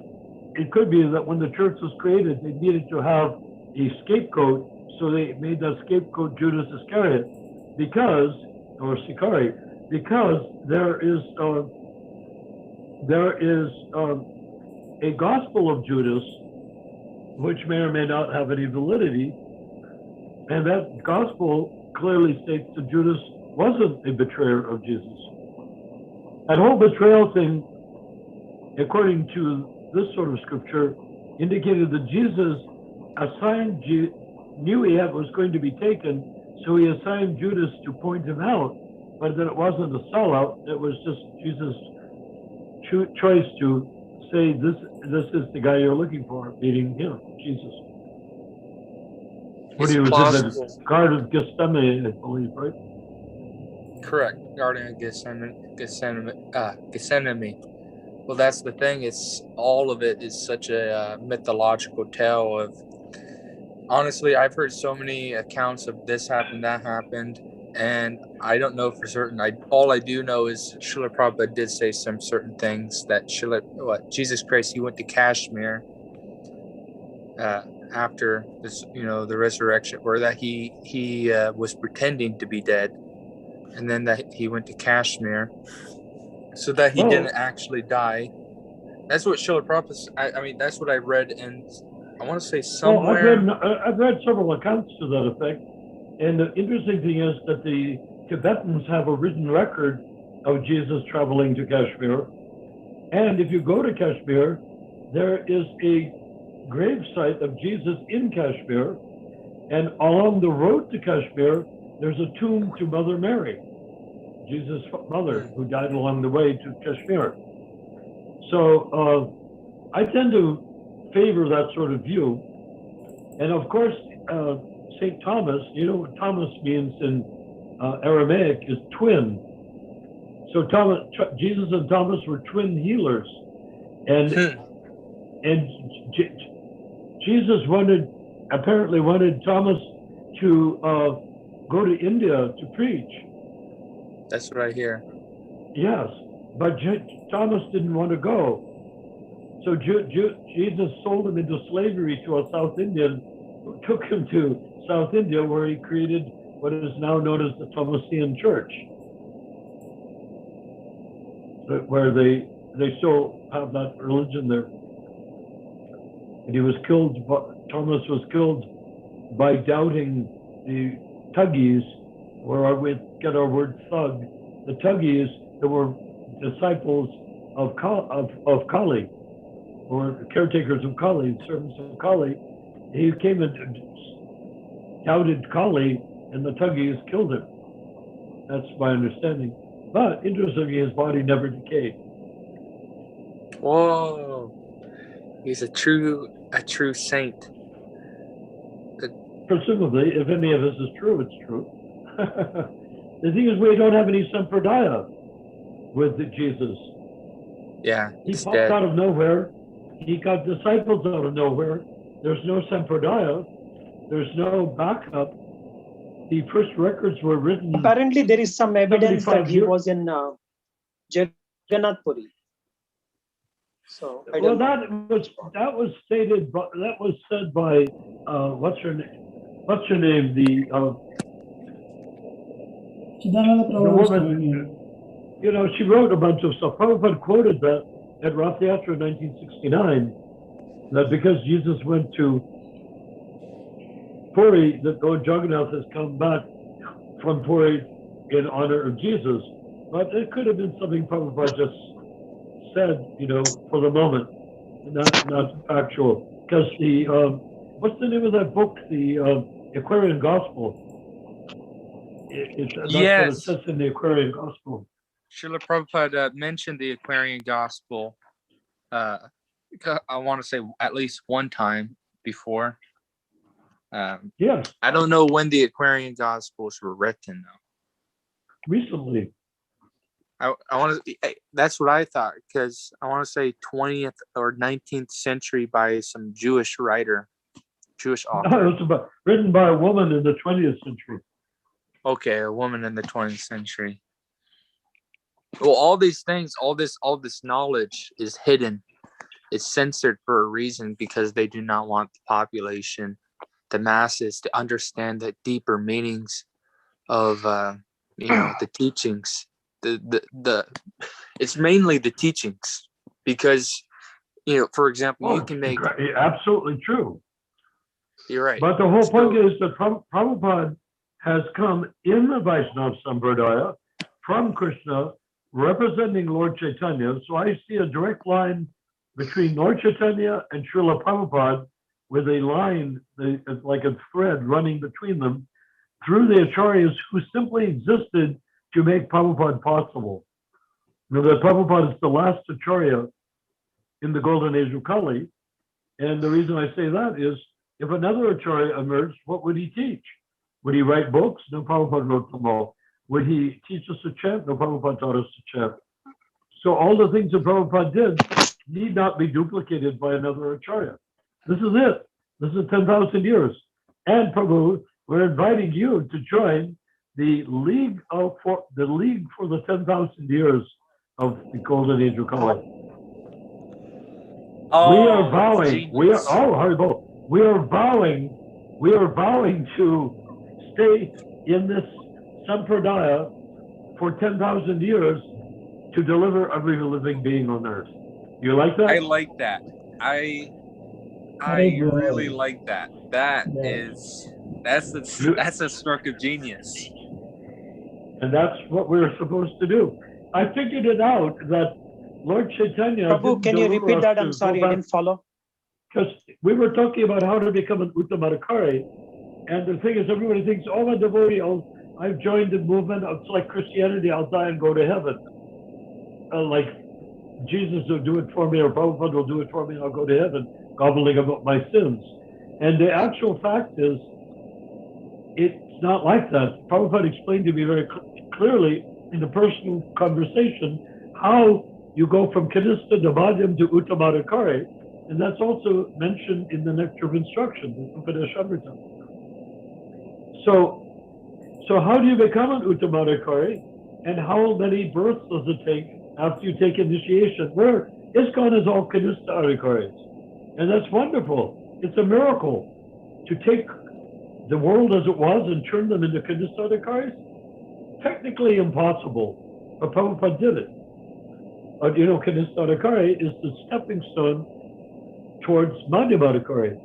it could be that when the church was created, they needed to have a scapegoat, so they made that scapegoat Judas Iscariot, or Sicari, because there is a gospel of Judas, which may or may not have any validity, and that gospel clearly states that Judas wasn't a betrayer of Jesus. That whole betrayal thing, according to this sort of scripture, indicated that Jesus knew he was going to be taken, so he assigned Judas to point him out, but that it wasn't a sellout. It was just Jesus' choice to say, this is the guy you're looking for, meaning him, Jesus. When he was in the Garden of Gethsemane, I believe, right? Correct. Garden of Gethsemane. Well, that's the thing. All of it is such a mythological tale of. Honestly, I've heard so many accounts of this happened, that happened, and I don't know for certain. All I do know is Srila Prabhupada did say some certain things that Jesus Christ, he went to Kashmir after this, the resurrection, or that he was pretending to be dead, and then that he went to Kashmir so that he didn't actually die. That's what Srila Prabhupada. I mean, that's what I read, and I want to say somewhere. I've read several accounts to that effect, and the interesting thing is that the Tibetans have a written record of Jesus traveling to Kashmir, and if you go to Kashmir, there is a grave site of Jesus in Kashmir, and along the road to Kashmir, there's a tomb to Mother Mary, Jesus' mother, who died along the way to Kashmir. So I tend to favor that sort of view. And of course, St. Thomas, what Thomas means in Aramaic is twin. So Jesus and Thomas were twin healers. And Jesus apparently wanted Thomas to go to India to preach. That's what I hear. Yes, but Thomas didn't want to go. So Jesus sold him into slavery to a South Indian, who took him to South India, where he created what is now known as the Thomasean Church, where they still have that religion there. And he was killed. Thomas was killed by doubting the Thuggis, where we get our word thug, the Thuggis that were disciples of Kali, or caretakers of Kali, servants of Kali. He came and doubted Kali, and the Thuggis killed him. That's my understanding. But interestingly, his body never decayed. Whoa. He's a true saint. Presumably, if any of this is true, it's true. The thing is, we don't have any sampradaya with Jesus. Yeah, He he's popped dead. out of nowhere. He got disciples out of nowhere. There's no sampradaya. There's no backup. The first records were written. Apparently, there is some evidence that 75 he years. was in Jagannath Puri. So I Well, don't know. that was stated, but that was said by what's her name? What's her name? The Chidananda Prabhu is woman. coming here. You know, she wrote a bunch of stuff. Prabhupada quoted that at Rath Yatra in 1969, that because Jesus went to Puri, that Lord Jagannath has come back from Puri in honor of Jesus. But it could have been something Prabhupada just said, you know, for the moment, not factual. Because the, what's the name of that book? The Aquarian Gospel. That's what it Yes. says in the Aquarian Gospel. Srila Prabhupada mentioned the Aquarian Gospel, I want to say at least one time before. Yes, I don't know when the Aquarian Gospels were written, though. recently. I want to. That's what I thought, because I want to say 20th or 19th century by some Jewish writer, Jewish No, author. it was written by a woman in the 20th century. Okay, a woman in the 20th century. Well, all these things, all this knowledge is hidden. It's censored for a reason, because they do not want the population, the masses, to understand the deeper meanings of the teachings. It's mainly the teachings, because for example, you can make. Absolutely true. You're right. But the whole point is that Prabhupada has come in the Vaishnava Sampradaya from Krishna, representing Lord Chaitanya. So I see a direct line between Lord Chaitanya and Srila Prabhupada, with a line, like a thread running between them, through the acharyas who simply existed to make Prabhupada possible. You know, that Prabhupada is the last acharya in the golden age of Kali. And the reason I say that is, if another acharya emerged, what would he teach? Would he write books? No, Prabhupada wrote them all. Would he teach us to chant? No, Prabhupada taught us to chant. So all the things that Prabhupada did need not be duplicated by another acharya. This is it. This is 10,000 years. And Prabhu, we're inviting you to join the League for the 10,000 years of the golden age of Kali. We are vowing. We are vowing to stay in this sampradaya for 10,000 years to deliver every living being on earth. You like that? I like that. I really like that. That's a stroke of genius. And that's what we're supposed to do. I figured it out that Lord Chaitanya. Prabhu, can you repeat that? I'm sorry, I didn't follow. Because we were talking about how to become an Uttamadhikari, and the thing is, everybody thinks, oh, I'm a devotee, I've joined the movement, it's like Christianity, I'll die and go to heaven. Like Jesus will do it for me, or Prabhupada will do it for me, and I'll go to heaven, gobbling about my sins. And the actual fact is, it's not like that. Prabhupada explained to me very clearly in a personal conversation how you go from Kanista to Madhyam to Uttamadhikari, and that's also mentioned in the Nectar of Instruction, the Upadeshamrita. So how do you become an Uttamadhikari, and how many births does it take after you take initiation? Where ISKCON is all Kanista Adhikaris, and that's wonderful. It's a miracle to take the world as it was and turn them into Kanista Adhikaris. Technically impossible, but Prabhupada did it. But you know, Kanista Adhikari is the stepping stone towards Madhyamadhikari.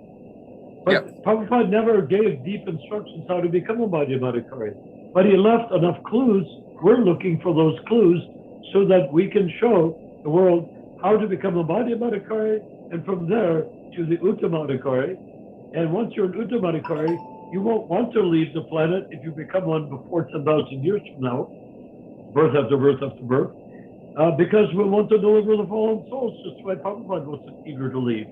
But Prabhupada never gave deep instructions how to become a Madhyamadikari. But he left enough clues. We're looking for those clues so that we can show the world how to become a Madhyamadikari, and from there to the Uttamadikari. And once you're an Uttamadikari, you won't want to leave the planet if you become one before 10,000 years from now, birth after birth after birth, because we want to deliver the fallen souls, just why Prabhupada was eager to leave.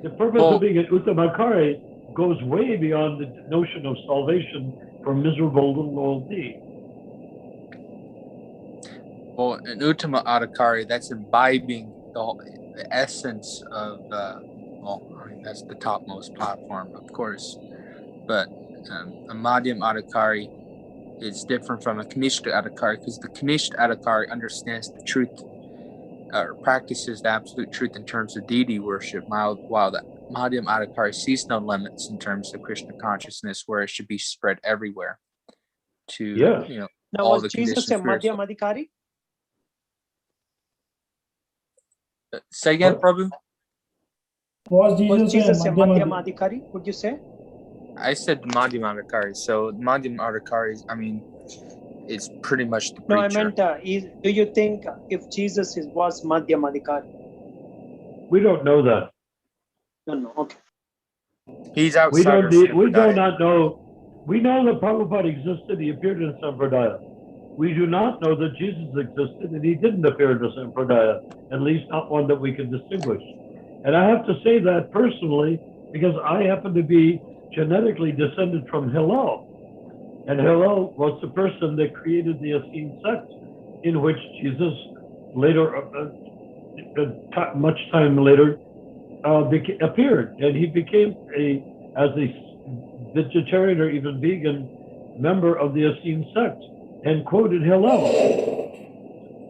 The purpose of being an Uttamadikari goes way beyond the notion of salvation for miserable little old me. Well, an Uttama Adhikari, that's imbibing the essence of, that's the topmost platform, of course. But a Madhyam Adhikari is different from a Kanishta Adhikari, because the Kanishta Adhikari understands the truth, or practices the absolute truth in terms of deity worship, while the Madhyam Adhikari sees no limits in terms of Krishna consciousness, where it should be spread everywhere to, Now, all was the Jesus a conditions. Madhyam Adhikari? Say again, Prabhu? Was Was Jesus Jesus a a Madhyam Adhikari, would you say? I said Madhyam Adhikari. So Madhyam Adhikari, I mean, it's pretty much the preacher. No, I meant, do you think if Jesus was Madhyam Adhikari? We don't know that. No, okay. He's outside We do not know. We know that Prabhupada existed. He appeared in Sampradaya. We do not know that Jesus existed, and he didn't appear in the Sampradaya, at least not one that we can distinguish. And I have to say that personally, because I happen to be genetically descended from Hillel. And Hillel was the person that created the Essene sect, in which Jesus later, much time later, appeared. And he became as a vegetarian or even vegan member of the Essene sect, and quoted Hillel.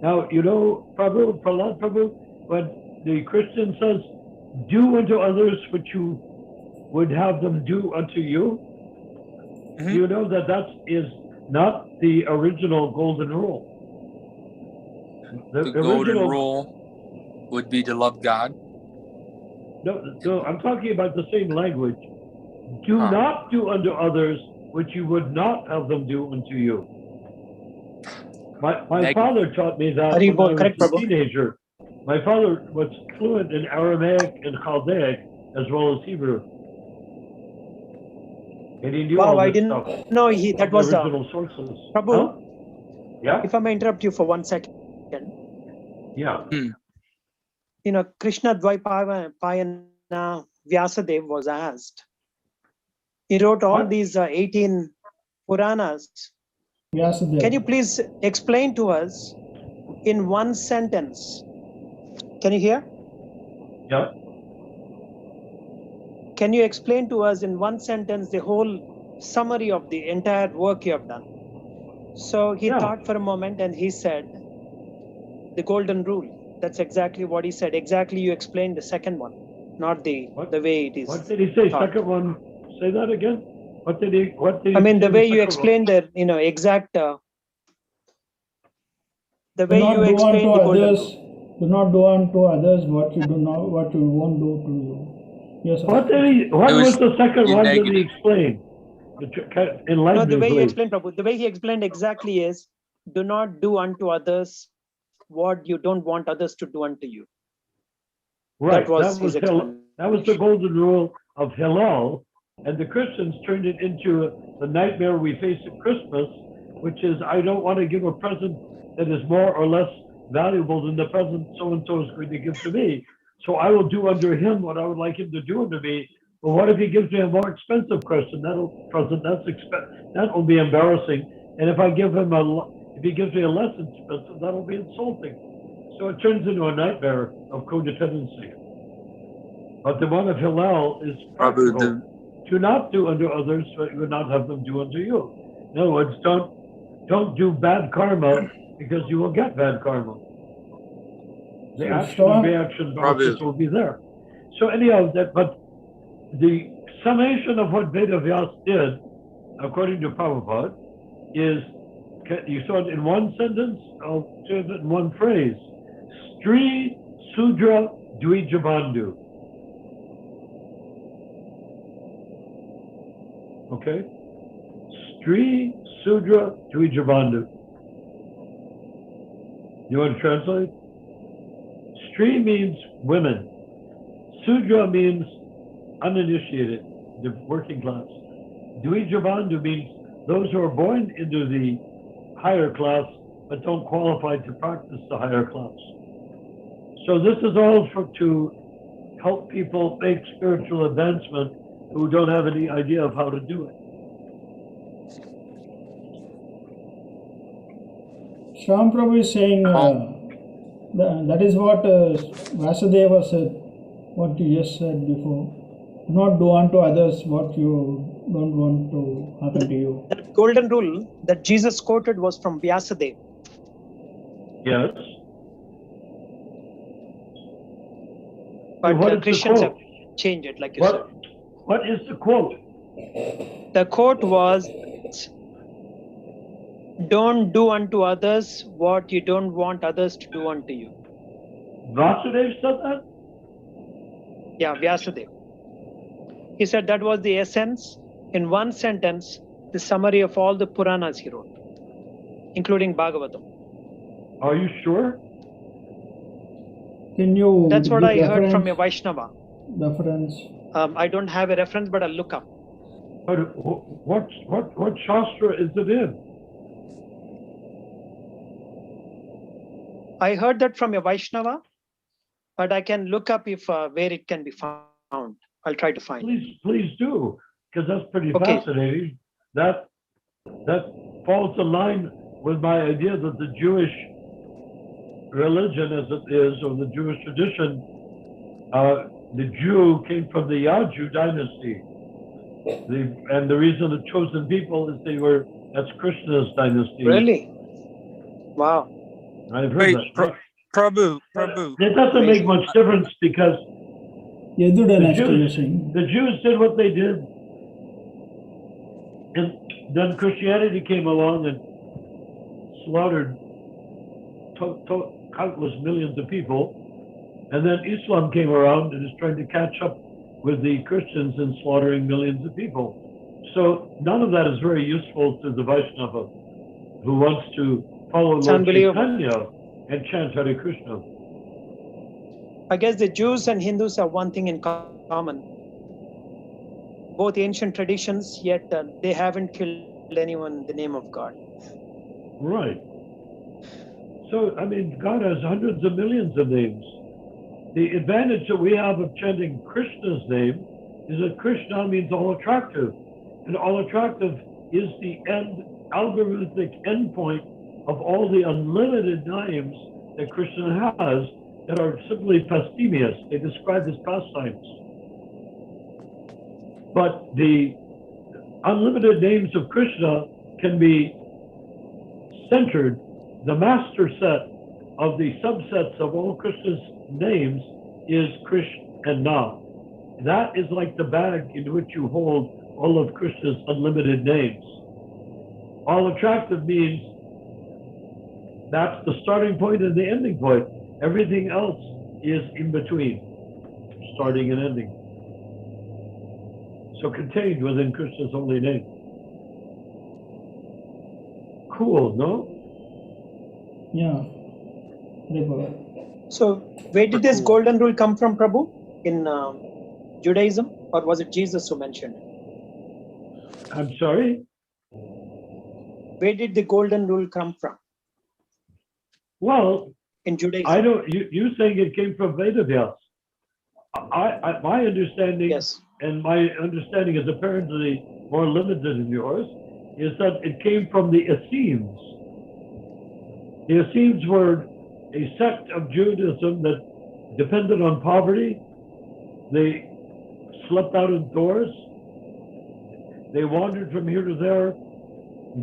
Now, Prabhu, Prahlad Prabhu, when the Christian says, do unto others what you would have them do unto you, you know that is not the original golden rule. The golden rule would be to love God. No, I'm talking about the same language. Do not do unto others what you would not have them do unto you. My father taught me that when I was a teenager. My father was fluent in Aramaic and Chaldaic as well as Hebrew. And he knew all this stuff. No, that was the original sources. Prabhu, yeah. If I may interrupt you for 1 second. Yeah. Krishna Dvaipayana Vyasadeva was asked. He wrote all these 18 Puranas. Vyasadeva. Can you please explain to us in one sentence? Can you hear? Yeah. Can you explain to us in one sentence the whole summary of the entire work you have done? So he thought for a moment and he said, the golden rule. That's exactly what he said. Exactly, you explained the second one, not the way it is. What did he say? Taught. Second one. Say that again. What did he? I mean, the way you explained the exact. The way you explained the golden rule. Do not do unto others what you won't do to you. Yes. What was the second one that he explained? No, the way he explained, Prabhu, the way he explained exactly is, do not do unto others what you don't want others to do unto you. Right. That was the golden rule of Hillel, and the Christians turned it into the nightmare we face at Christmas, which is I don't want to give a present that is more or less valuable than the present so-and-so is going to give to me. So I will do unto him what I would like him to do unto me. But what if he gives me a more expensive present? That will be embarrassing. And if he gives me a less expensive, that'll be insulting. So it turns into a nightmare of codependency. But the one of Hillel is practical. Do not do unto others what you would not have them do unto you. In other words, don't do bad karma because you will get bad karma. The action and reaction process will be there. So anyhow, but the summation of what Vedavyas did, according to Prabhupada, is, you saw it in one sentence, I'll say it in one phrase. Stri Sudra Dvijabandhu. Okay? Stri Sudra Dvijabandhu. You want to translate? Stri means women. Sudra means uninitiated, the working class. Dvijabandhu means those who are born into the higher class but don't qualify to practice the higher class. So this is all to help people make spiritual advancement who don't have any idea of how to do it. Shyam Prabhu is saying that is what Vasudeva said, what you just said before. Do not do unto others what you don't want to happen to you. That golden rule that Jesus quoted was from Vyasadeva. Yes. But what is the Christians have quote? changed it, like you said. What is the quote? The quote was, don't do unto others what you don't want others to do unto you. Vasudeva said that? Yeah, Vyasadeva. He said that was the essence, in one sentence, the summary of all the Puranas he wrote, including Bhagavatam. Are you sure? Can you That's what give I heard from a reference? Vaishnava. Reference. I don't have a reference, but I'll look up. But what Shastra is it in? I heard that from a Vaishnava, but I can look up if where it can be found. I'll try to find it. Please do, because that's pretty Okay. fascinating. That falls in line with my idea that the Jewish religion, as it is, or the Jewish tradition, the Jew came from the Yaju dynasty. And the reason the chosen people is that's Krishna's dynasty. Really? Wow. I've heard Wait, that. Prabhu. It doesn't make much difference because Yadu the dynasty, you're Jews, saying. the Jews did what they did. And then Christianity came along and slaughtered countless millions of people. And then Islam came around and is trying to catch up with the Christians in slaughtering millions of people. So none of that is very useful to the Vaishnava who wants to follow It's Lord unbelievable. Chaitanya and chant Hare Krishna. I guess the Jews and Hindus have one thing in common. Both ancient traditions, yet they haven't killed anyone in the name of God. Right. So, I mean, God has hundreds of millions of names. The advantage that we have of chanting Krishna's name is that Krishna means all attractive. And all attractive is the algorithmic endpoint of all the unlimited names that Krishna has that are simply pastimius. They describe his pastimes. But the unlimited names of Krishna can be centered. The master set of the subsets of all Krishna's names is Krishna and Nam. That is like the bag in which you hold all of Krishna's unlimited names. All attractive means that's the starting point and the ending point. Everything else is in between, starting and ending. So contained within Krishna's holy name. Cool, no? Yeah. So where did this golden rule come from, Prabhu? In Judaism? Or was it Jesus who mentioned it? I'm sorry? Where did the golden rule come from? Well, in Judaism. I don't. You saying it came from Vedavyas? My understanding, yes, and my understanding is apparently more limited than yours, is that it came from the Essenes. The Essenes were a sect of Judaism that depended on poverty. They slept out indoors. They wandered from here to there,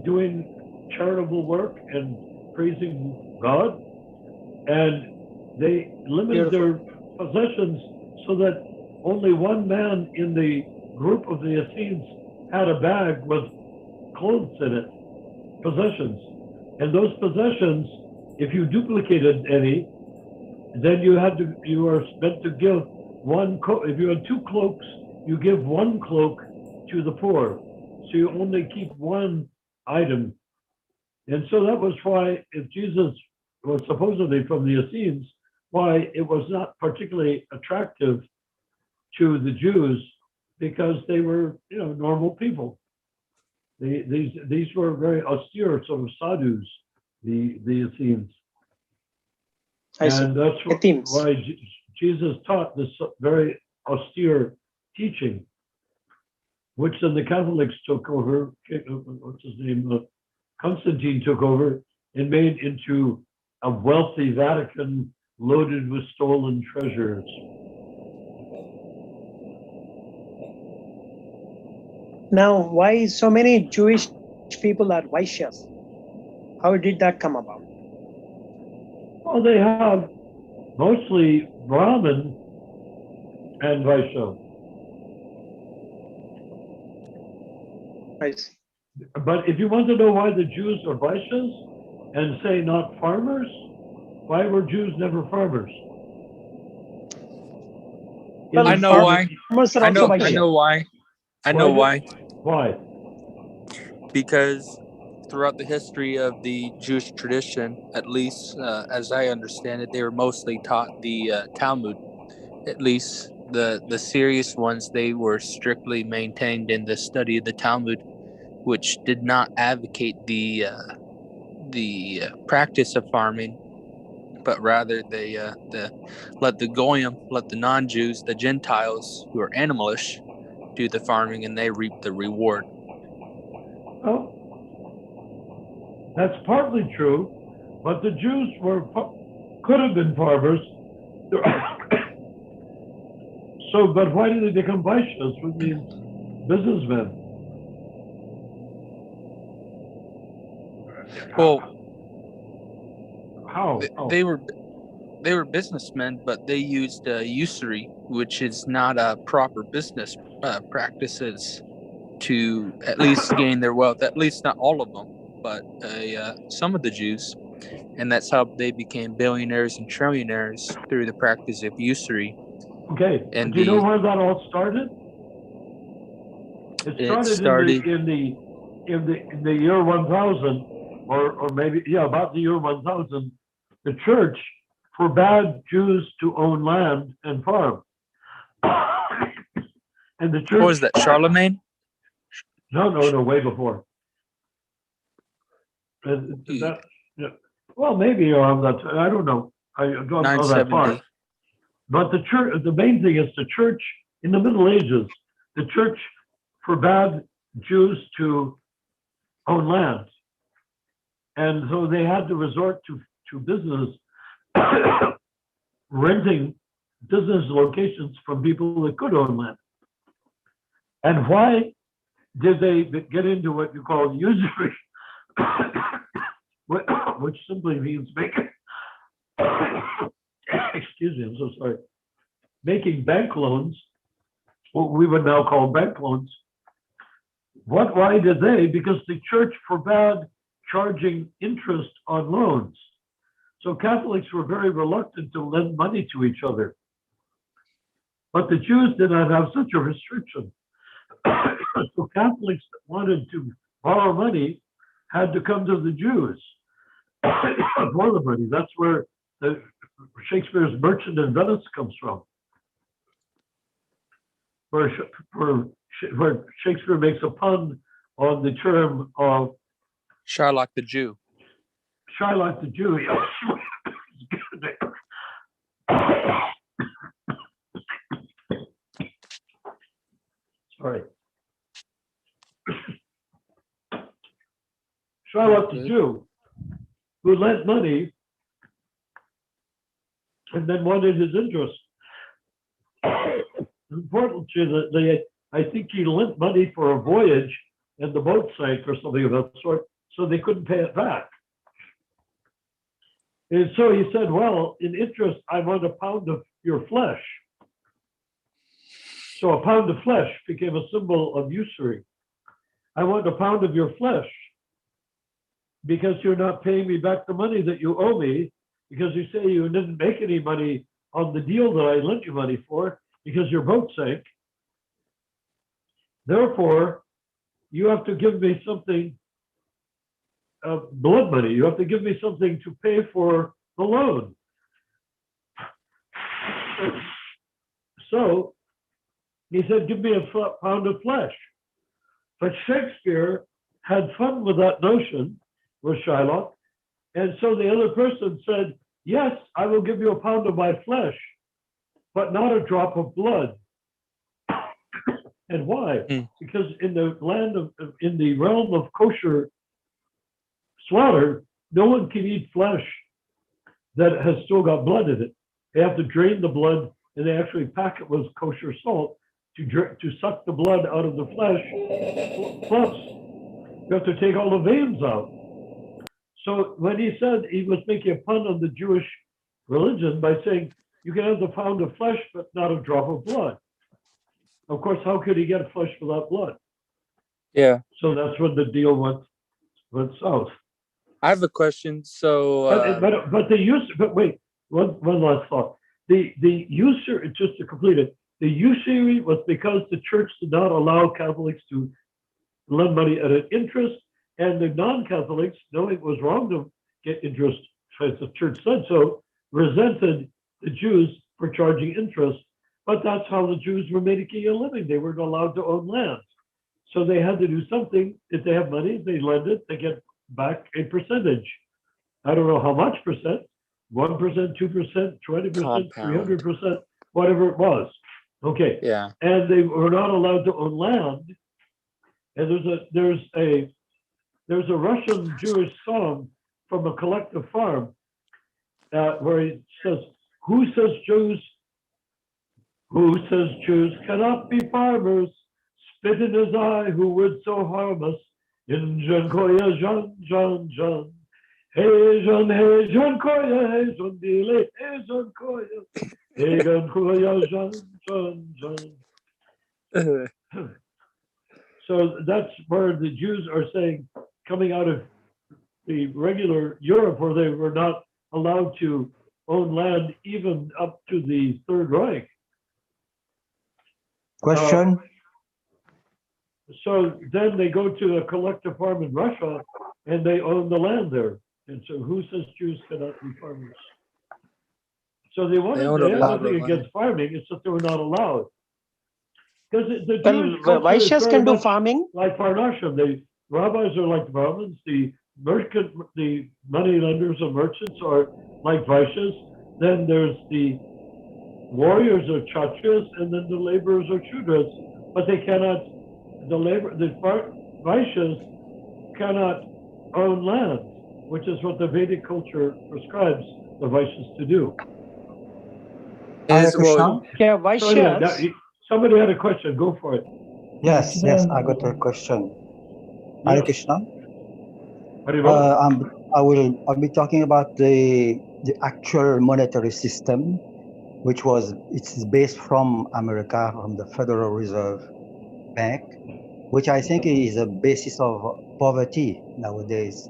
doing charitable work and praising God, and they limited their possessions so that only one man in the group of the Essenes had a bag with clothes in it, possessions. And those possessions, if you duplicated any, then you were meant to give one coat. If you had two cloaks, you give one cloak to the poor. to only keep one item. And so that was why, if Jesus was supposedly from the Essenes, why it was not particularly attractive to the Jews, because they were, normal people. These were very austere sort of sadhus, the Essenes. And that's why Jesus taught this very austere teaching, which then the Catholics took over. What's his name? Constantine took over and made into a wealthy Vatican loaded with stolen treasures. Now, why so many Jewish people are Vaishyas? How did that come about? Well, they have mostly Brahmin and Vaishya. I see. But if you want to know why the Jews are Vaishyas and say not farmers, why were Jews never farmers? Well, I know why. Farmers are I also know Vaishyas. why. I know why. Why? Because throughout the history of the Jewish tradition, at least as I understand it, they were mostly taught the Talmud. At least the serious ones, they were strictly maintained in the study of the Talmud, which did not advocate the practice of farming, but rather they let the goyim, let the non-Jews, the Gentiles who are animalish, do the farming, and they reap the reward. Well, that's partly true, but the Jews could have been farmers. So, but why did they become Vaishyas, which means businessmen? Well, how? They were businessmen, but they used usury, which is not a proper business practices, to at least gain their wealth. At least not all of them, but some of the Jews, and that's how they became billionaires and trillionaires, through the practice of usury. Okay, and do you know where that all started? It started in the year 1000, or maybe about the year 1000. The church forbade Jews to own land and farm. And the church. What was that, Charlemagne? No, way before. Well, maybe around that. I don't know. I don't know that far. But the church. The main thing is the church in the Middle Ages. The church forbade Jews to own land, and so they had to resort to business, renting business locations from people that could own land. And why did they get into what you call usury, which simply means making, excuse me, I'm so sorry, making bank loans, what we would now call bank loans. Why did they? Because the church forbade charging interest on loans. So Catholics were very reluctant to lend money to each other. But the Jews did not have such a restriction. So Catholics that wanted to borrow money had to come to the Jews for the money. That's where Shakespeare's Merchant in Venice comes from, where Shakespeare makes a pun on the term of Shylock the Jew. Shylock the Jew. Sorry. Shylock the Jew, who lent money and then wanted his interest. Unfortunately, I think he lent money for a voyage and the boat sank or something of that sort, so they couldn't pay it back. And so he said, well, in interest, I want a pound of your flesh. So a pound of flesh became a symbol of usury. I want a pound of your flesh because you're not paying me back the money that you owe me, because you say you didn't make any money on the deal that I lent you money for because your boat sank. Therefore, you have to give me something, blood money. You have to give me something to pay for the loan. So he said, give me a pound of flesh. But Shakespeare had fun with that notion, with Shylock. And so the other person said, yes, I will give you a pound of my flesh, but not a drop of blood. And why? Because in the in the realm of kosher slaughter, no one can eat flesh that has still got blood in it. They have to drain the blood, and they actually pack it with kosher salt to suck the blood out of the flesh. Plus, you have to take all the veins out. So when he said, he was making a pun on the Jewish religion by saying, you can have the pound of flesh, but not a drop of blood. Of course, how could he get flesh without blood? Yeah. So that's when the deal went south. I have a question. So, but wait, one last thought. The usury, just to complete it, the usury was because the church did not allow Catholics to lend money at an interest, and the non-Catholics, knowing it was wrong to get interest, as the church said so, resented the Jews for charging interest. But that's how the Jews were making a living. They weren't allowed to own land. So they had to do something. If they have money, they lend it, they get back a percentage. I don't know how much percent, 1%, 2%, 20%, 300%, whatever it was. Okay. Yeah. And they were not allowed to own land. And there's a Russian Jewish song from a collective farm where he says, who says Jews cannot be farmers? Spit in his eye, who would so harm us? Injan koya jan jan jan. Hey jan koya, hey jan dile, hey jan koya. Hey jan koya jan jan jan. So that's where the Jews are saying, coming out of the regular Europe, where they were not allowed to own land even up to the Third Reich. Question? So then they go to a collective farm in Russia and they own the land there. And so who says Jews cannot be farmers? So they had nothing against farming, it's that they were not allowed. Because the Jewish Vaishyas can do farming? Like Parnasham, the rabbis are like Brahmins, the money lenders and merchants are like Vaishyas. Then there's the warriors are Kshatriyas, and then the laborers are Shudras. But they cannot, the Vaishyas cannot own land, which is what the Vedic culture prescribes the Vaishyas to do. Yeah, Vaishyas. Somebody had a question. Go for it. Yes, I got a question. Hare Krishna. I'll be talking about the actual monetary system, which it's based from America, from the Federal Reserve Bank, which I think is a basis of poverty nowadays,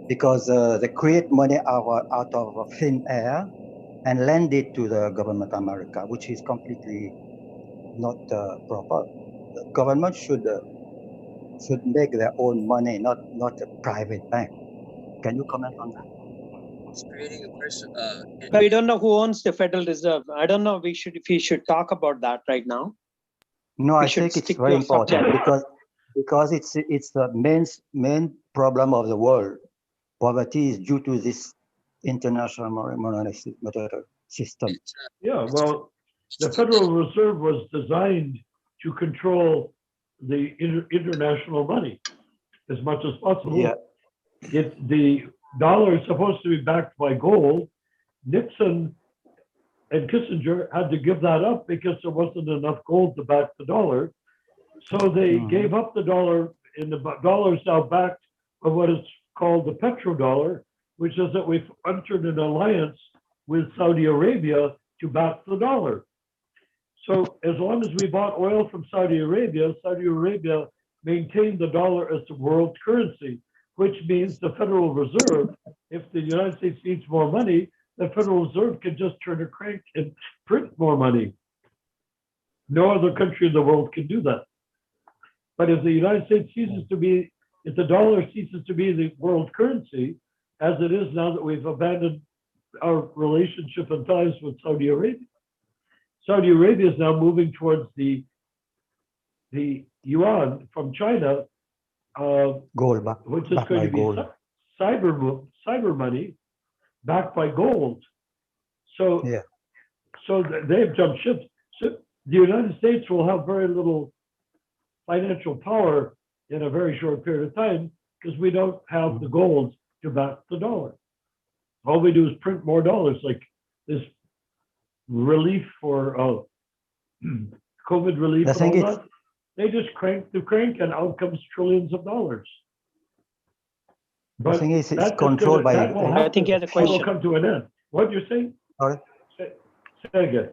because they create money out of thin air and lend it to the government of America, which is completely not proper. The government should make their own money, not a private bank. Can you comment on that? Creating a person. We don't know who owns the Federal Reserve. I don't know if we should talk about that right now. No, I think it's very important because it's the main problem of the world. Poverty is due to this international monetary system. Yeah, well, the Federal Reserve was designed to control the international money as much as possible. Yeah. The dollar is supposed to be backed by gold. Nixon and Kissinger had to give that up because there wasn't enough gold to back the dollar. So they gave up the dollar, and the dollar is now backed by what is called the petrodollar, which is that we've entered an alliance with Saudi Arabia to back the dollar. So as long as we bought oil from Saudi Arabia maintained the dollar as the world currency, which means the Federal Reserve, if the United States needs more money, the Federal Reserve can just turn a crank and print more money. No other country in the world can do that. But if the United States ceases to be, if the dollar ceases to be the world currency, as it is now that we've abandoned our relationship and ties with Saudi Arabia. Saudi Arabia is now moving towards the yuan from China, Gold, which is going to be cyber money backed by gold. So, so they've jumped ships. So the United States will have very little financial power in a very short period of time because we don't have the gold to back the dollar. All we do is print more dollars, like this relief for COVID relief and all that. They just crank the crank and out comes trillions of dollars. But the thing is, it's controlled by. I think he has a question. Will come to an end. What you're saying? Sorry? Say again.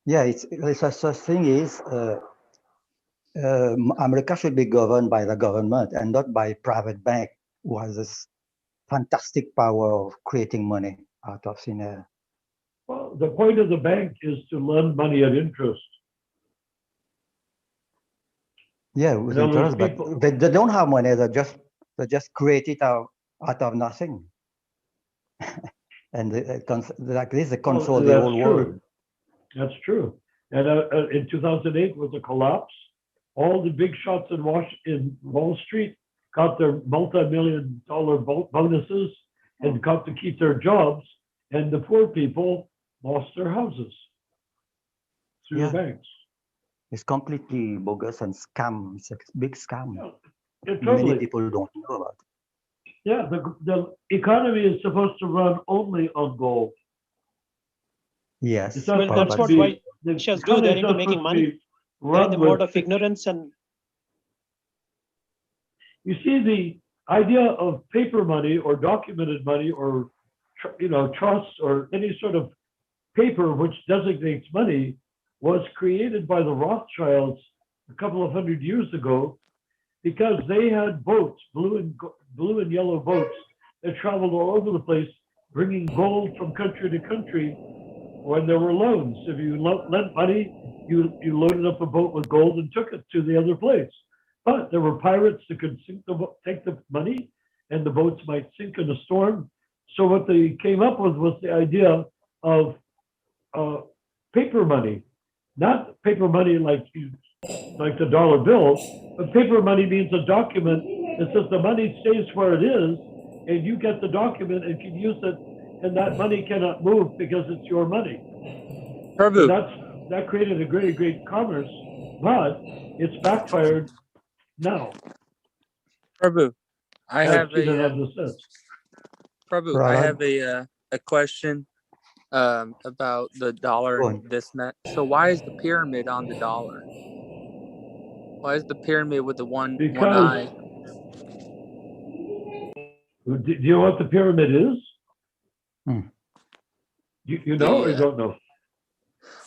Yeah, it's the thing is, America should be governed by the government and not by private bank who has this fantastic power of creating money out of thin air. Well, the point of the bank is to lend money at interest. Yeah, with interest, but they don't have money. They just create it out of nothing, and like this, they control the whole world. That's true. And in 2008, with the collapse, all the big shots in Wall Street got their multi-million-dollar bonuses and got to keep their jobs, and the poor people lost their houses through the banks. It's completely bogus and scam. It's a big scam. Many people don't know about it. Yeah, the economy is supposed to run only on gold. That's Yes. what Vaishyas do. They're into making money. They're in the mode of ignorance. And you see, the idea of paper money or documented money or trusts or any sort of paper which designates money was created by the Rothschilds a couple of hundred years ago because they had boats, blue and yellow boats that traveled all over the place, bringing gold from country to country when there were loans. If you lent money, you loaded up a boat with gold and took it to the other place. But there were pirates that could take the money, and the boats might sink in a storm. So what they came up with was the idea of paper money. Not paper money like the dollar bill, but paper money means a document that says the money stays where it is, and you get the document and can use it, and that money cannot move because it's your money. That created a great commerce, but it's backfired now. Prabhu, I have a question about the dollar and this and that. So why is the pyramid on the dollar? Why is the pyramid with the one eye? Do you know what the pyramid is? You know or you don't know?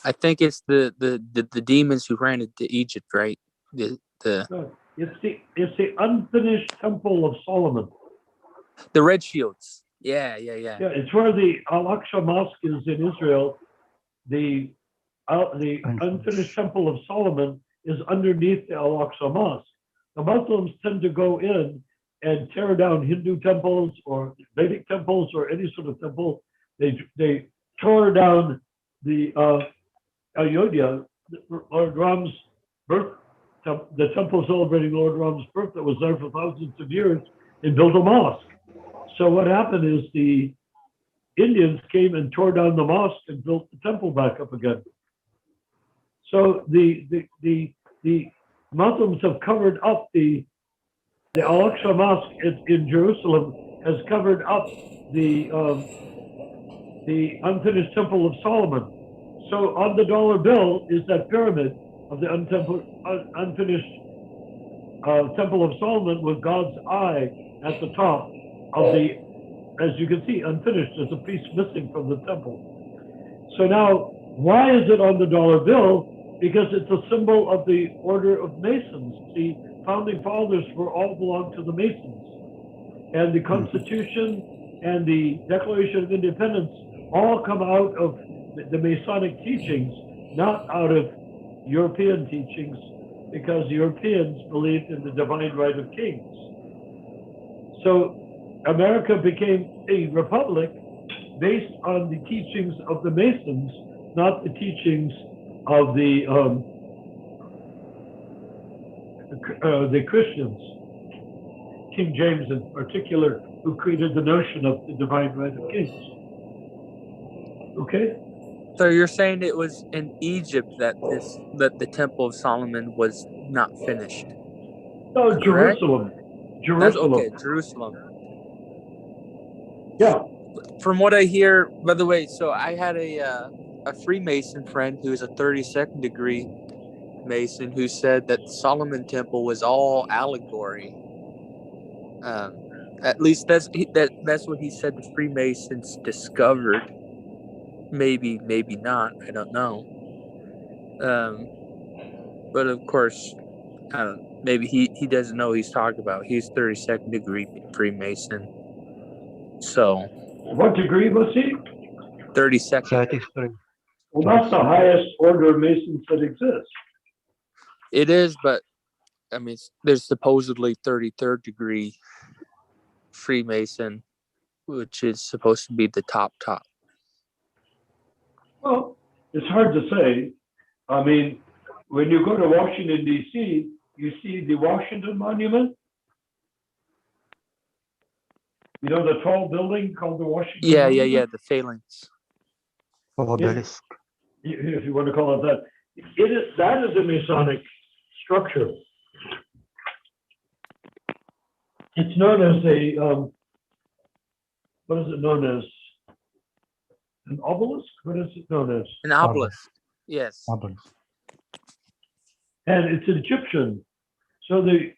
I think it's the demons who ran into Egypt, right? It's the unfinished temple of Solomon. The red shields. Yeah. Yeah, it's where the Al-Aqsa Mosque is in Israel. The unfinished temple of Solomon is underneath the Al-Aqsa Mosque. The Muslims tend to go in and tear down Hindu temples or Vedic temples or any sort of temple. They tore down the Ayodhya, Lord Ram's birth, the temple celebrating Lord Ram's birth that was there for thousands of years, and built a mosque. So what happened is the Indians came and tore down the mosque and built the temple back up again. So the Muslims have covered up the Al-Aqsa Mosque in Jerusalem has covered up the unfinished Temple of Solomon. So on the dollar bill is that pyramid of the unfinished Temple of Solomon with God's eye at the top of the, as you can see, unfinished. There's a piece missing from the temple. So now, why is it on the dollar bill? Because it's a symbol of the order of Masons. The founding fathers all belonged to the Masons. And the Constitution and the Declaration of Independence all come out of the Masonic teachings, not out of European teachings because Europeans believed in the divine right of kings. So America became a republic based on the teachings of the Masons, not the teachings of the Christians, King James in particular, who created the notion of the divine right of kings. Okay? So you're saying it was in Egypt that the Temple of Solomon was not finished? No, correct? Jerusalem. That's Jerusalem. okay, Jerusalem. Yeah. From what I hear, by the way, so I had a Freemason friend who is a 32nd degree Mason who said that the Solomon Temple was all allegory. At least that's what he said the Freemasons discovered. Maybe not. I don't know. But of course, I don't. Maybe he doesn't know what he's talking about. He's 32nd degree Freemason. So. What degree was he? 32nd. 33. Well, that's the highest order of Masons that exists. It is, but I mean, there's supposedly 33rd degree Freemason, which is supposed to be the top. Well, it's hard to say. I mean, when you go to Washington, D.C., you see the Washington Monument. You know, the tall building called the Washington Monument? Yeah, the phalanx. Obelisk. If you want to call it that. That is a Masonic structure. It's known as a, what is it known as? An obelisk? What is it known as? An obelisk. Yes. Obelisk. And it's Egyptian. So the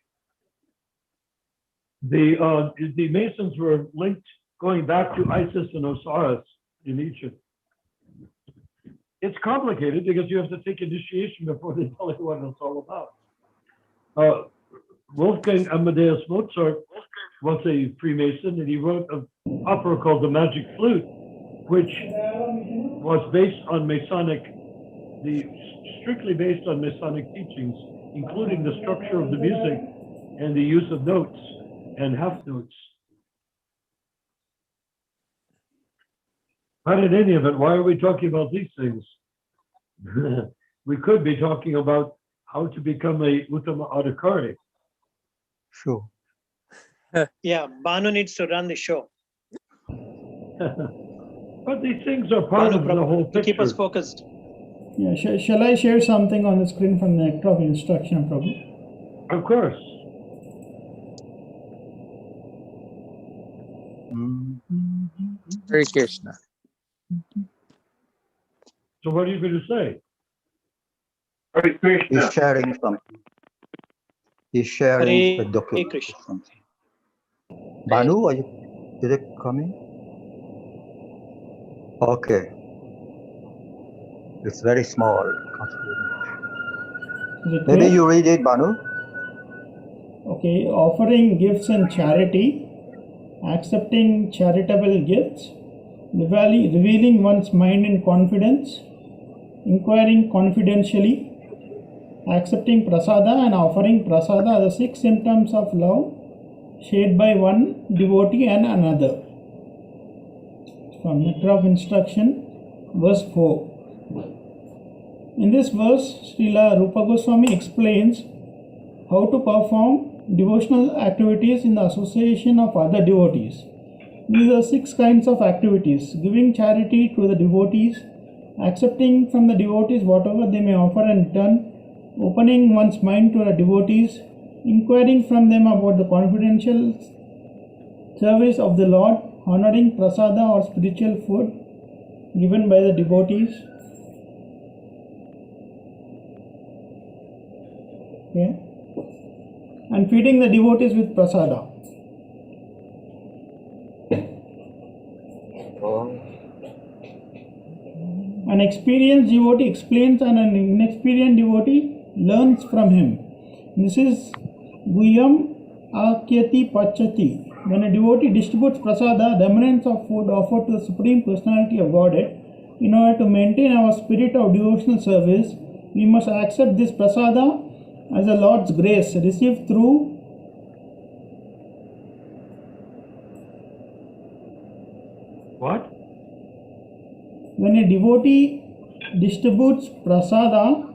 Masons were linked going back to Isis and Osiris in Egypt. It's complicated because you have to take initiation before they tell you what it's all about. Wolfgang Amadeus Mozart was a Freemason, and he wrote an opera called The Magic Flute, which was based on strictly based on Masonic teachings, including the structure of the music and the use of notes and half notes. But in any event, why are we talking about these things? We could be talking about how to become a Uttama Adhikari. Sure. Yeah, Banu needs to run the show. But these things are part of the whole picture. To keep us focused. Yeah, shall I share something on the screen from the Nectar of Instruction, Prabhu? Of course. Hare Krishna. So what are you going to say? Hare Krishna. He's sharing something. He's sharing the document or something. Banu, did it come in? Okay. It's very small. Maybe you read it, Banu. Okay, offering gifts and charity, accepting charitable gifts, revealing one's mind in confidence, inquiring confidentially, accepting prasada and offering prasada are the 6 symptoms of love shared by one devotee and another. From Nectar of Instruction, verse 4. In this verse, Srila Rupa Goswami explains how to perform devotional activities in the association of other devotees. These are 6 kinds of activities: giving charity to the devotees, accepting from the devotees whatever they may offer in return, opening one's mind to the devotees, inquiring from them about the confidential service of the Lord, honoring prasada or spiritual food given by the devotees. Okay. And feeding the devotees with prasada. An experienced devotee explains and an inexperienced devotee learns from him. This is Guyam Akyati Pachati. When a devotee distributes prasada, the remnants of food offered to the Supreme Personality of Godhead, in order to maintain our spirit of devotional service, we must accept this prasada as the Lord's grace received through what? When a devotee distributes prasada,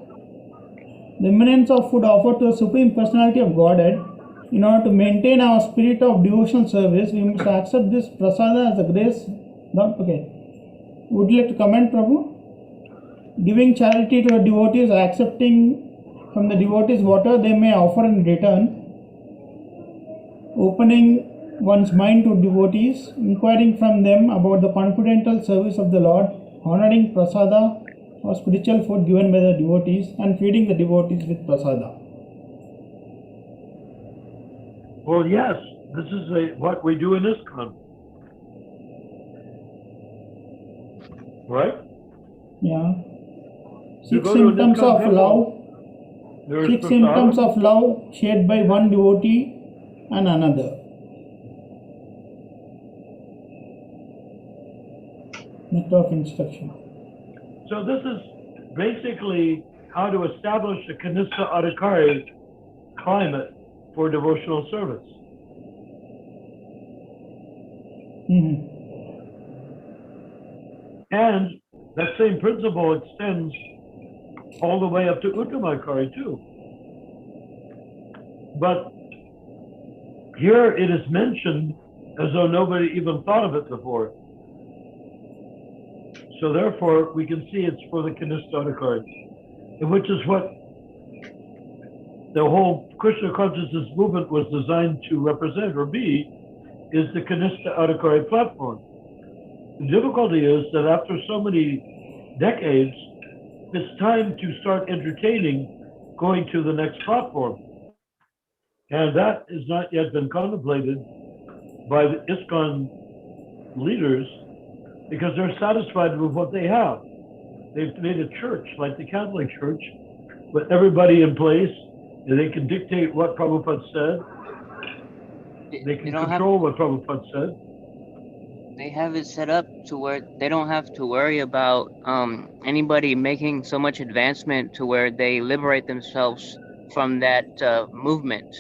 the remnants of food offered to the Supreme Personality of Godhead, in order to maintain our spirit of devotional service, we must accept this prasada as a grace. Okay. Would you like to comment, Prabhu? Giving charity to the devotees, accepting from the devotees whatever they may offer in return, opening one's mind to devotees, inquiring from them about the confidential service of the Lord, honoring prasada or spiritual food given by the devotees, and feeding the devotees with prasada. Well, yes, this is what we do in ISKCON. Right? Yeah. You Six go to an symptoms ISKCON of temple, love. there is Six prasadam. symptoms of love shared by one devotee and another. Net of instruction. So this is basically how to establish a Kanistha Adhikari climate for devotional service. Mm-hmm. And that same principle extends all the way up to Uttamakari too. But here it is mentioned as though nobody even thought of it before. So therefore, we can see it's for the Kanistha Adhikari, which is what the whole Krishna consciousness movement was designed to represent or be, is the Kanistha Adhikari platform. The difficulty is that after so many decades, it's time to start entertaining going to the next platform. And that has not yet been contemplated by the ISKCON leaders because they're satisfied with what they have. They've made a church like the Catholic Church with everybody in place, and they can dictate what Prabhupada said. They can control what Prabhupada said. They have it set up to where they don't have to worry about anybody making so much advancement to where they liberate themselves from that movement,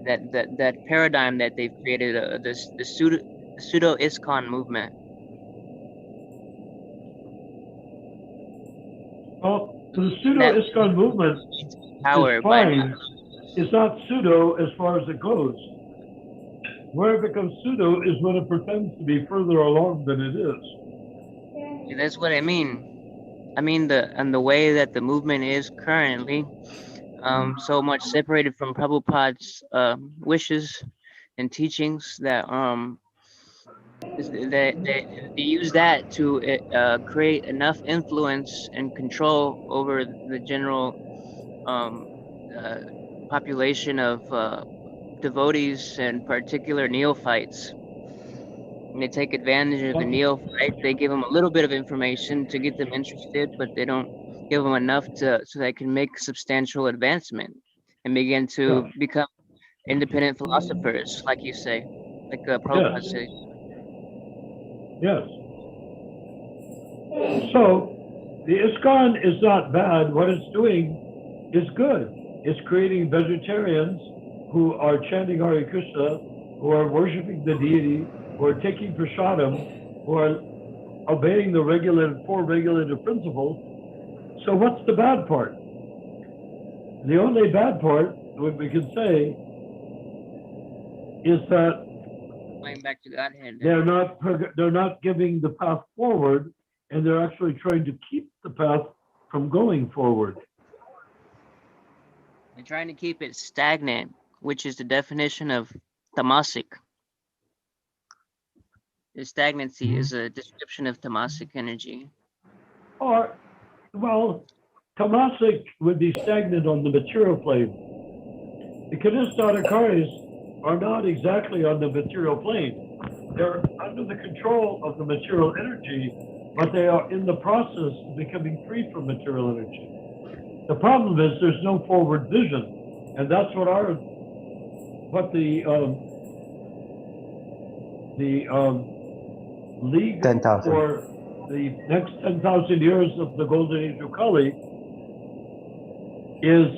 that paradigm that they've created, the pseudo ISKCON movement. Well, the pseudo ISKCON movement is fine. It's not pseudo as far as it goes. Where it becomes pseudo is when it pretends to be further along than it is. Yeah, that's what I mean. I mean the way that the movement is currently, so much separated from Prabhupada's wishes and teachings that they use that to create enough influence and control over the general population of devotees and particular neophytes. And they take advantage of the neophyte. They give them a little bit of information to get them interested, but they don't give them enough so they can make substantial advancement and begin to become independent philosophers, like you say, like Prabhupada says. Yes. So the ISKCON is not bad. What it's doing is good. It's creating vegetarians who are chanting Hare Krishna, who are worshiping the deity, who are taking prasadam, who are obeying the four regulative principles. So what's the bad part? The only bad part, what we can say, is that Going back to Godhead. they're not giving the path forward, and they're actually trying to keep the path from going forward. They're trying to keep it stagnant, which is the definition of tamasic. The stagnancy is a description of tamasic energy. Or, well, tamasic would be stagnant on the material plane. The Kanistha Adhikaris are not exactly on the material plane. They're under the control of the material energy, but they are in the process of becoming free from material energy. The problem is there's no forward vision, and that's what the League 10,000 for the next 10,000 years of the Golden Age of Kali is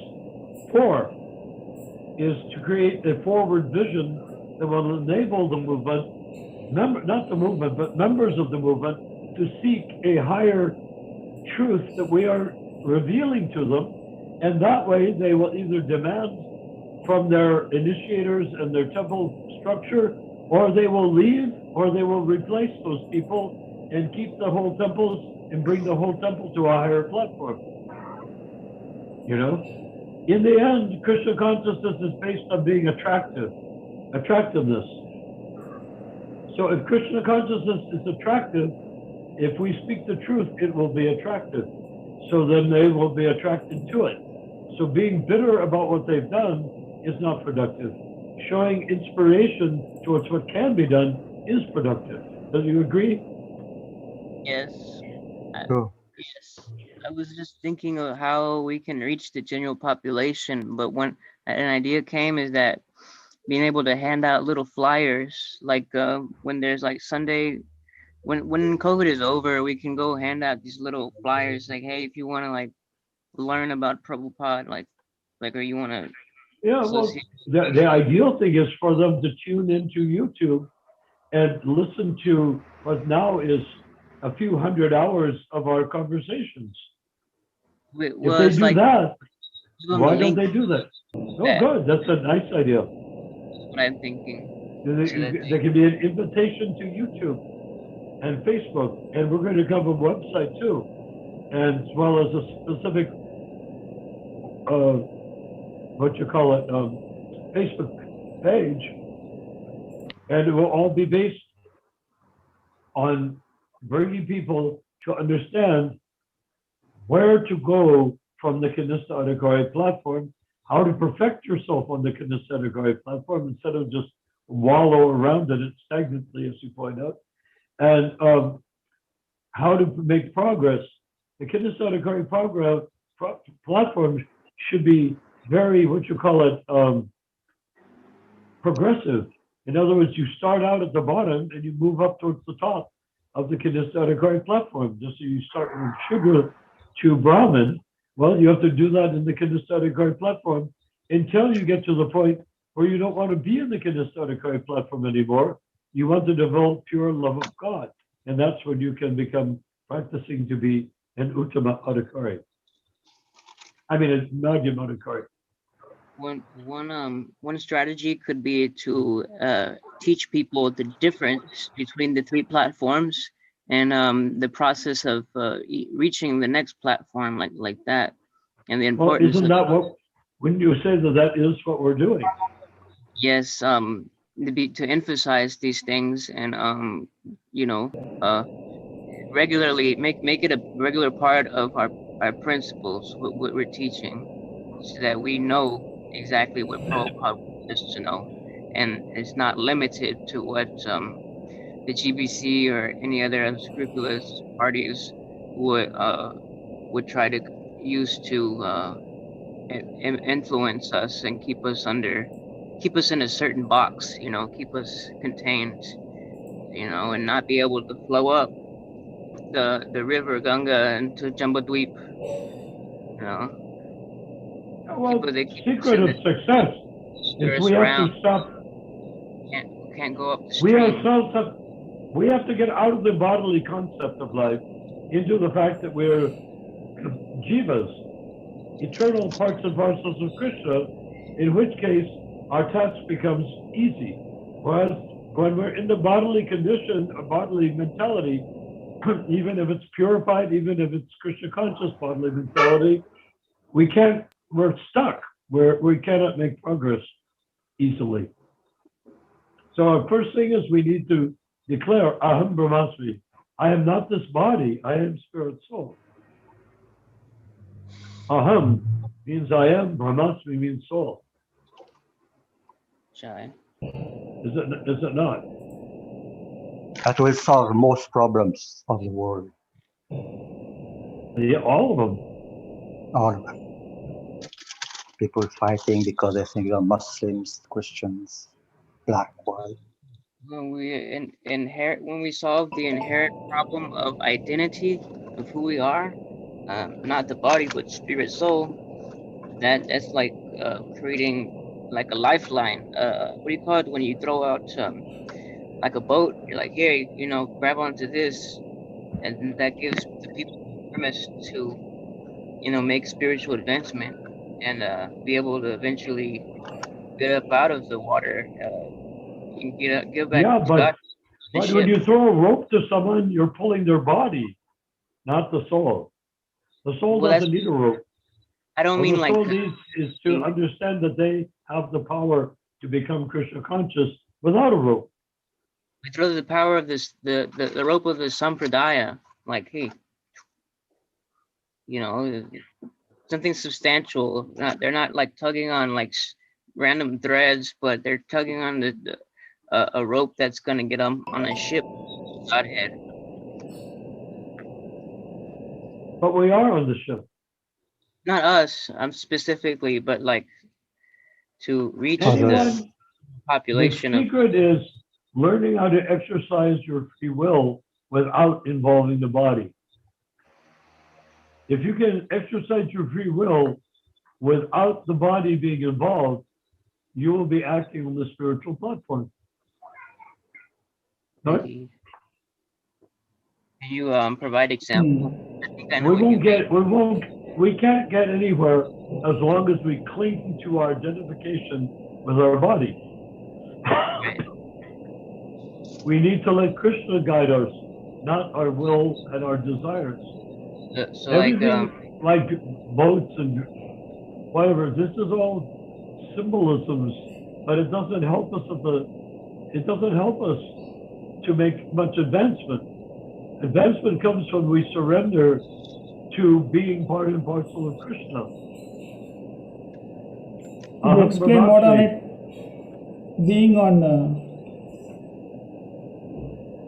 to create a forward vision that will enable the movement, not the movement, but members of the movement, to seek a higher truth that we are revealing to them. And that way they will either demand from their initiators and their temple structure, or they will leave, or they will replace those people and keep the whole temples and bring the whole temple to a higher platform. You know? In the end, Krishna consciousness is based on being attractiveness. So if Krishna consciousness is attractive, if we speak the truth, it will be attractive. So then they will be attracted to it. So being bitter about what they've done is not productive. Showing inspiration towards what can be done is productive. Do you agree? Yes. Sure. Yes. I was just thinking of how we can reach the general population, but when an idea came is that being able to hand out little flyers, like when there's like Sunday, when COVID is over, we can go hand out these little flyers, like, hey, if you want to like learn about Prabhupada, like, or you want to. Yeah, well, the ideal thing is for them to tune into YouTube and listen to what now is a few hundred hours of our conversations. If they do that, why don't they do that? Oh, good. That's a nice idea. That's what I'm thinking. There can be an invitation to YouTube and Facebook, and we're going to cover a website too, and as well as a specific, Facebook page, and it will all be based on bringing people to understand where to go from the Kanista Adhikari platform, how to perfect yourself on the Kanista Adhikari platform instead of just wallow around in it stagnantly, as you point out, and how to make progress. The Kanista Adhikari platform should be very, progressive. In other words, you start out at the bottom and you move up towards the top of the Kanista Adhikari platform. Just so you start from Shudra to Brahmin, well, you have to do that in the Kanista Adhikari platform until you get to the point where you don't want to be in the Kanista Adhikari platform anymore. You want to develop pure love of God. And that's when you can become practicing to be an Uttama Adhikari. I mean, a Madhyam Adhikari. One strategy could be to teach people the difference between the three platforms and the process of reaching the next platform, like that, and the importance. Isn't that what? Wouldn't you say that is what we're doing? Yes, to emphasize these things and regularly make it a regular part of our principles, what we're teaching, so that we know exactly what Prabhupada wants us to know, and it's not limited to what the GBC or any other unscrupulous parties would try to use to influence us and keep us in a certain box, keep us contained, and not be able to flow up the river Ganga into Jambudweep, Well, the secret of success is we have to stop. Can't go up the stream. We have to get out of the bodily concept of life into the fact that we're Jivas, eternal parts and parcels of Krishna, in which case our task becomes easy. Whereas when we're in the bodily condition, a bodily mentality, even if it's purified, even if it's Krishna conscious bodily mentality, we're stuck. We cannot make progress easily. So our first thing is we need to declare Aham Brahmasmi. I am not this body, I am spirit soul. Aham means I am, Brahmasmi means soul. Jai. Is it not? That will solve most problems of the world. Yeah, all of them. All of them. People fighting because they think they're Muslims, Christians, black, white. When we solve the inherent problem of identity of who we are, not the body but spirit soul, that's like creating like a lifeline. What do you call it when you throw out like a boat? You're like, here, you know, grab onto this, and that gives the people premise to, you know, make spiritual advancement and be able to eventually get up out of the water, get back Yeah, to God. but when you throw a rope to someone, you're pulling their body, not the soul. The soul Well, doesn't need a rope. I don't What mean the like soul needs is to understand that they have the power to become Krishna conscious without a rope. we throw the power of this, the rope of the sampradaya. Like, hey, you know, something substantial. They're not like tugging on like random threads, but they're tugging on a rope that's gonna get them on a ship. Godhead. But we are on the ship. Not us, I'm specifically, but like to reach Anyone, the population the secret is learning how to exercise your free will without involving the body. If you can exercise your free will without the body being involved, you will be acting on the spiritual platform. Right? Can you provide example? I think I know We can't get anywhere as long as we cling to our identification with our body. We need to let Krishna guide us, not our will and our desires. So everything like boats and whatever, this is all symbolisms, but it doesn't help us to make much advancement. Advancement comes when we surrender to being part and parcel of Krishna. Could you explain more on it? Being on.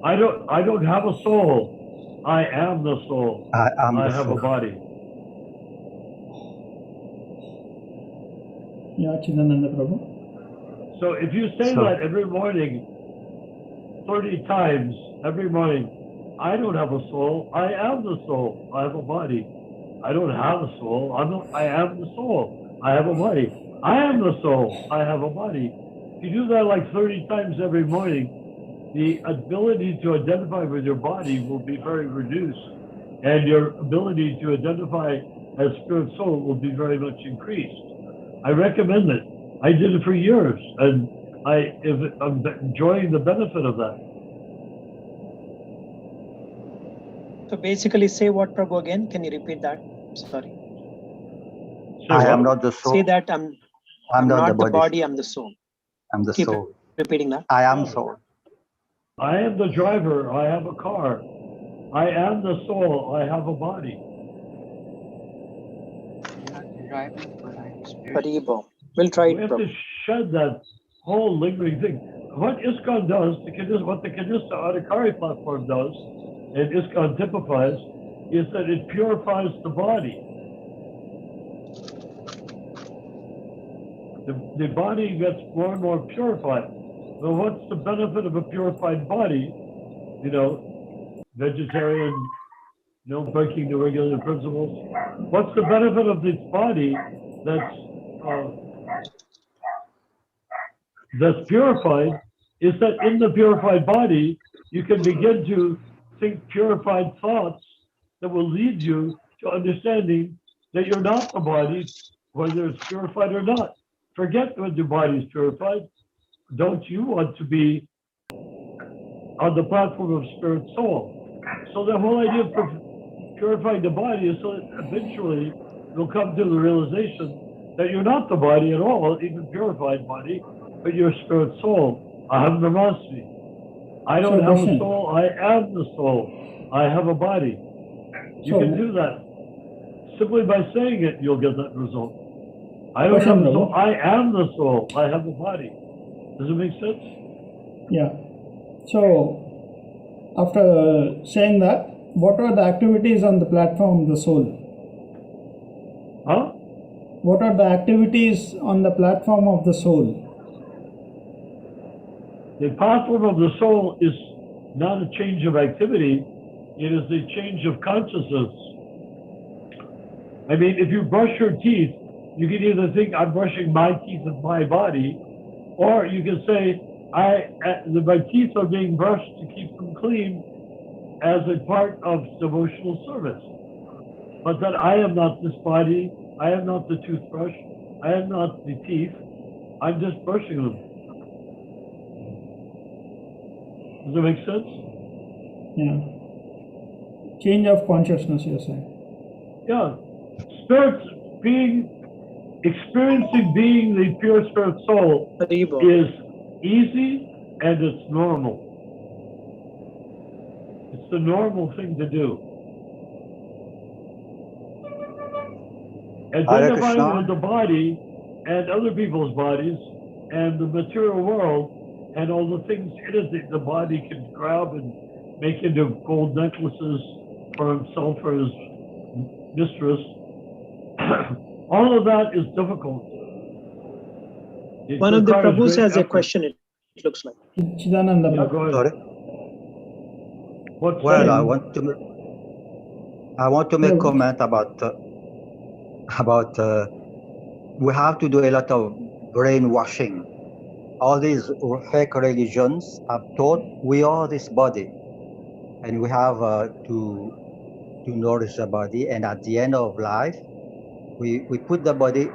I don't have a soul. I am the soul. I have a body. Yeah, Chidananda Prabhu. So if you say that every morning, 30 times every morning, I don't have a soul. I am the soul. I have a body. I don't have a soul. I am the soul. I have a body. I am the soul. I have a body. If you do that like 30 times every morning, the ability to identify with your body will be very reduced, and your ability to identify as spirit soul will be very much increased. I recommend it. I did it for years, and I'm enjoying the benefit of that. So basically, say what, Prabhu, again? Can you repeat that? Sorry. I am not the soul. Say that I'm not the body, I'm the soul. I'm the Keep soul. repeating that. I am soul. I am the driver. I have a car. I am the soul. I have a body. We'll try it. We have to shed that whole lingering thing. What ISKCON does, what the Kanista Adhikari platform does, and ISKCON typifies, is that it purifies the body. The body gets more and more purified. Well, what's the benefit of a purified body? You know, vegetarian, no breaking the regular principles. What's the benefit of this body that's purified? Is that in the purified body, you can begin to think purified thoughts that will lead you to understanding that you're not the body, whether it's purified or not. Forget whether your body is purified. Don't you want to be on the platform of spirit soul? So the whole idea of purifying the body is so that eventually you'll come to the realization that you're not the body at all, even purified body, but you're spirit soul. Aham Brahmasmi. I don't have a soul, I am the soul. I have a body. You can do that. Simply by saying it, you'll get that result. I don't have a soul, I am the soul. I have a body. Does it make sense? Yeah. So, after saying that, what are the activities on the platform of the soul? Huh? What are the activities on the platform of the soul? The platform of the soul is not a change of activity, it is a change of consciousness. I mean, if you brush your teeth, You can either think I'm brushing my teeth with my body, or you can say my teeth are being brushed to keep them clean as a part of devotional service. But that I am not this body, I am not the toothbrush, I am not the teeth, I'm just brushing them. Does that make sense? Yeah. Change of consciousness, you're saying. Yeah. Spirit experiencing being the pure spirit soul is easy and it's normal. It's the normal thing to do. Identifying with the body and other people's bodies and the material world and all the things in it that the body can grab and make into gold necklaces for himself or his mistress. All of that is difficult. One of the Prabhus has a question, it looks like. Chidananda. Yeah, go ahead. Sorry. What's Well, that? I want to make comment about we have to do a lot of brainwashing. All these fake religions have taught we are this body, and we have to nourish the body. And at the end of life, we put the body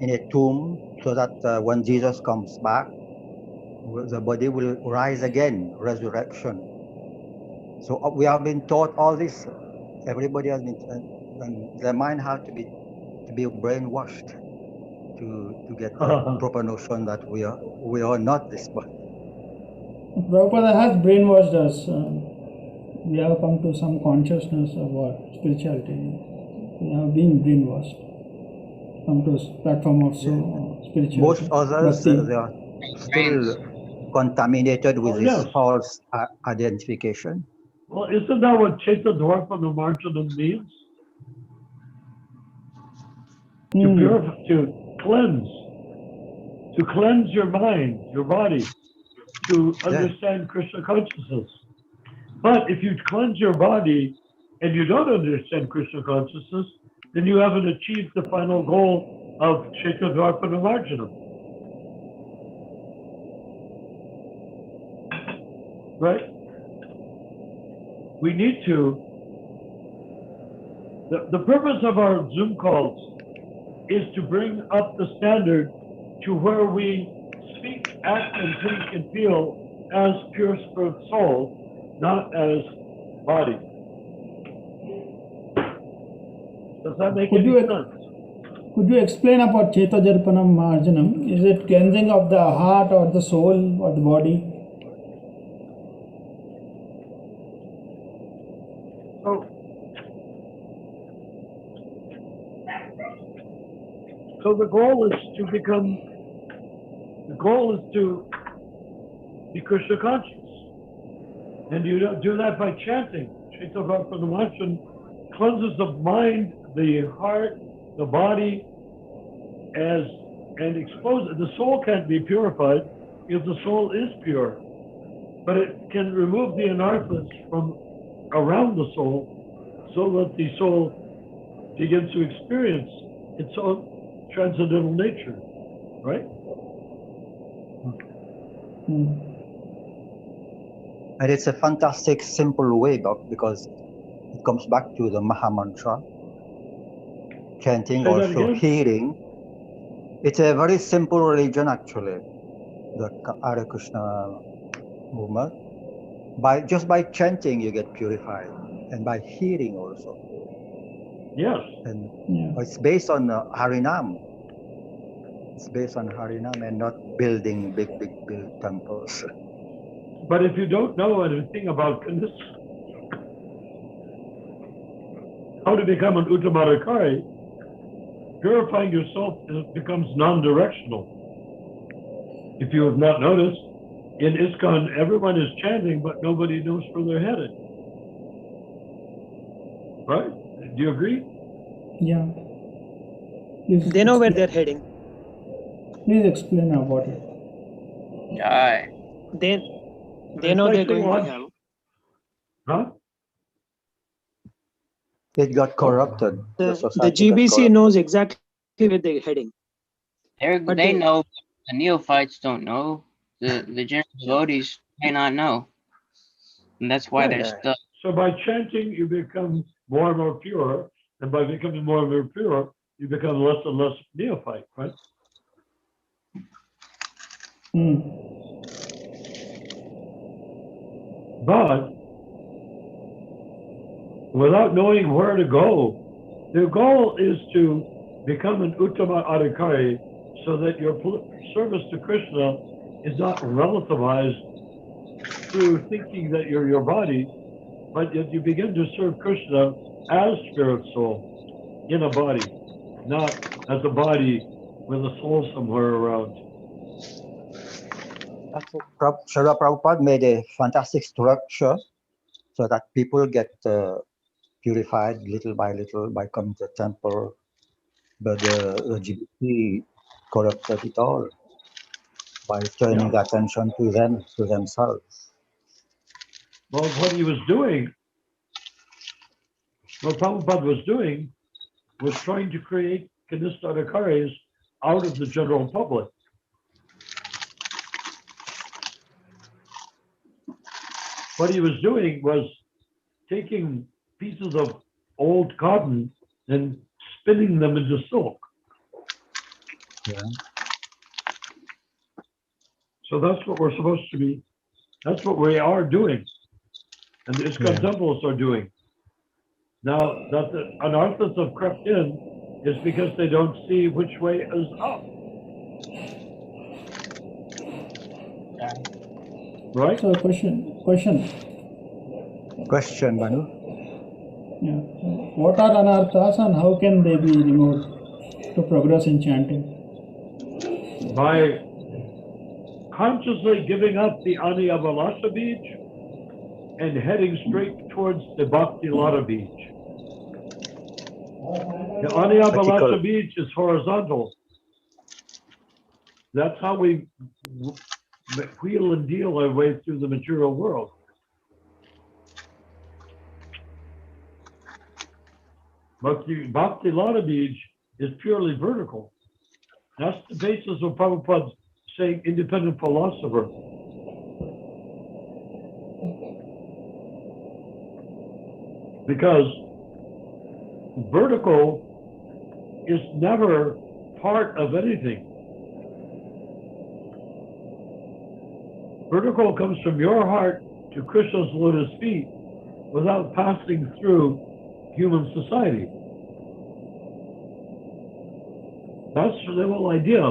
in a tomb so that when Jesus comes back, the body will rise again, resurrection. So we have been taught all this. Everybody has been, and their mind has to be brainwashed to get the proper notion that we are not this body. Prabhupada has brainwashed us. We have come to some consciousness about spirituality. We have been brainwashed. Come to a platform of spirituality. Most others, they are still contaminated with this false identification. Well, isn't that what Chaita Dwarpa Marjanam means? To purify, to cleanse your mind, your body, to understand Krishna consciousness. But if you cleanse your body and you don't understand Krishna consciousness, then you haven't achieved the final goal of Chaita Dwarpa Marjanam. Right? We need to, the purpose of our Zoom calls is to bring up the standard to where we speak, act, and think and feel as pure spirit soul, not as body. Does that make any sense? Could you explain about Chaita Dwarpanam Marjanam? Is it cleansing of the heart or the soul or the body? So the goal is to be Krishna conscious. And you don't do that by chanting. Chaita Dwarpa Marjanam cleanses the mind, the heart, the body, and exposes. The soul can't be purified if the soul is pure. But it can remove the anarthas from around the soul so that the soul begins to experience its own transcendental nature, right? And it's a fantastic, simple way, because it comes back to the Maha Mantra, chanting, also hearing. It's a very simple religion, actually, the Hare Krishna movement. Just by chanting, you get purified, and by hearing also. Yes. And it's based on Harinam. It's based on Harinam and not building big temples. But if you don't know anything about this, how to become an Uttamarakari, purifying yourself becomes non-directional. If you have not noticed, in ISKCON, everyone is chanting, but nobody knows where they're headed. Right? Do you agree? Yeah. They know where they're heading. Please explain about it. Aye. They know they're going to hell. Huh? It got corrupted. The GBC knows exactly with the heading. But They know, the neophytes don't know. The general devotees may not know. And that's why they're stuck. So by chanting, you become more and more pure. And by becoming more and more pure, you become less and less neophyte, right? But without knowing where to go, the goal is to become an Uttama Adhikari so that your service to Krishna is not relativized through thinking that you're your body, but that you begin to serve Krishna as spirit soul in a body, not as a body with a soul somewhere around. Srila Prabhupada made a fantastic structure so that people get purified little by coming to the temple, but the LGBT corrupted it all by turning attention to themselves. Well, what he was doing, what Prabhupada was doing, was trying to create Kanista Adhikaris out of the general public. What he was doing was taking pieces of old cotton and spinning them into silk. Yeah. So that's what we're supposed to be. That's what we are doing. And the ISKCON temples are doing. Now that the anarthas have crept in is because they don't see which way is up. Right? So question, Manu. Yeah. What are anarthas and how can they be removed to progress in chanting? By consciously giving up the Aniyabalasa beach and heading straight towards the Bhakti Lata beach. The Aniyabalasa beach is horizontal. That's how we wheel and deal our way through the material world. But the Bhakti Lata beach is purely vertical. That's the basis of Prabhupada's saying independent philosopher. Because vertical is never part of anything. Vertical comes from your heart to Krishna's lotus feet without passing through human society. That's the whole idea.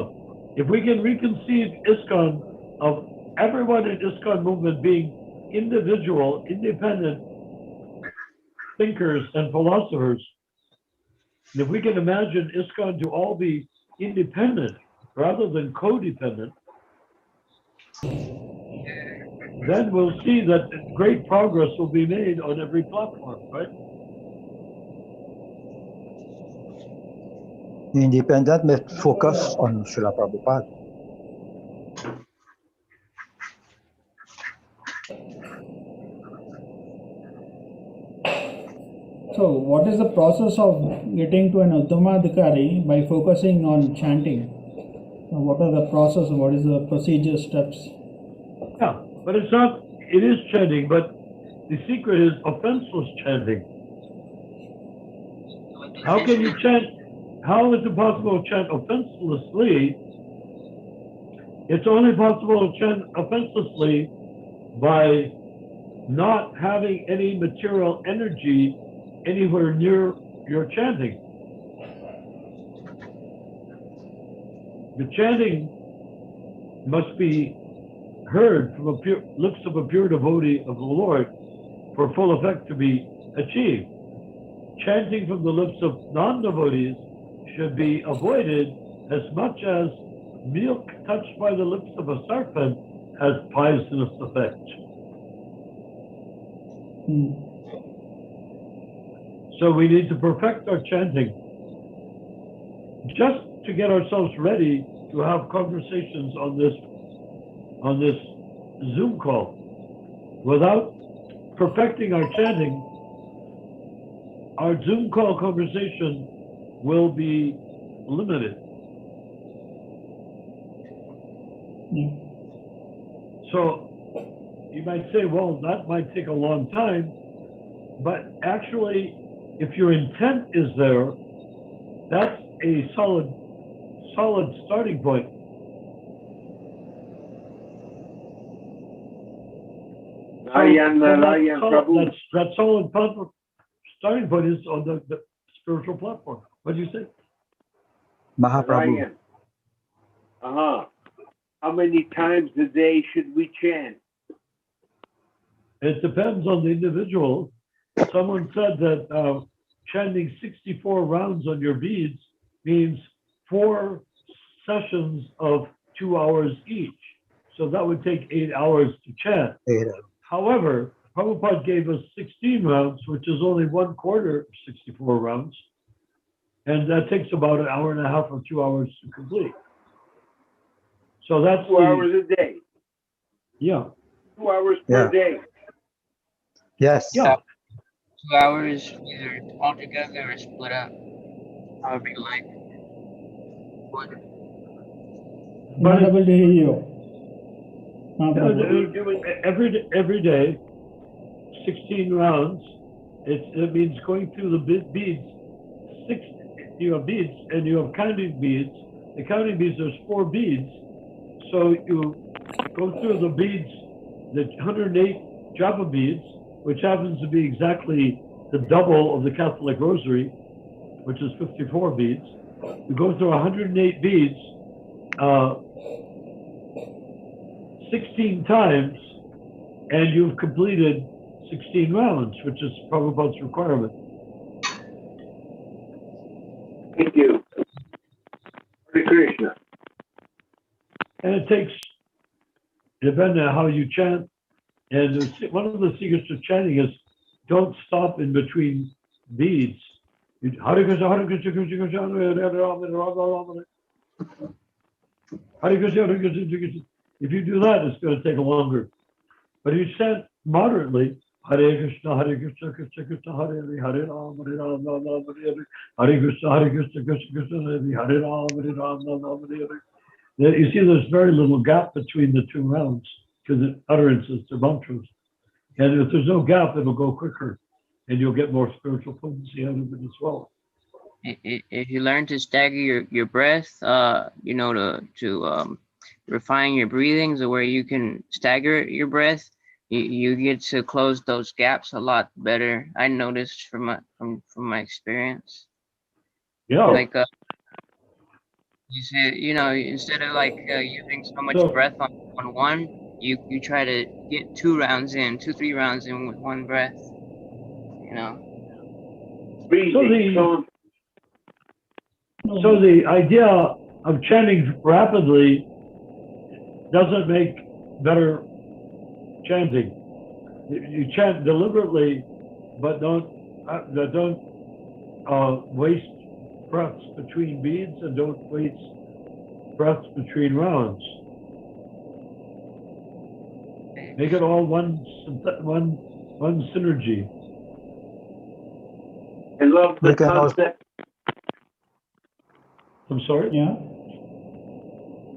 If we can reconceive ISKCON of everyone in ISKCON movement being individual, independent thinkers and philosophers, and if we can imagine ISKCON to all be independent rather than codependent, then we'll see that great progress will be made on every platform, right? Independent may focus on Srila Prabhupada. So what is the process of getting to an Uttamadhikari by focusing on chanting? What are the process? What is the procedure steps? Yeah, but it's not, it is chanting, but the secret is offenseless chanting. How can you chant? How is it possible to chant offenselessly? It's only possible to chant offenselessly by not having any material energy anywhere near your chanting. The chanting must be heard from the lips of a pure devotee of the Lord for full effect to be achieved. Chanting from the lips of non-devotees should be avoided as much as milk touched by the lips of a serpent has poisonous effect. So we need to perfect our chanting just to get ourselves ready to have conversations on this Zoom call. Without perfecting our chanting, our Zoom call conversation will be limited. Yeah. So you might say, well, that might take a long time, but actually, if your intent is there, that's a solid starting point. That solid starting point is on the spiritual platform. What do you say? Mahaprabhu. How many times a day should we chant? It depends on the individual. Someone said that chanting 64 rounds on your beads means 4 sessions of 2 hours each. So that would take 8 hours to chant. 8 hours. However, Prabhupada gave us 16 rounds, which is only 1/4 of 64 rounds. And that takes about an hour and a half or 2 hours to complete. So that's 2 hours a day. Yeah. 2 hours per day. Yes. Yeah. 2 hours either all together or split up, however you like. Not able to hear you. Every day, 16 rounds. It means going through the beads. You have beads and you have counting beads. The counting beads, there's 4 beads. So you go through the beads, the 108 Java beads, which happens to be exactly the double of the Catholic Rosary, which is 54 beads. You go through 108 beads 16 times, and you've completed 16 rounds, which is Prabhupada's requirement. Thank you. Hare Krishna. And it takes, depending on how you chant, and one of the secrets of chanting is don't stop in between beads. Hare Krishna, Hare Krishna, Krishna Krishna, Hare Hare, Hare Rama. Hare Krishna, Hare Krishna, Krishna. If you do that, it's going to take longer. But if you chant moderately, Hare Krishna, Hare Krishna, Krishna Krishna, Hare Hare, Hare Rama, Hare Rama, Rama Hare Hare, Hare Krishna, Hare Krishna, Krishna Krishna, Hare Hare, Hare Rama, Hare Rama, Rama Hare Hare. You see, there's very little gap between the 2 rounds because the utterances, the mantras. And if there's no gap, it'll go quicker, and you'll get more spiritual potency out of it as well. If you learn to stagger your breath, to refine your breathing, so where you can stagger your breath, you get to close those gaps a lot better. I noticed from my experience. Yeah. Like you said, instead of using so much breath on one, you try to get 2 rounds in, 2-3 rounds in with one breath. So the idea of chanting rapidly doesn't make better chanting. You chant deliberately, but don't waste breaths between beads, and don't waste breaths between rounds. Make it all one synergy. I love the concept. I'm sorry? Yeah.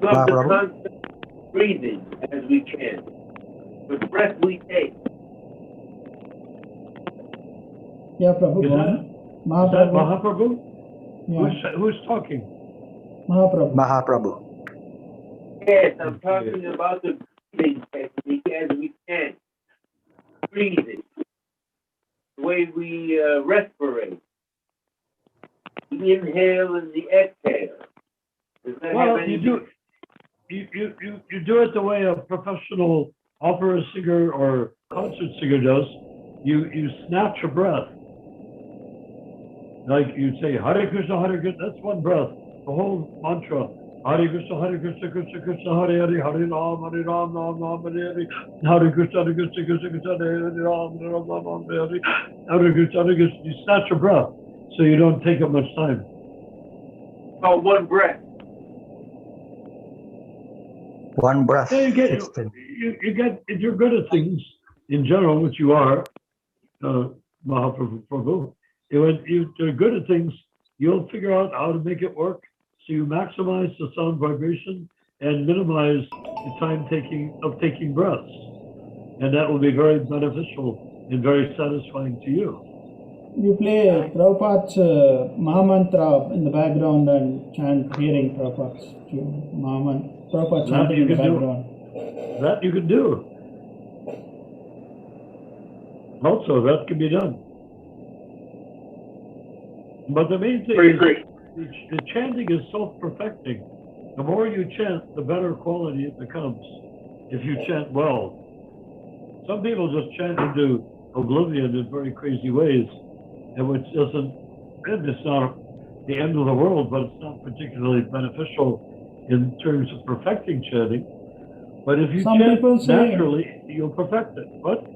Love the concept of breathing as we chant. The breath we take. Yeah, Prabhu. Is that Mahaprabhu? Yeah. Who's talking? Mahaprabhu. Mahaprabhu. Yes, I'm talking about the breathing technique as we chant. Breathing. The way we respirate. The inhale and the exhale. Well, you do it the way a professional opera singer or concert singer does. You snatch a breath. Like you say, Hare Krishna, Hare Krishna, that's one breath. The whole mantra. Hare Krishna, Krishna Krishna, Hare Hare, Hare Rama, Rama Hare Hare, Hare Krishna, Krishna Krishna, Hare Rama, Rama Hare Hare, Hare Krishna, Krishna. You snatch a breath, so you don't take up much time. Oh, one breath. One breath. Yeah, you get, if you're good at things in general, which you are, Mahaprabhu, if you're good at things, you'll figure out how to make it work So you maximize the sound vibration and minimize the time of taking breaths. And that will be very beneficial and very satisfying to you. You play Prabhupada's Mahamantra in the background and chant, hearing Prabhupada's Prabhupada chanting in the background. That you can do. Also, that can be done. But the main thing is the chanting is self-perfecting. The more you chant, the better quality it becomes if you chant well. Some people just chant into oblivion in very crazy ways, and which isn't, and it's not the end of the world, but it's not particularly beneficial in terms of perfecting chanting. But if you chant naturally, you'll perfect it. What?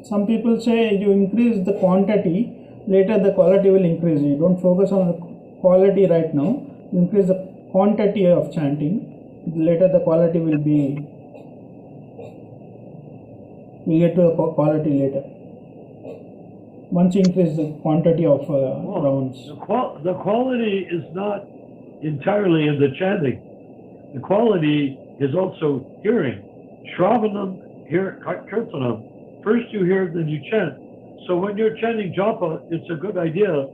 Some people say you increase the quantity, later the quality will increase. You don't focus on the quality right now. You increase the quantity of chanting, later the quality will be, we'll get to the quality later. Once you increase the quantity of rounds. The quality is not entirely in the chanting. The quality is also hearing. Shravanam, kirtanam. First you hear, then you chant. So when you're chanting japa, it's a good idea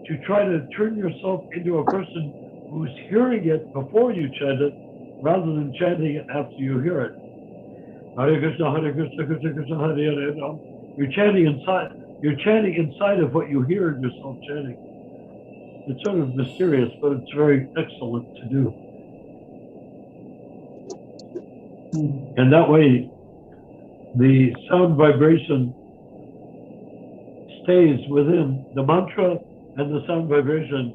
to try to turn yourself into a person who's hearing it before you chant it, rather than chanting it after you hear it. Hare Krishna, Krishna Krishna, Hare Hare. You're chanting inside of what you hear yourself chanting. It's sort of mysterious, but it's very excellent to do. And that way, the sound vibration stays within the mantra, and the sound vibration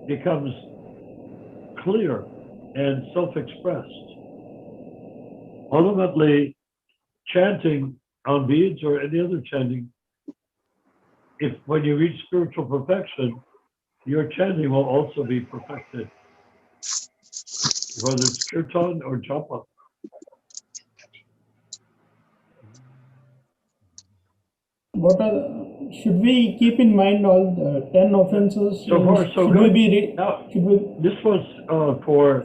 becomes clear and self-expressed. Ultimately, chanting on beads or any other chanting, when you reach spiritual perfection, your chanting will also be perfected, whether it's kirtan or japa. Should we keep in mind all the 10 offenses? So far, so good. This was for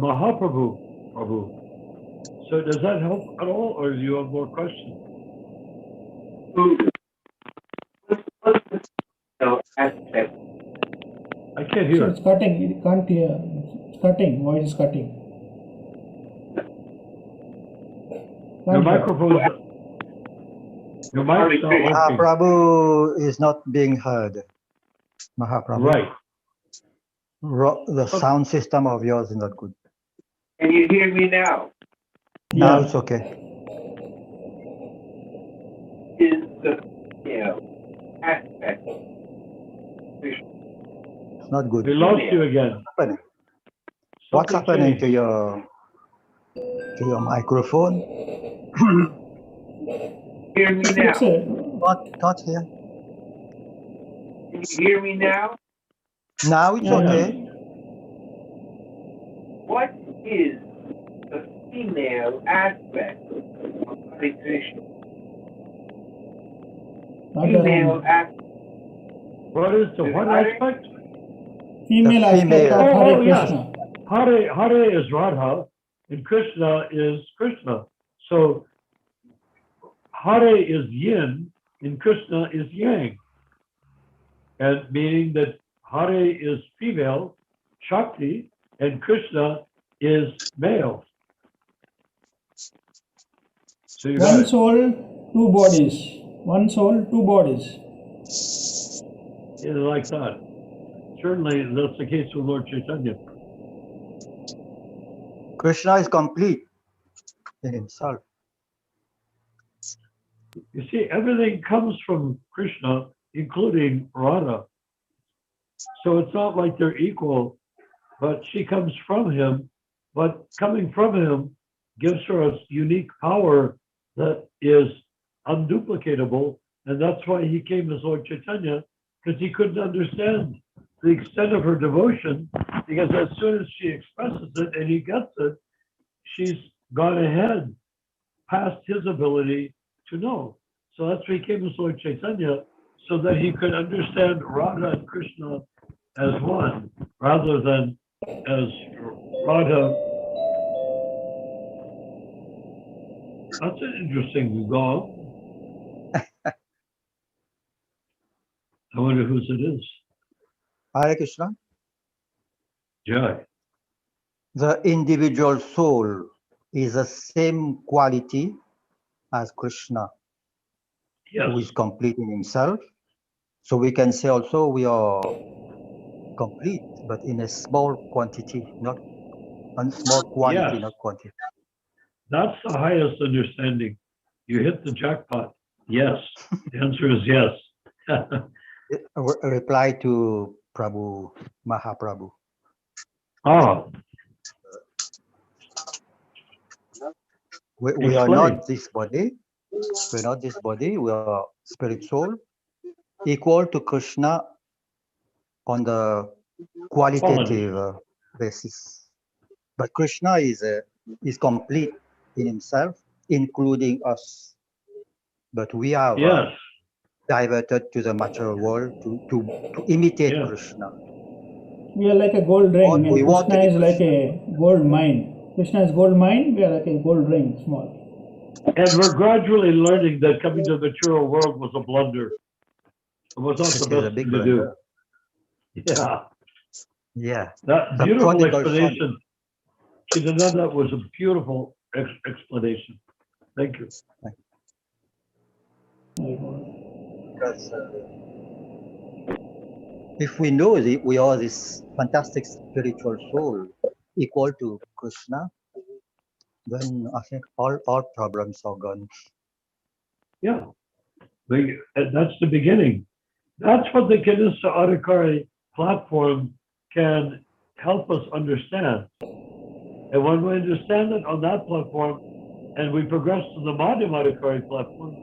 Mahaprabhu. So does that help at all, or do you have more questions? I can't hear. It's cutting. You can't hear. It's cutting. Voice is cutting. Your microphone. Your mic is not working. Mahaprabhu is not being heard. Mahaprabhu. Right. The sound system of yours is not good. Can you hear me now? Now it's okay. Is the aspect. It's not good. We lost you again. What's happening to your microphone? Hear me now? Not here. Can you hear me now? Now it's okay. What is the female aspect of Hare Krishna? Female aspect. What is the what aspect? Female aspect of Hare Krishna. Hare is Radha, and Krishna is Krishna. So Hare is yin, and Krishna is yang. And meaning that Hare is female, Shakti, and Krishna is male. So you One soul, two bodies. One soul, two bodies. Yeah, like that. Certainly, that's the case with Lord Chaitanya. Krishna is complete in himself. You see, everything comes from Krishna, including Radha. So it's not like they're equal, but she comes from him. But coming from him gives her a unique power that is unduplicatable. And that's why he came as Lord Chaitanya, because he couldn't understand the extent of her devotion, because as soon as she expresses it and he gets it, she's gone ahead past his ability to know. So that's why he came as Lord Chaitanya, so that he could understand Radha and Krishna as one, rather than as Radha. That's an interesting goal. I wonder whose it is. Hare Krishna. Jai. The individual soul is the same quality as Krishna, Yes. who is complete in himself. So we can say also we are complete, but in a small quantity, not a small quality, Yes. not quantity. That's the highest understanding. You hit the jackpot. Yes. The answer is yes. A reply to Prabhu Mahaprabhu. Ah. We are not this body. We're not this body. We are spirit soul, equal to Krishna on the qualitative basis. But Krishna is complete in himself, including us. But we are diverted to the material world to imitate Krishna. We are like a gold ring, We and want to Krishna be is like a gold mine. Krishna is gold mine, we are like a gold ring, small. And we're gradually learning that coming to the material world was a blunder. It was not the best thing to do. Yeah. Yeah. That beautiful explanation. Chidananda was a beautiful explanation. Thank you. Because if we know that we are this fantastic spiritual soul equal to Krishna, then I think all problems are gone. Yeah. That's the beginning. That's what the Kanista Adhikari platform can help us understand. And when we understand it on that platform and we progress to the Madhyam Adhikari platform,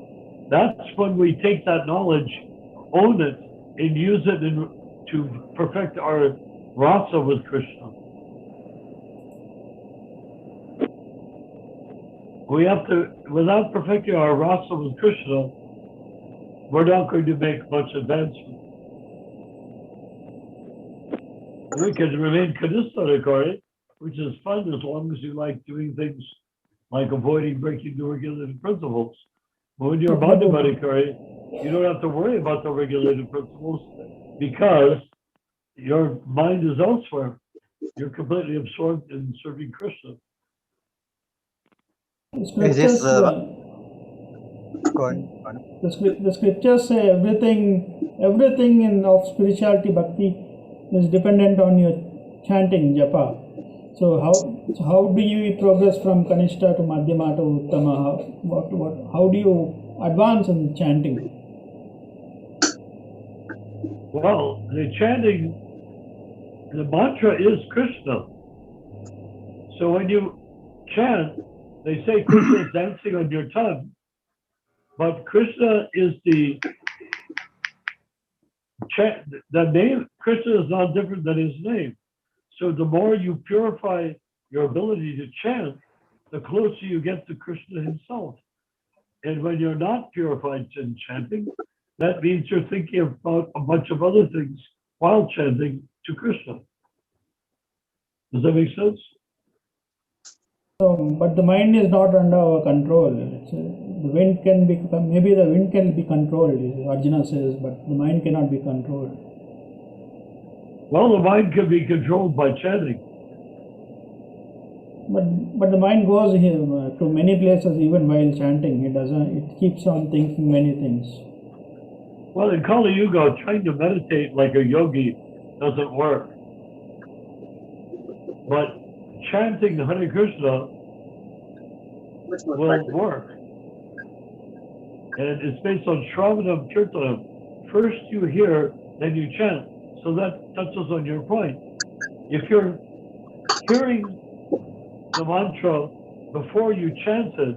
that's when we take that knowledge, own it, and use it to perfect our rasa with Krishna. We have to, without perfecting our rasa with Krishna, we're not going to make much advancement. We can remain Kanista Adhikari, which is fun as long as you like doing things like avoiding breaking the regulated principles. But when you're Madhyam Adhikari, you don't have to worry about the regulated principles because your mind is elsewhere. You're completely absorbed in serving Krishna. The scriptures say everything of spirituality, bhakti is dependent on your chanting, japa. So how do you progress from Kanishta to Madhyama to Uttama? How do you advance in chanting? Well, the chanting, the mantra is Krishna. So when you chant, they say Krishna is dancing on your tongue, but Krishna is the name. Krishna is not different than his name. So the more you purify your ability to chant, the closer you get to Krishna himself. And when you're not purified in chanting, that means you're thinking about a bunch of other things while chanting to Krishna. Does that make sense? But the mind is not under our control. The wind can be, maybe the wind can be controlled, Arjuna says, but the mind cannot be controlled. Well, the mind can be controlled by chanting. But the mind goes here to many places even while chanting. It keeps on thinking many things. Well, in Kali Yuga, trying to meditate like a yogi doesn't work. But chanting Hare Krishna will work. And it's based on Shravanam Kirtanam. First you hear, then you chant. So that touches on your point. If you're hearing the mantra before you chant it,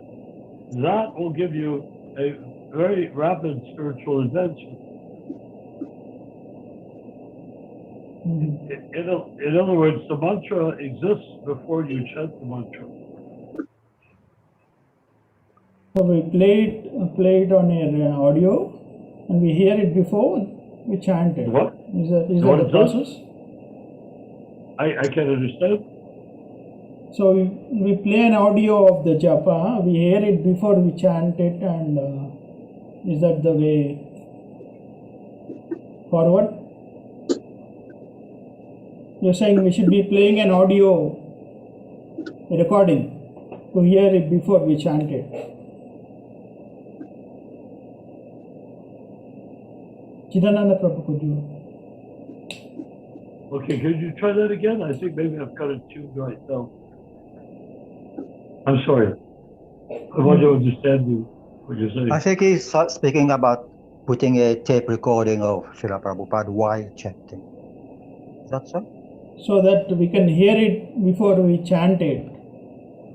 that will give you a very rapid spiritual advancement. In other words, the mantra exists before you chant the mantra. So we play it on an audio, and we hear it before we chant it. What? Is that What the is that? process? I can't understand. So we play an audio of the japa, we hear it before we chant it, and is that the way forward? You're saying we should be playing an audio recording to hear it before we chant it. Chidananda Prabhu, could you? Okay, could you try that again? I think maybe I've got it tuned right now. I'm sorry. I want to understand you, what you're saying. I think he's speaking about putting a tape recording of Srila Prabhupada while chanting. Is that so? So that we can hear it before we chant it.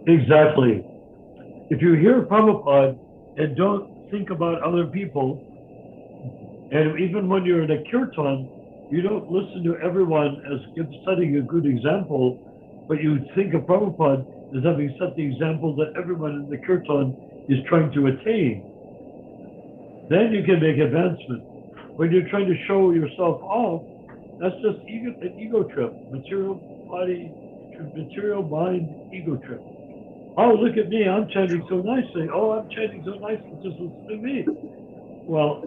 Exactly. If you hear Prabhupada and don't think about other people, and even when you're in a kirtan, you don't listen to everyone as setting a good example, but you think of Prabhupada as having set the example that everyone in the kirtan is trying to attain. Then you can make advancement. When you're trying to show yourself off, that's just an ego trip, material body, material mind ego trip. Oh, look at me, I'm chanting so nicely. Oh, I'm chanting so nicely, just listen to me. Well,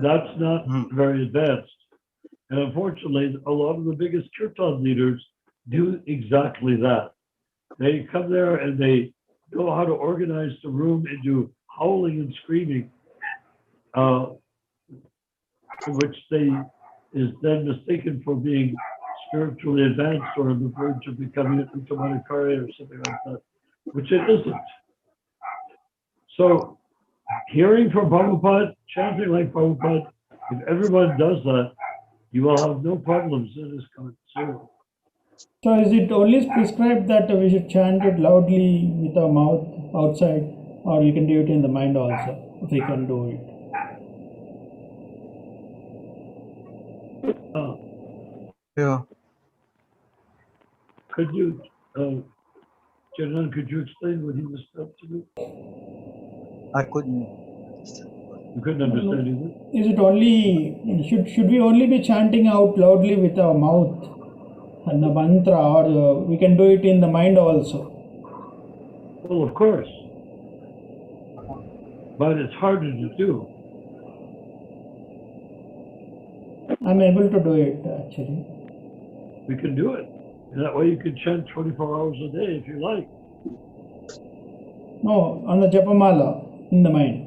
that's not very advanced. And unfortunately, a lot of the biggest kirtan leaders do exactly that. They come there and they know how to organize the room into howling and screaming, which is then mistaken for being spiritually advanced or on the verge of becoming an Uttamanikari or something like that, which it isn't. So hearing from Prabhupada, chanting like Prabhupada, if everyone does that, you will have no problems in this country. So is it only prescribed that we should chant it loudly with our mouth outside, or we can do it in the mind also, if we can do it? Yeah. Could you, Janan, could you explain what he was up to do? I couldn't. You couldn't understand either? Is it only, should we only be chanting out loudly with our mouth and the mantra, or we can do it in the mind also? Well, of course. But it's harder to do. I'm able to do it actually. We can do it. And that way you can chant 24 hours a day if you like. No, on the japamala, in the mind.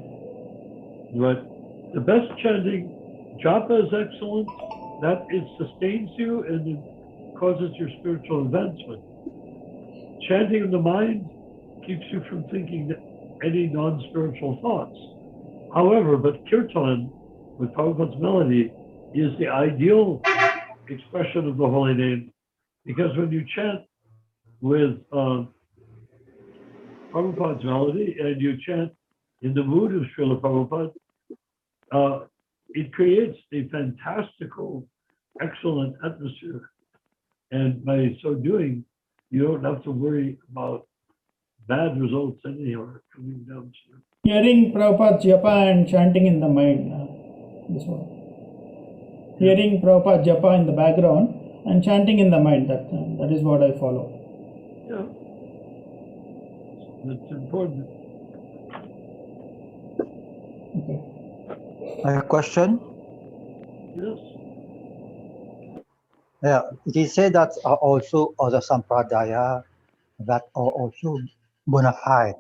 But the best chanting, japa is excellent. That it sustains you and it causes your spiritual advancement. Chanting in the mind keeps you from thinking any non-spiritual thoughts. However, but kirtan with Prabhupada's melody is the ideal expression of the holy name, because when you chant with Prabhupada's melody and you chant in the mood of Srila Prabhupada, it creates a fantastical, excellent atmosphere. And by so doing, you don't have to worry about bad results anyhow coming down to you. Hearing Prabhupada japa and chanting in the mind. This one. Hearing Prabhupada japa in the background and chanting in the mind. That is what I follow. Yeah. That's important. Okay. I have a question. Yes. Yeah, it is said that also other sampradaya that are also bona fide.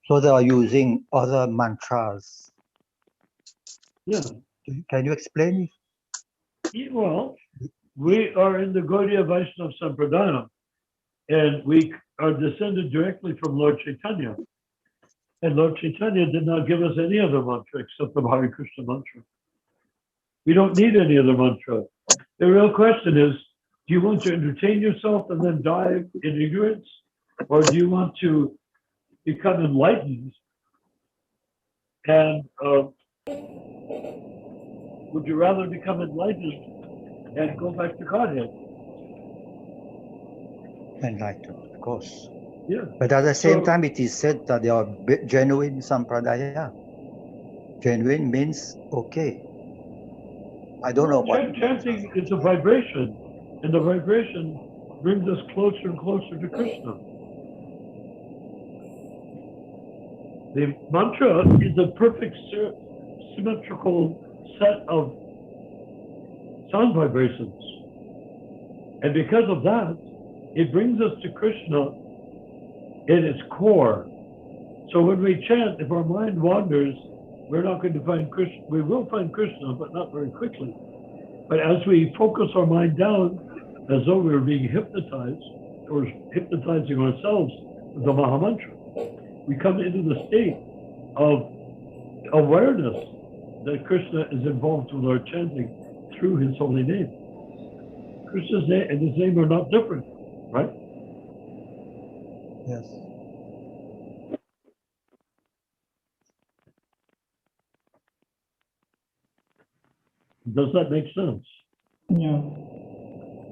So they are using other mantras. Yeah. Can you explain it? Well, we are in the Gaudiya Vaishnava Sampradaya, and we are descended directly from Lord Chaitanya. And Lord Chaitanya did not give us any other mantra except the Hare Krishna mantra. We don't need any other mantra. The real question is, do you want to entertain yourself and then die in ignorance? Or do you want to become enlightened? And would you rather become enlightened and go back to Godhead? Enlightened, of course. Yeah. But at the same time, it is said that they are genuine sampradaya. Genuine means okay. I don't know what. Chanting is a vibration, and the vibration brings us closer and closer to Krishna. The mantra is a perfect symmetrical set of sound vibrations. And because of that, it brings us to Krishna in its core. So when we chant, if our mind wanders, we're not going to find Krishna. We will find Krishna, but not very quickly. But as we focus our mind down, as though we were being hypnotized, or hypnotizing ourselves with the Mahamantra, we come into the state of awareness that Krishna is involved with our chanting through his holy name. Krishna's name and his name are not different, right? Yes. Does that make sense? Yeah.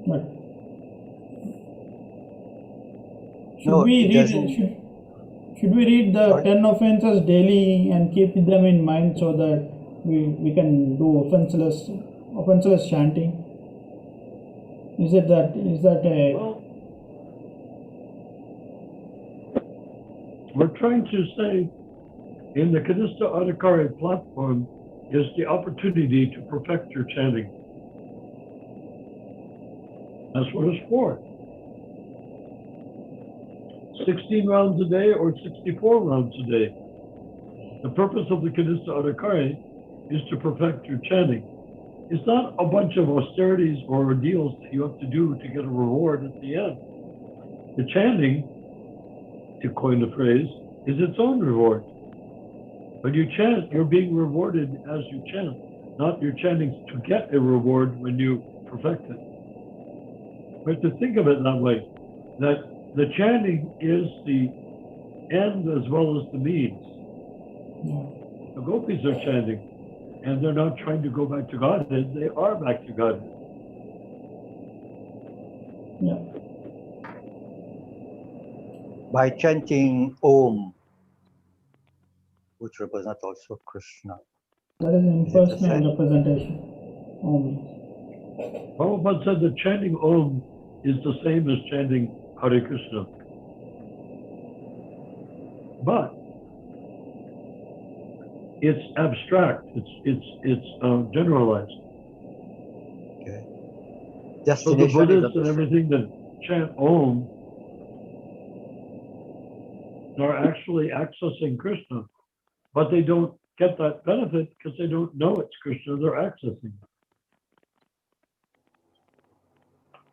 But should No, we it read doesn't. should we read the Sorry? 10 offenses daily and keep them in mind so that we can do offenseless chanting? Is that a Well, we're trying to say in the Kanista Adhikari platform is the opportunity to perfect your chanting. That's what it's for. 16 rounds a day or 64 rounds a day. The purpose of the Kanista Adhikari is to perfect your chanting. It's not a bunch of austerities or ordeals that you have to do to get a reward at the end. The chanting, to coin the phrase, is its own reward. When you chant, you're being rewarded as you chant, not you're chanting to get a reward when you perfect it. We have to think of it that way, that the chanting is the end as well as the means. The gopis are chanting, and they're not trying to go back to Godhead, they are back to Godhead. Yeah. By chanting Om, which represents also Krishna. That is an Is it the impersonal same? representation. Prabhupada said that chanting Om is the same as chanting Hare Krishna. But it's abstract, it's generalized. Okay. So the Destination is Buddhists the and same. everything that chant Om are actually accessing Krishna, but they don't get that benefit because they don't know it's Krishna they're accessing.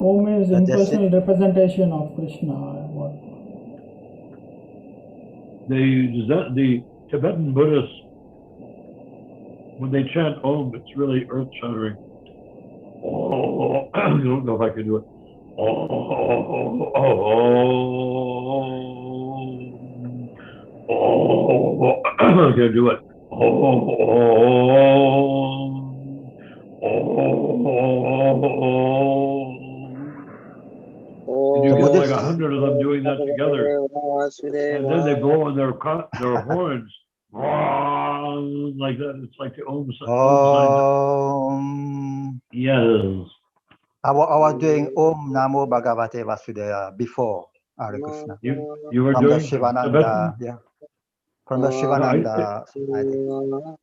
Om is That's it. impersonal representation of Krishna. What? The Tibetan Buddhists, when they chant Om, it's really earth-shattering. Oh, I don't know if I can do it. I'm gonna do it. And you The get like Buddhist, 100 of them doing that together, and then they blow on their horns, like that. It's like the Om sign. Yes. I was doing Om Namo Bhagavate Vasudevaya before Hare Krishna. You were From the doing Shivananda, Tibetan? yeah. From the Shivananda, I think.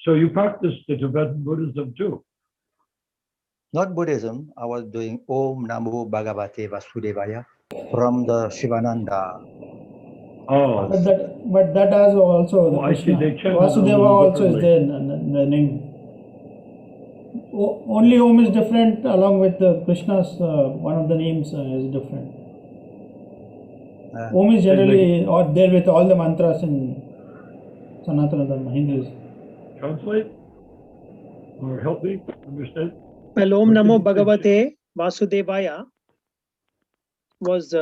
So you practiced the Tibetan Buddhism too? Not Buddhism. I was doing Om Namo Bhagavate Vasudevaya from the Shivananda. Oh. But that has also the I see. Krishna. They chanted a Vasudeva little also is differently. there in the name. Only Om is different along with the Krishna's, one of the names is different. Om is generally there with all the mantras in Sanatana Dharma, Hindus. Translate? Or help me understand? Well, Om Namo Bhagavate Vasudevaya was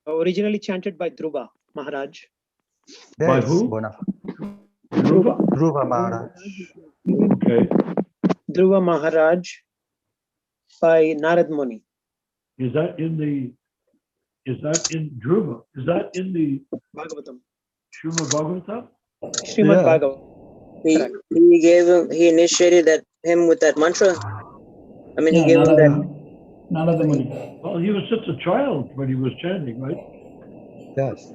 originally chanted by Dhruva Maharaj. By who? Dhruva Maharaj. Okay. Dhruva Maharaj by Narad Muni. Is that in Dhruva? Is that in the Bhagavatam? Srimad Bhagavatam? Srimad Bhagavatam. He gave him, he initiated him with that mantra. I mean, he Yeah, gave him that. Narada Muni. Well, he was just a child when he was chanting, right? Yes.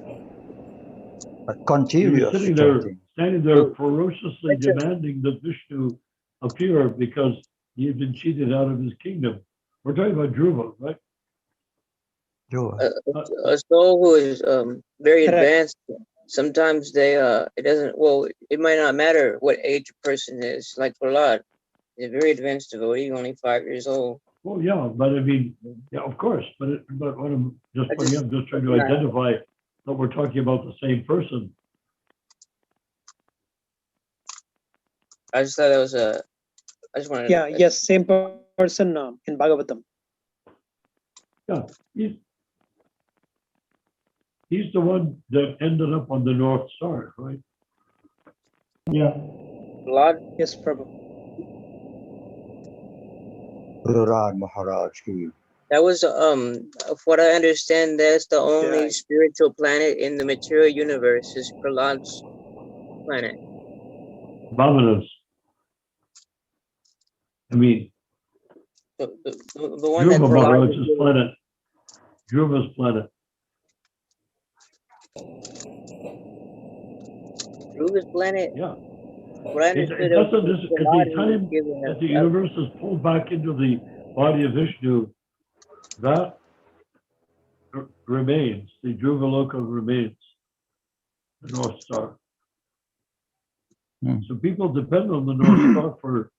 But He was continuous sitting there, chanting. standing there, ferociously demanding that Vishnu appear because he had been cheated out of his kingdom. We're talking about Dhruva, right? A soul who is very advanced. Sometimes they it doesn't. Well, it might not matter what age a person is. Like Prahlad, he's a very advanced devotee, only 5 years old. Well, yeah, but I mean, yeah, of course. But what I'm just trying to identify that we're talking about the same person. I just thought that was a. I just wanted. Yeah. Yes. Same person in Bhagavatam. Yeah, he's the one that ended up on the North Star, right? Yeah. Prahlad. Yes, Prabhu. Prabhupada Maharaj ki. That was of what I understand, that's the only spiritual planet in the material universe is Prahlad's planet. Bhavanas. I mean, The one that Dhruva Prahlad Maharaj's planet. Dhruva's planet. Dhruva's planet? Yeah. What I understood It doesn't, at the time that the universe is pulled back into the body of Vishnu, that remains, the Dhruva Loka remains, the North Star. So people depend on the North Star for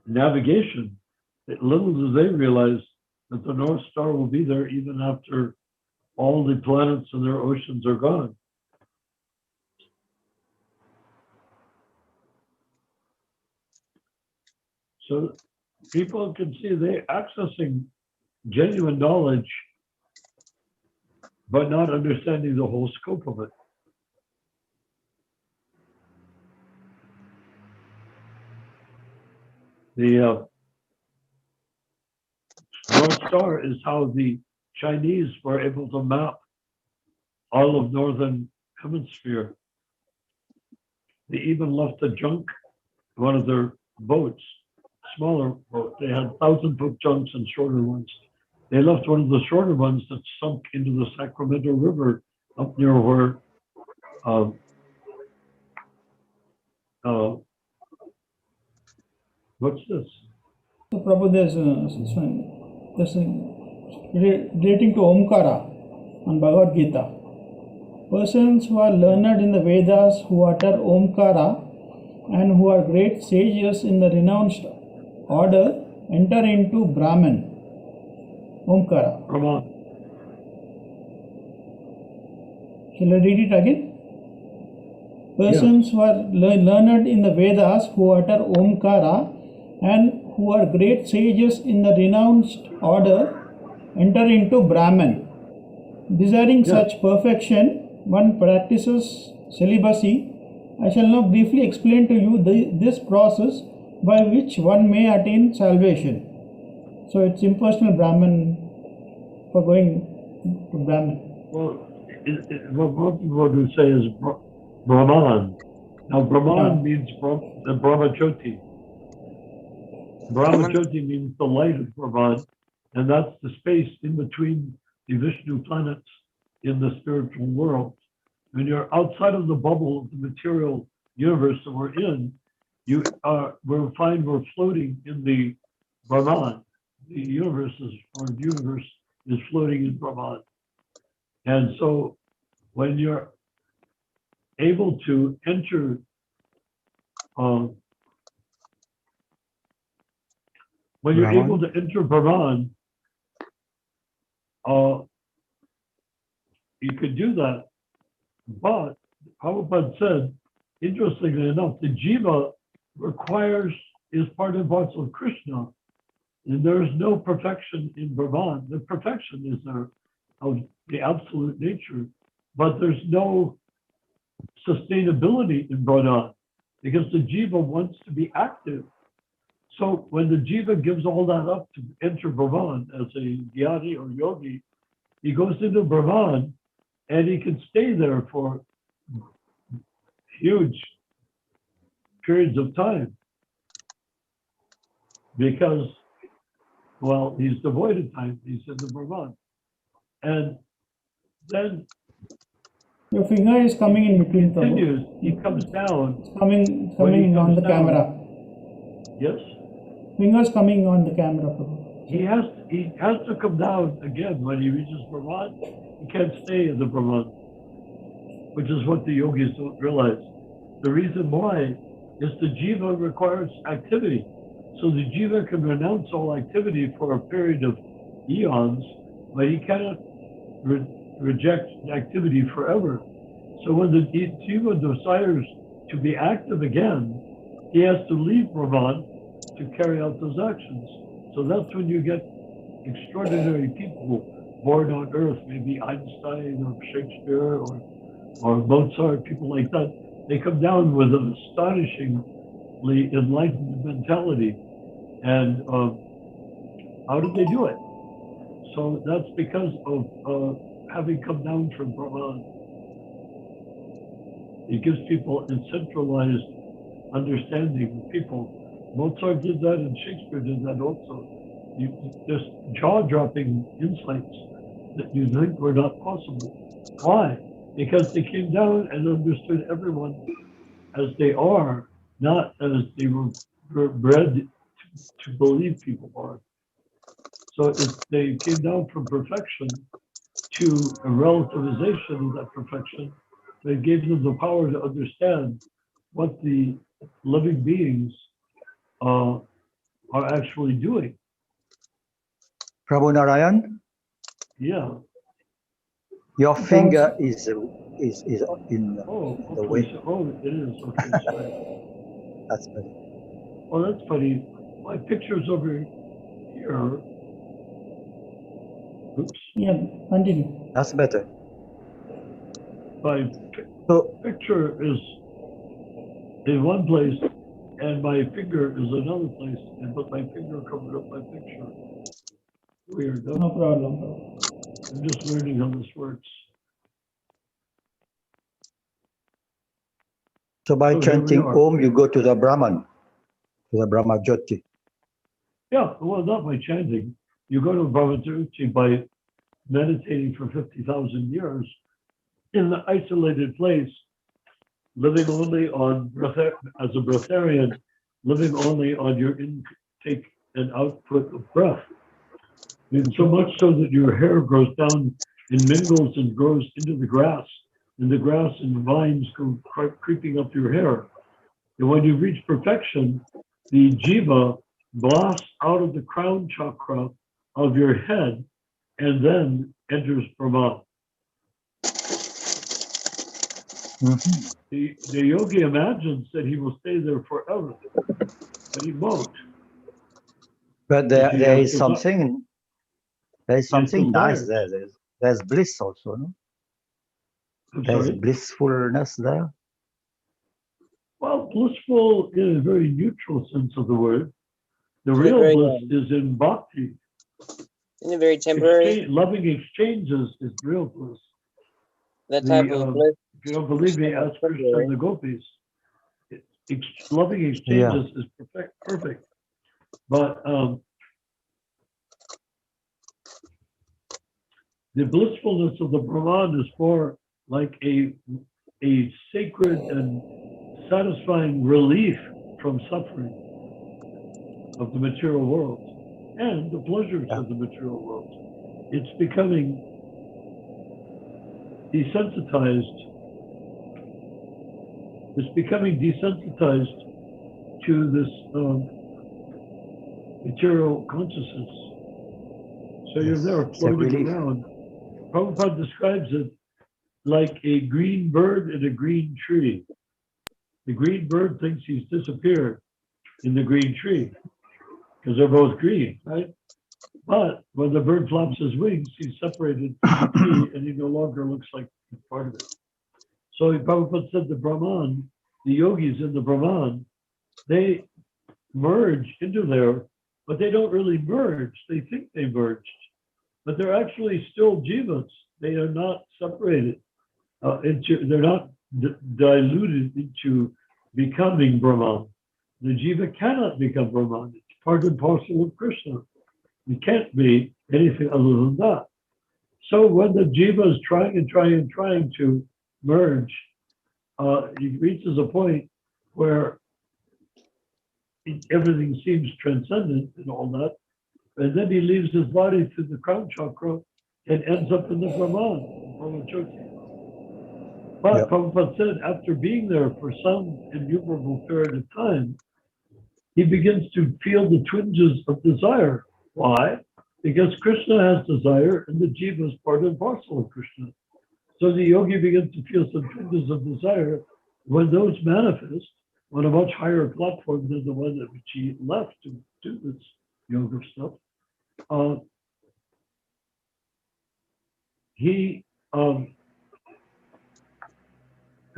navigation. Little do they realize that the North Star will be there even after all the planets and their oceans are gone. So people can see they're accessing genuine knowledge, but not understanding the whole scope of it. The North Star is how the Chinese were able to map all of Northern Hemisphere. They even left a junk, one of their boats, smaller boat. They had 1,000-foot junks and shorter ones. They left one of the shorter ones that sunk into the Sacramento River up near where what's this? So Prabhu, there's relating to Omkara on Bhagavad Gita. Persons who are learned in the Vedas, who utter Omkara, and who are great sages in the renounced order, enter into Brahman. Omkara. Brahman. Shall I read it again? Persons who are learned in the Vedas, who utter Omkara, and who are great sages in the renounced order, enter into Brahman. Desiring such perfection, one practices celibacy. I shall now briefly explain to you this process by which one may attain salvation. So it's impersonal Brahman for going to Brahman. Well, what people would say is Brahman. Now, Brahman means Brahmajyoti. Brahmajyoti means the light of Brahman, and that's the space in between the Vishnu planets in the spiritual world. When you're outside of the bubble of the material universe that we're in, we'll find we're floating in the Brahman. The universe is floating in Brahman. And so when you're able to enter able to enter Brahman, you could do that. But Prabhupada said, interestingly enough, the Jiva is part and parcel of Krishna. And there is no perfection in Brahman. The perfection is there of the absolute nature, but there's no sustainability in Brahman because the Jiva wants to be active. So when the Jiva gives all that up to enter Brahman as a Jnani or yogi, he goes into Brahman and he can stay there for huge periods of time because, well, he's devoid of time. He's in the Brahman. And then your finger is coming in between. Continues, he comes down. It's coming on the camera. Yes? Fingers coming on the camera. He has to come down again when he reaches Brahman. He can't stay in the Brahman, which is what the yogis don't realize. The reason why is the Jiva requires activity. So the Jiva can renounce all activity for a period of eons, but he cannot reject activity forever. So when the Jiva desires to be active again, he has to leave Brahman to carry out those actions. So that's when you get extraordinary people born on earth, maybe Einstein or Shakespeare or Mozart, people like that. They come down with an astonishingly enlightened mentality. And how did they do it? So that's because of having come down from Brahman. It gives people a centralized understanding of people. Mozart did that and Shakespeare did that also. Just jaw-dropping insights that you think were not possible. Why? Because they came down and understood everyone as they are, not as they were bred to believe people are. So they came down from perfection to a relativization of that perfection that gave them the power to understand what the living beings are actually doing. Prabhu Narayan? Yeah. Your finger is in okay, the way. It is. Okay, sorry. That's better. Oh, that's funny. My picture's over here. Oops. Yeah, continue. That's better. My picture is in one place, and my finger is another place, but my finger covered up my picture. Weird. Huh? No problem. I'm just learning how this works. So by chanting Om, you go to the Brahman, to the Brahma Jyoti. Yeah, well, not by chanting. You go to Brahma Jyoti by meditating for 50,000 years in the isolated place, living only on as a breatharian, living only on your intake and output of breath. And so much so that your hair grows down and mingles and grows into the grass, and the grass and vines go creeping up your hair. And when you reach perfection, the Jiva blasts out of the crown chakra of your head and then enters Brahman. Mm-hmm. The yogi imagines that he will stay there forever, but he won't. But there is something. There is something nice there. There's bliss also, no? There's blissfulness there. Well, blissful in a very neutral sense of the word. The real bliss is in bhakti. In a very temporary. Loving exchanges is real bliss. That type of bliss. If you don't believe me, ask Krishna and the gopis. Loving exchanges is perfect. But the blissfulness of the Brahman is more like a sacred and satisfying relief from suffering of the material world and the pleasures of the material world. It's becoming desensitized. It's becoming desensitized to this material consciousness. So you're there floating around. Prabhupada describes it like a green bird in a green tree. The green bird thinks he's disappeared in the green tree because they're both green, right? But when the bird flaps his wings, he's separated from the tree and he no longer looks like part of it. So Prabhupada said the Brahman, the yogis in the Brahman, they merge into there, but they don't really merge. They think they merged, but they're actually still jivas. They are not separated they're not diluted into becoming Brahman. The Jiva cannot become Brahman. It's part and parcel of Krishna. It can't be anything other than that. So when the Jiva is trying to merge, he reaches a point where everything seems transcendent and all that, and then he leaves his body through the crown chakra and ends up in the Brahman, Ramachandra. But Prabhupada said after being there for some innumerable period of time, he begins to feel the twinges of desire. Why? Because Krishna has desire and the Jiva is part and parcel of Krishna. So the yogi begins to feel some twinges of desire. When those manifest on a much higher platform than the one that which he left to do this yoga stuff,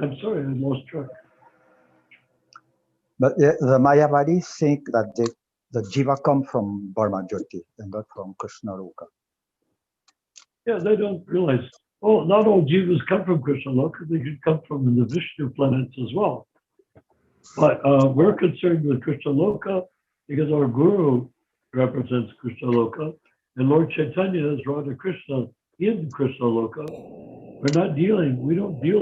I'm sorry, I lost track. But the Mayavadis think that the Jiva come from Paramatma and not from Krishna Loka. Yeah, they don't realize, not all Jivas come from Krishna Loka, they could come from the Vishnu planets as well. But we're concerned with Krishna Loka because our Guru represents Krishna Loka, and Lord Chaitanya is Radha Krishna in Krishna Loka. We don't deal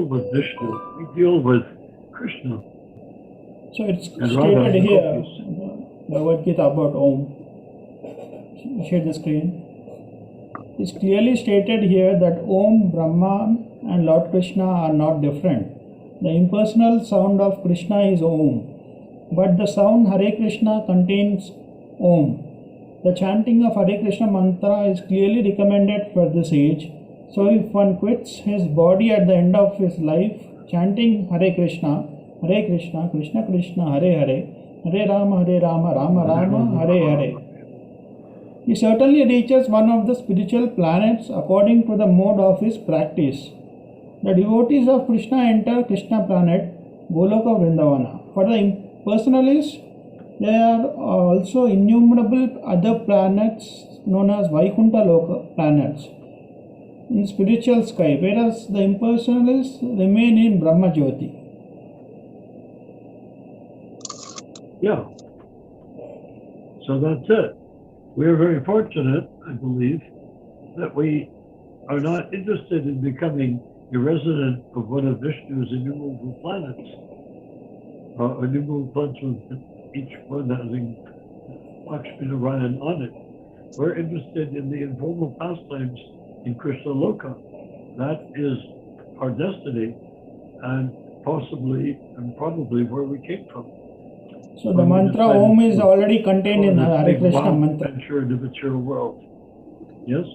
with Vishnu, we deal with Krishna. So it's stated here, Bhagavad Gita about Om. Share the screen. It's clearly stated here that Om, Brahman and Lord Krishna are not different. The impersonal sound of Krishna is Om, but the sound Hare Krishna contains Om. The chanting of Hare Krishna mantra is clearly recommended for this age. So if one quits his body at the end of his life, chanting Hare Krishna, Krishna Krishna, Hare Hare, Hare Rama, Rama Rama, Hare Hare, he certainly reaches one of the spiritual planets according to the mode of his practice. The devotees of Krishna enter Krishna planet, Goloka Vrindavana. For the impersonalists, there are also innumerable other planets known as Vaikuntha Loka planets in spiritual sky, whereas the impersonalists remain in Brahma Jyoti. Yeah. So that's it. We are very fortunate, I believe, that we are not interested in becoming a resident of one of Vishnu's innumerable planets, innumerable planets with each one having Lakshmi Narayan on it. We're interested in the informal pastimes in Krishna Loka. That is our destiny and possibly and probably where we came from. So the mantra Om is already contained in Hare Krishna mantra. In the material world. Yes?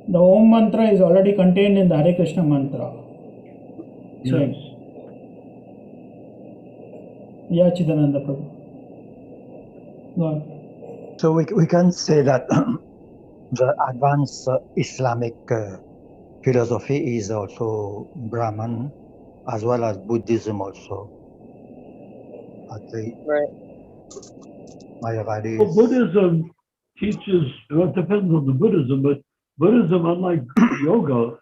The Om mantra is already contained in the Hare Krishna mantra. Yes. Yeah, Chidananda Prabhu. Go on. So we can say that the advanced Islamic philosophy is also Brahman as well as Buddhism also. Well, Buddhism teaches, well, it depends on the Buddhism, but Buddhism, unlike yoga,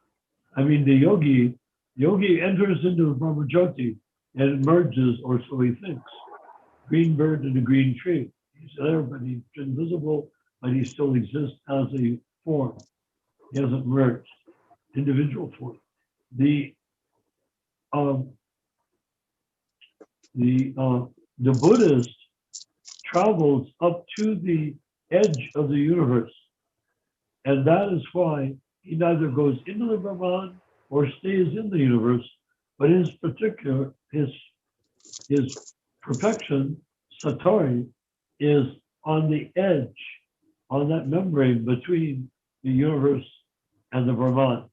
I mean, the yogi enters into the Brahmajyoti and merges, or so he thinks. Green bird and a green tree. He's there, but he's invisible, but he still exists as a form. He hasn't merged, individual form. The Buddhist travels up to the edge of the universe. And that is why he neither goes into the Brahman or stays in the universe, but his perfection, Satori, is on the edge, on that membrane between the universe and the Brahman.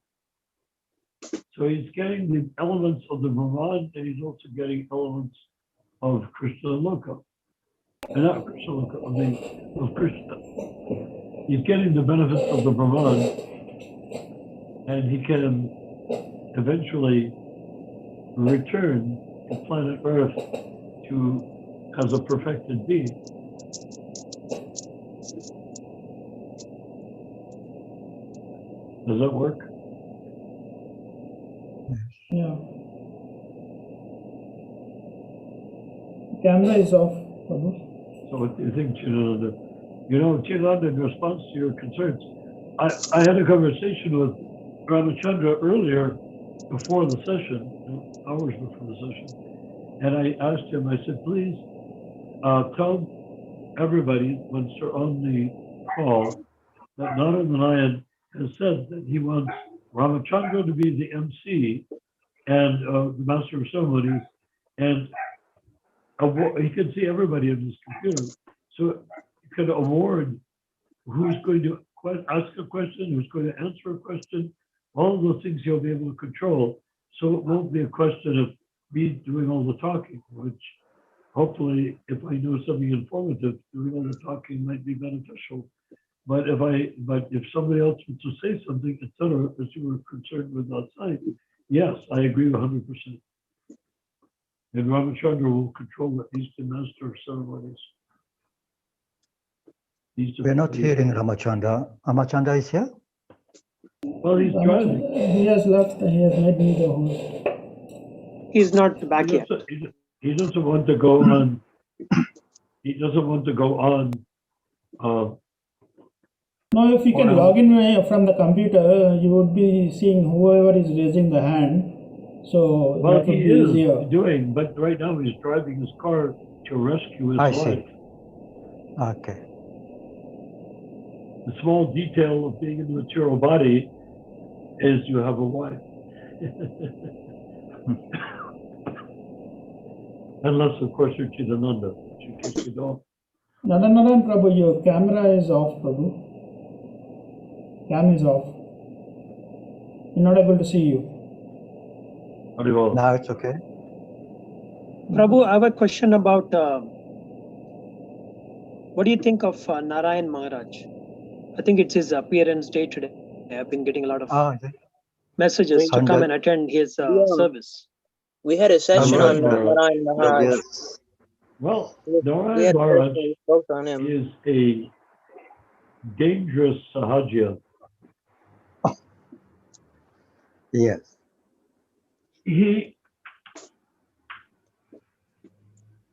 So he's getting the elements of the Brahman, and he's also getting elements of Krishna Loka. And not Krishna Loka, of Krishna. He's getting the benefits of the Brahman, and he can eventually return to planet Earth as a perfected being. Does that work? Yeah. Camera is off, Prabhu. So what do you think, Chidananda? You know, Chidananda, in response to your concerns, I had a conversation with Ramachandra earlier before the session, hours before the session, and I asked him, I said, please tell everybody once they're on the call that Narayan has said that he wants Ramachandra to be the MC and the Master of Ceremonies, and he can see everybody on his computer. So he could award who's going to ask a question, who's going to answer a question, all of those things he'll be able to control. So it won't be a question of me doing all the talking, which hopefully, if I know something informative, doing all the talking might be beneficial. But if somebody else wants to say something, etc., as you were concerned with outside, yes, I agree 100%. And Ramachandra will control it. He's the Master of Ceremonies. We're not hearing Ramachandra. Ramachandra is here? Well, he's driving. He has left. He has made me the host. He's not back yet. He doesn't want to go on. He doesn't want to go on. Now, if you can log in from the computer, you would be seeing whoever is raising the hand. So well, that would he be is easier. doing, but right now he's driving his car to rescue his I wife. see. Okay. The small detail of being in the material body is you have a wife. Unless, of course, you're Chidananda, which in case you don't. Narayan Prabhu, your camera is off, Prabhu. Cam is off. We're not able to see you. Now it's okay. Prabhu, I have a question about what do you think of Narayan Maharaj? I think it's his appearance day today. I've been getting a lot of messages to come and attend his service. We had a session on Narayan Maharaj. Yes. Well, Narayan Maharaj is a dangerous sahaja. Yes. He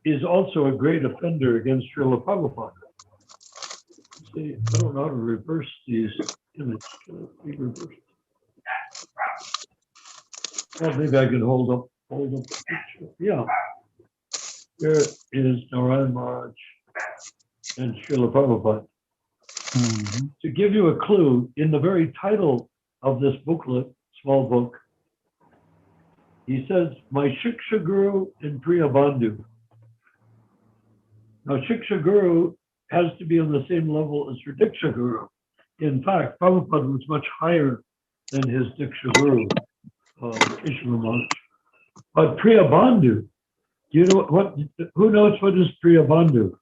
is also a great offender against Srila Prabhupada. See, I don't know how to reverse these images. Can it be reversed? Well, maybe I can hold up the picture. Yeah. There is Narayan Maharaj and Srila Prabhupada. Mm-hmm. To give you a clue, in the very title of this booklet, small book, he says, my Shiksha Guru and Priya Bandhu. Now, Shiksha Guru has to be on the same level as your Diksha Guru. In fact, Prabhupada was much higher than his Diksha Guru, Keshava Maharaj. But Priya Bandhu, you know what? Who knows what is Priya Bandhu?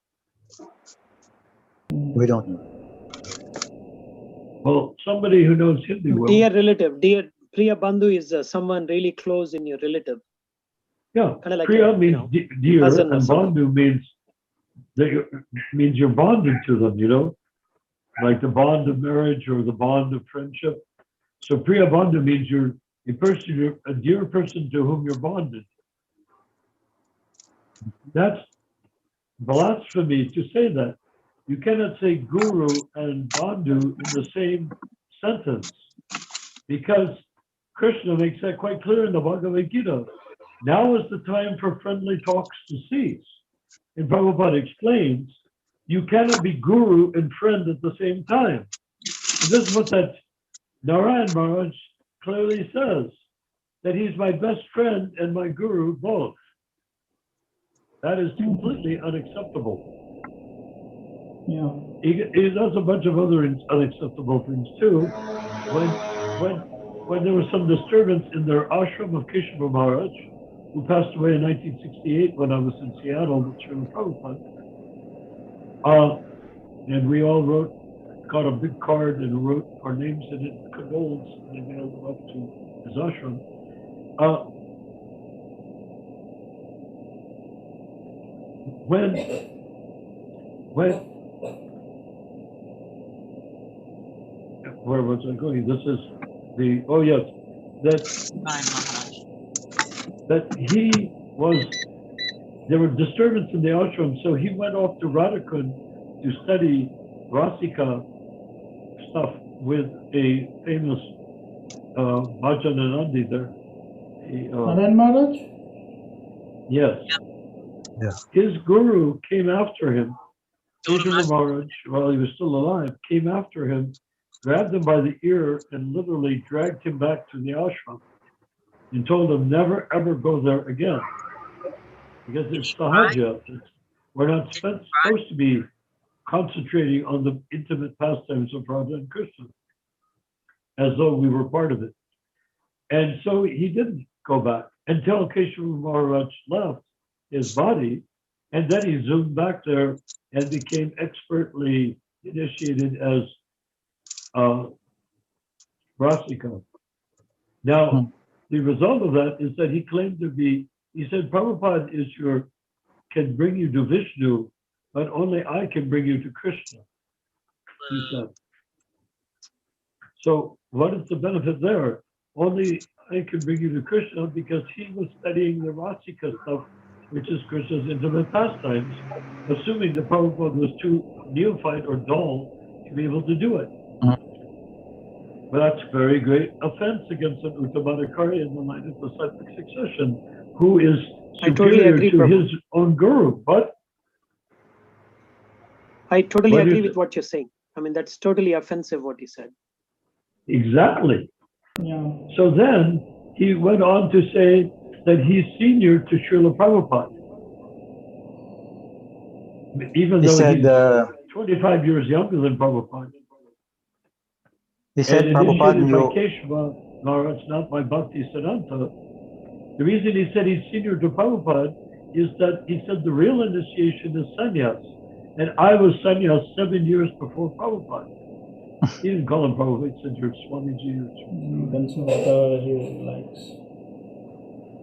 We don't know. Well, somebody who knows Hindi will. Dear relative, dear Priya Bandhu is someone really close in your relative. Yeah, kind of like Priya means dear, cousin or and something. Bandhu means you're bonded to them, you know, like the bond of marriage or the bond of friendship. So Priya Bandhu means you're a dear person to whom you're bonded. That's blasphemy to say that. You cannot say guru and bandhu in the same sentence, because Krishna makes that quite clear in the Bhagavad Gita. Now is the time for friendly talks to cease. And Prabhupada explains, you cannot be guru and friend at the same time. And this is what that Narayan Maharaj clearly says, that he's my best friend and my guru both. That is completely unacceptable. Yeah. He does a bunch of other unacceptable things too. When there was some disturbance in their ashram of Keshava Maharaj, who passed away in 1968 when I was in Seattle with Srila Prabhupada, and we all got a big card and wrote our names in it, condolence, and they mailed them up to his ashram. Where was I going? This is the, oh yes, that he was there were disturbances in the ashram, so he went off to Radhakund to study Rasika stuff with a famous Bhajananandi there. Narayan Maharaj? Yes. Yeah. His guru came after him. Kesava Maharaj, while he was still alive, came after him, grabbed him by the ear, and literally dragged him back to the ashram and told him never ever go there again. Because it's sahaja. We're not supposed to be concentrating on the intimate pastimes of Radha and Krishna as though we were part of it. And so he didn't go back until Kesava Maharaj left his body, and then he zoomed back there and became expertly initiated as Rasika. Now, the result of that is that he claimed to be, he said, Prabhupada can bring you to Vishnu, but only I can bring you to Krishna, he said. So what is the benefit there? Only I can bring you to Krishna because he was studying the Rasika stuff, which is Krishna's intimate pastimes, assuming the Prabhupada was too neophyte or dull to be able to do it. But that's very great offense against an Uttamanikari in the line of disciplic succession, who is superior to his own guru. But I totally agree with what you're saying. I mean, that's totally offensive what he said. Exactly. Yeah. So then he went on to say that he's senior to Srila Prabhupada. Even though he's 25 years younger than Prabhupada. He said and Prabhupada initiated knew. by Keshava Maharaj, not by Bhakti Siddhanta. The reason he said he's senior to Prabhupada is that he said the real initiation is sannyas. And I was sannyas 7 years before Prabhupada. He didn't call him Prabhupada, he said you're Swamiji. That's whatever he likes.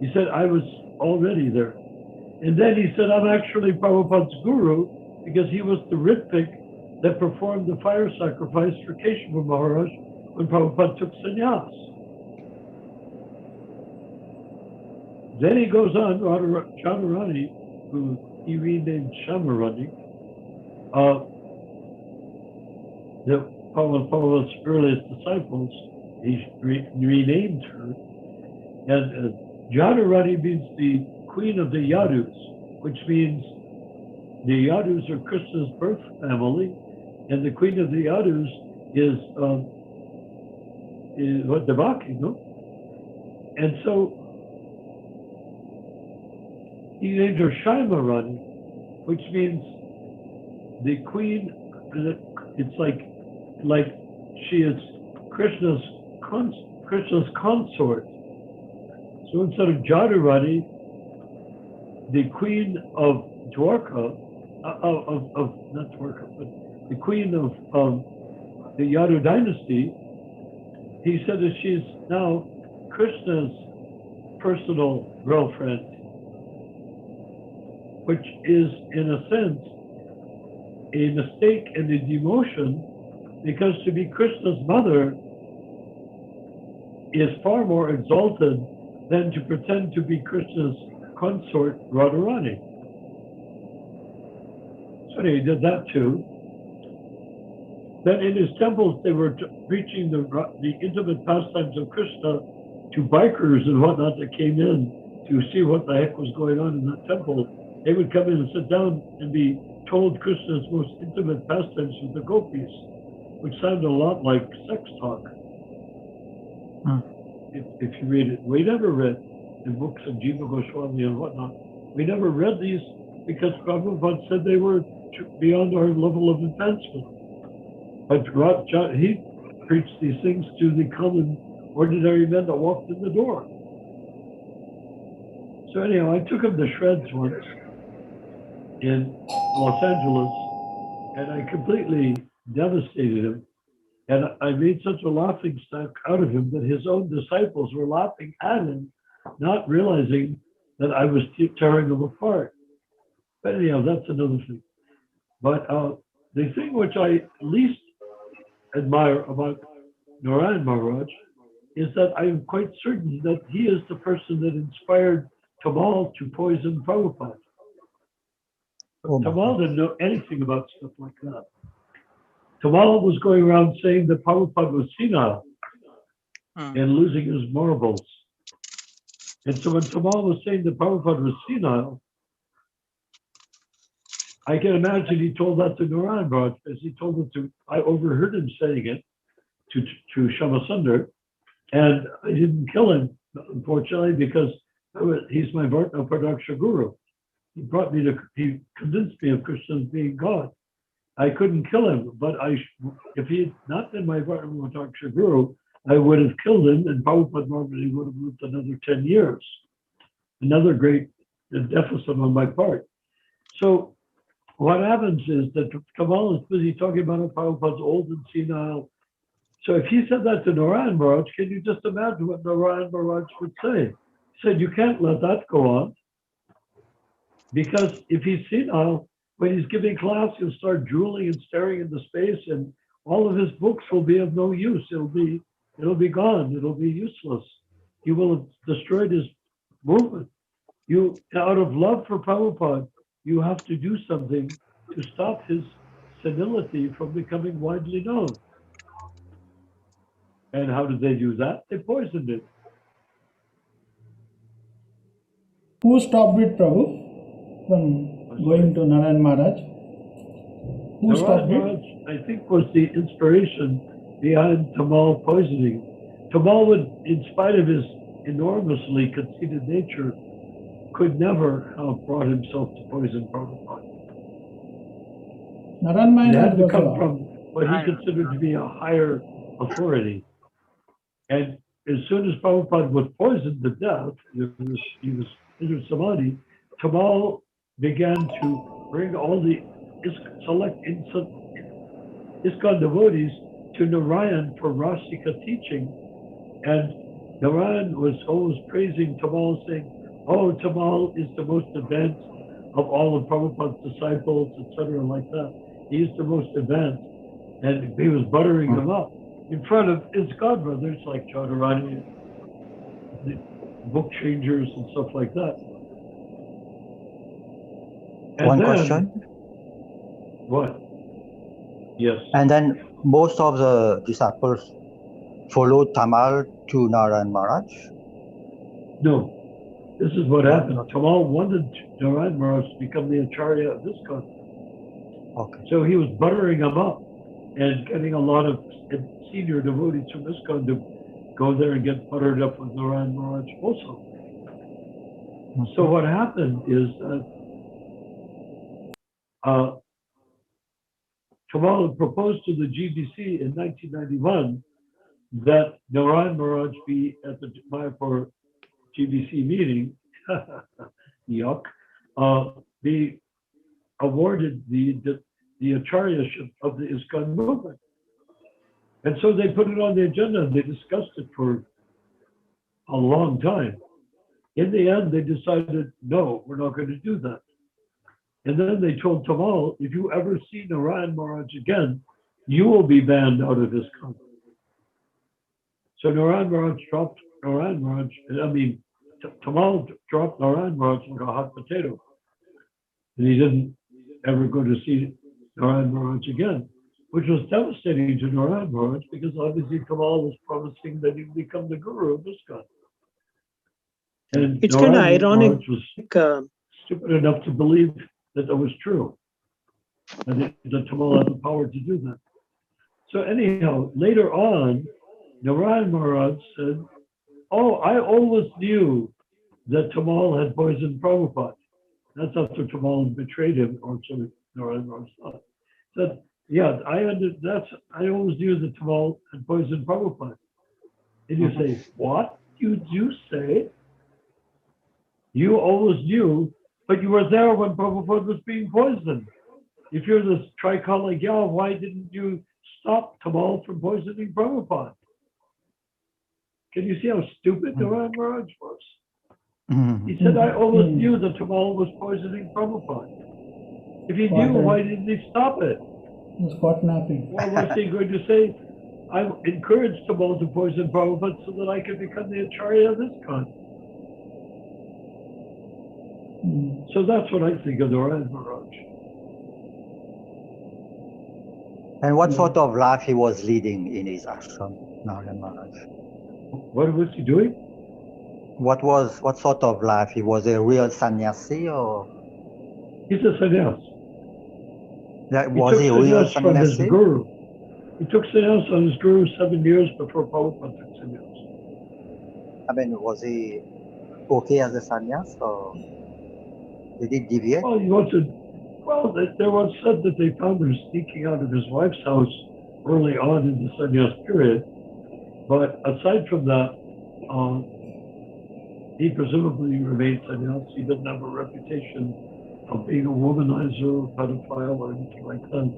He said I was already there. And then he said I'm actually Prabhupada's guru because he was the Ritvik that performed the fire sacrifice for Keshava Maharaj when Prabhupada took sannyas. Then he goes on, Radharani, who he renamed Shamarani, Prabhupada's earliest disciples, he renamed her. And Radharani means the queen of the Yadus, which means the Yadus are Krishna's birth family, and the queen of the Yadus is what, Devaki, no? And so he named her Shaimarani, which means the queen. It's like she is Krishna's consort. So instead of Jadurani, the queen of Dwarka, not Dwarka, but the queen of the Yadu dynasty, he said that she's now Krishna's personal girlfriend, which is, in a sense, a mistake and a demotion, because to be Krishna's mother is far more exalted than to pretend to be Krishna's consort, Radharani. So he did that too. Then in his temples, they were preaching the intimate pastimes of Krishna to bikers and whatnot that came in to see what the heck was going on in that temple. They would come in and sit down and be told Krishna's most intimate pastimes with the gopis, which sounded a lot like sex talk. If you read it, we never read in books of Jiva Goswami and whatnot. We never read these because Prabhupada said they were beyond our level of advancement. But he preached these things to the common, ordinary men that walked in the door. So anyhow, I took him to shreds once in Los Angeles, and I completely devastated him. And I made such a laughing stock out of him that his own disciples were laughing at him, not realizing that I was tearing them apart. But anyhow, that's another thing. But the thing which I least admire about Narayan Maharaj is that I am quite certain that he is the person that inspired Kamal to poison Prabhupada. Tamal didn't know anything about stuff like that. Tamal was going around saying that Prabhupada was senile and losing his marbles. And so when Tamal was saying that Prabhupada was senile, I can imagine he told that to Narayan Maharaj, as he told it to, I overheard him saying it to Shamasundar, and I didn't kill him, unfortunately, because he's my Vartna Pradaksha Guru. He convinced me of Krishna's being God. I couldn't kill him, but if he had not been my Vartna Pradaksha Guru, I would have killed him, and Prabhupada normally would have lived another 10 years. Another great deficit on my part. So what happens is that Kamal is busy talking about how Prabhupada's old and senile. So if he said that to Narayan Maharaj, can you just imagine what Narayan Maharaj would say? He said, you can't let that go on. Because if he's senile, when he's giving class, he'll start drooling and staring into space, and all of his books will be of no use. It'll be gone. It'll be useless. He will have destroyed his movement. You, out of love for Prabhupada, you have to do something to stop his senility from becoming widely known. And how did they do that? They poisoned it. Who stopped it, Prabhu, from going to Narayan Maharaj? Who stopped Maharaj, I think, was the inspiration behind Tamal poisoning. Tamal would, in spite of his enormously conceited nature, could never have brought himself to poison Prabhupada. Narayan Maharaj had to was come from what he considered to be a higher authority. And as soon as Prabhupada was poisoned to death, he was in samadhi, Tamal began to bring all the select ISKCON devotees to Narayan for Rasika teaching. And Narayan was always praising Tamal, saying, oh, Tamal is the most advanced of all of Prabhupada's disciples, etc., like that. He's the most advanced. And he was buttering them up in front of his god brothers like Chaudharani, the book changers and stuff like that. And One then, question. What? Yes. And then most of the disciples followed Tamal to Narayan Maharaj? No. This is what happened. Tamal wanted Narayan Maharaj to become the Acharya of ISKCON. Okay. So he was buttering him up and getting a lot of senior devotees from ISKCON to go there and get buttered up with Narayan Maharaj also. So what happened is that Tamal proposed to the GBC in 1991 that Narayan Maharaj be at the Mayapur GBC meeting, yuck, be awarded the acharyaship of the ISKCON movement. And so they put it on the agenda and they discussed it for a long time. In the end, they decided, no, we're not going to do that. And then they told Tamal, if you ever see Narayan Maharaj again, you will be banned out of ISKCON. So Narayan Maharaj dropped Narayan Maharaj, Tamal dropped Narayan Maharaj like a hot potato. And he didn't ever go to see Narayan Maharaj again, which was devastating to Narayan Maharaj because obviously Tamal was promising that he would become the guru of ISKCON. And it's kind of Narayan ironic. Maharaj was stupid enough to believe that that was true, and that Tamal had the power to do that. So anyhow, later on, Narayan Maharaj said, oh, I always knew that Tamal had poisoned Prabhupada. That's after Tamal betrayed him, or so Narayan Maharaj thought. Said, yeah, I always knew that Tamal had poisoned Prabhupada. And you say, what? You say? You always knew, but you were there when Prabhupada was being poisoned. If you're this tricollegial, why didn't you stop Tamal from poisoning Prabhupada? Can you see how stupid Narayan Maharaj was? He said, I always knew that Tamal was poisoning Prabhupada. If he knew, why didn't he stop it? He was caught napping. Why was he going to say, I encouraged Tamal to poison Prabhupada so that I could become the Acharya of ISKCON? So that's what I think of the Raj Maharaj. And what sort of life he was leading in his ashram, Narayan Maharaj? What was he doing? What sort of life? He was a real sannyasi or? He's a sannyas. Yeah, was he a real sannyas from his sannyasi? guru. He took sannyas on his guru 7 years before Prabhupada took sannyas. I mean, was he okay as a sannyas or did he deviate? Well, there was said that they found him sneaking out of his wife's house early on in the sannyas period. But aside from that, he presumably remained sannyas. He didn't have a reputation of being a womanizer, pedophile, or anything like that.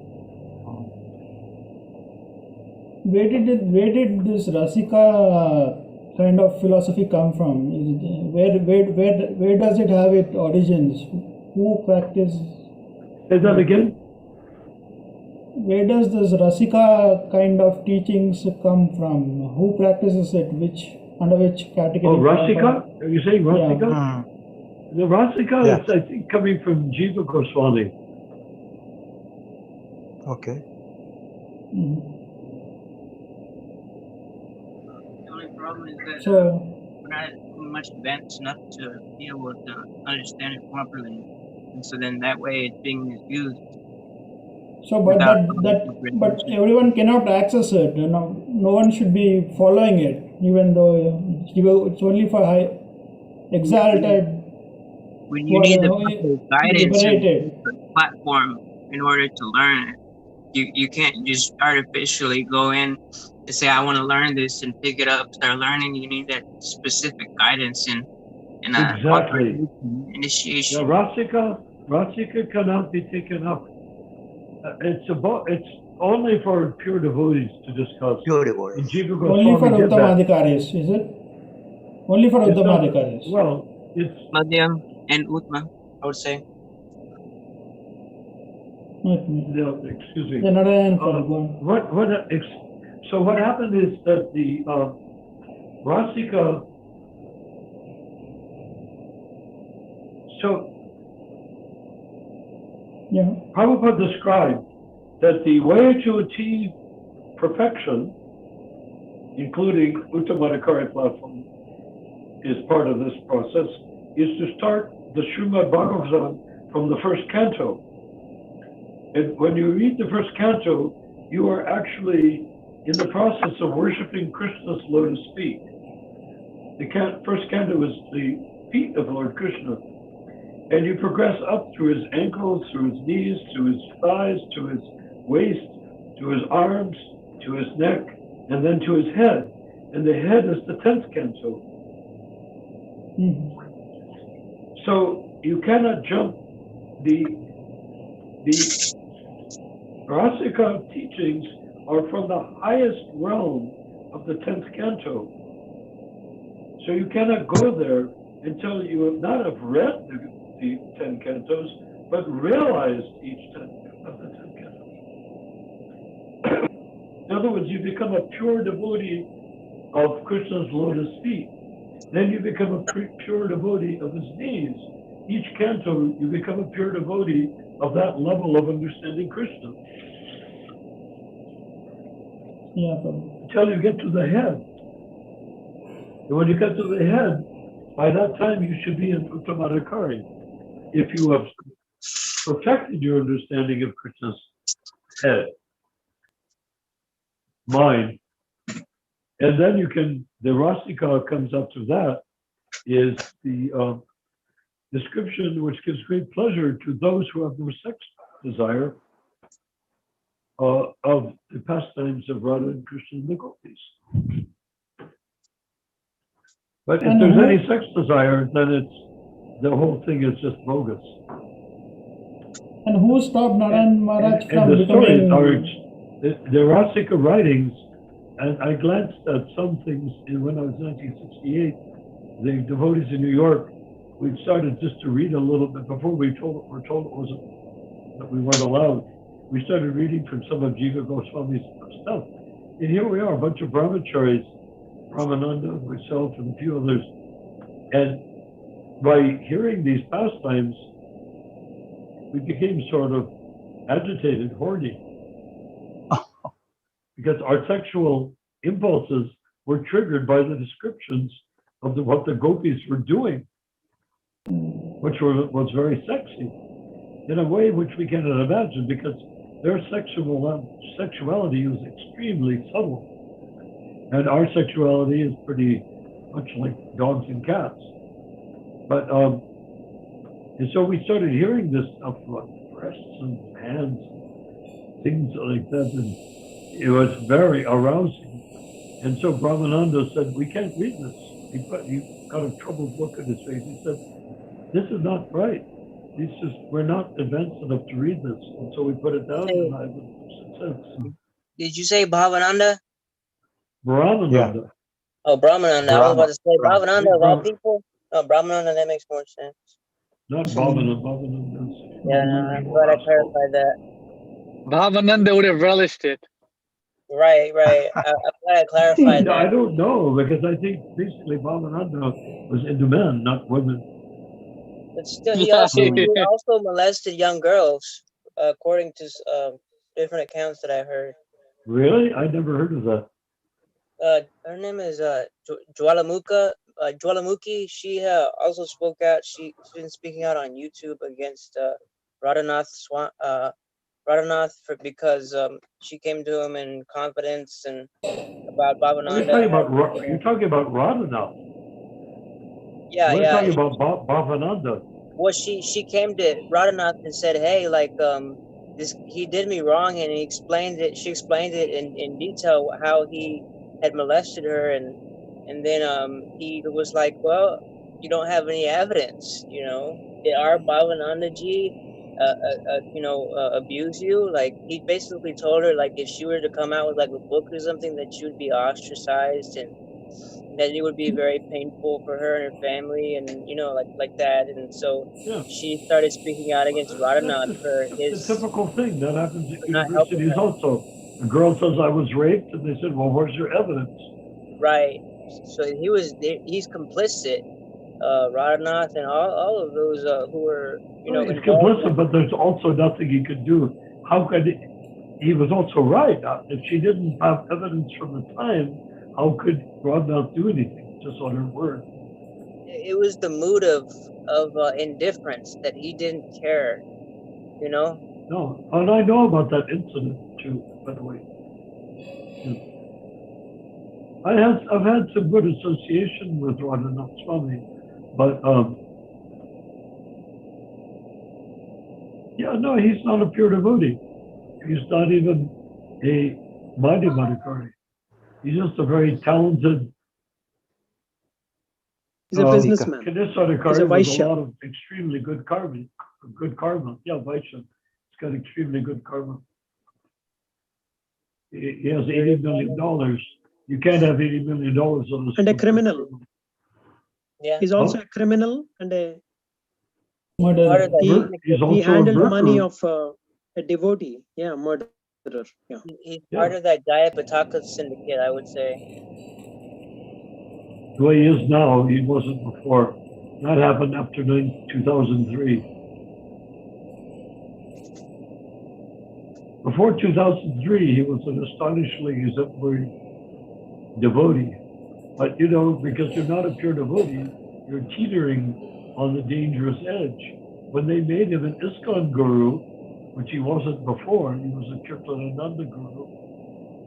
Where did this Rasika kind of philosophy come from? Where does it have its origins? Who practiced? Say that again? Where does this Rasika kind of teachings come from? Who practices it? Under which category? Oh, Rasika? Are you saying Rasika? Yeah. The Rasika is, I think, coming from Jiva Goswami. Okay. The only problem is that So, we're not much advanced enough to be able to understand it properly, and so then that way it's being misused. So, but everyone cannot access it. No one should be following it, even though it's only for high exalted. When you need the guidance and liberated. platform in order to learn it, you can't just artificially go in and say, I want to learn this and pick it up, start learning. You need that specific guidance and Exactly. Initiation. Rasika cannot be taken up. It's only for pure devotees to discuss. Pure devotees. Only for Uttamadhikaris, is it? Only for Uttamadhikaris. Well, it's Madhyam and Uttama, I would say. No, excuse me. So what happened is that the Rasika. So Prabhupada described that the way to achieve perfection, including Uttamadhikari platform, is part of this process, is to start the Srimad Bhagavatam from the first canto. And when you read the first canto, you are actually in the process of worshiping Krishna's lotus feet. The first canto is the feet of Lord Krishna. And you progress up through his ankles, through his knees, to his thighs, to his waist, to his arms, to his neck, and then to his head. And the head is the 10th canto. So you cannot jump the Rasika teachings are from the highest realm of the 10th canto. So you cannot go there until you have not have read the 10 cantos, but realized each 10 of the 10 cantos. In other words, you become a pure devotee of Krishna's lotus feet. Then you become a pure devotee of his knees. Each canto, you become a pure devotee of that level of understanding Krishna. Until you get to the head. And when you get to the head, by that time you should be in Uttamadhikari. If you have perfected your understanding of Krishna's head, mind, and then the Rasika comes up to that, is the description which gives great pleasure to those who have no sex desire of the pastimes of Radha and Krishna and the gopis. But if there's any sex desire, then the whole thing is just bogus. And who stopped Narayan Maharaj from the becoming... stories the Rasika writings, and I glanced at some things when I was 1968, the devotees in New York, we started just to read a little bit before were told it wasn't, that we weren't allowed. We started reading from some of Jiva Goswami's stuff. And here we are, a bunch of brahmacharis, Ramananda, myself, and a few others. And by hearing these pastimes, we became sort of agitated, horny, because our sexual impulses were triggered by the descriptions of what the gopis were doing, which was very sexy, in a way which we cannot imagine, because their sexuality is extremely subtle, and our sexuality is pretty much like dogs and cats. But and so we started hearing this stuff about breasts and hands, things like that, and it was very arousing. And so Brahmananda said, "We can't read this." He got a troubled look at his face. He said, "This is not right. We're not advanced enough to read this." And so we put it down, and I've been since. Did you say Bhavananda? Brahmananda. Yeah. Oh, Brahmananda. I was about to say Bhavananda of all Brahma. people. Oh, Brahmananda, that makes more sense. Not Bhavananda. Bhavananda. Yeah, no, I'm glad I clarified that. Bhavananda would have relished it. Right. I'm glad I clarified that. I don't know, because I think basically Bhavananda was into men, not women. But still, he also molested young girls, according to different accounts that I heard. Really? I never heard of that. Her name is Jwalamukhi. She also spoke out. She's been speaking out on YouTube against Radhanath because she came to him in confidence and about Bhavananda. You're talking about Radhanath. Yeah. We're talking about Bhavananda. Well, she came to Radhanath and said, "Hey, like he did me wrong," and he explained it. She explained it in detail how he had molested her, and then he was like, "Well, you don't have any evidence, you know? Did our Bhavanandaji abuse you?" Like, he basically told her, like, if she were to come out with like a book or something, that she would be ostracized, and that it would be very painful for her and her family, and like that. And so she started speaking out against Radhanath for his. The typical thing that happens at not helping universities her. also. A girl says, "I was raped," and they said, "Well, where's your evidence?" Right. So he's complicit. Radhanath and all of those who were He's involved. complicit, but there's also nothing he could do. How could he was also right. If she didn't have evidence from the time, how could Radhanath do anything? Just on her word. It was the mood of indifference, that he didn't care, No, and I know about that incident too, by the way. I've had some good association with Radhanath Swami, but he's not a pure devotee. He's not even a Madhyamadikarni. He's just a very talented. He's a businessman. He's a Vaishya. a lot of extremely good karma. Yeah, Vaishya. He's got extremely good karma. He has $80 million. You can't have $80 million on this. And a criminal. Yeah. He's also a criminal and a Murderer. He handled money of a devotee. Yeah, murderer. Yeah. He's part of that Jaya Pataka syndicate, I would say. The way he is now, he wasn't before. That happened after 2003. Before 2003, he was an astonishingly exemplary devotee. But because you're not a pure devotee, you're teetering on the dangerous edge. When they made him an ISKCON guru, which he wasn't before, he was a Kirtanananda guru.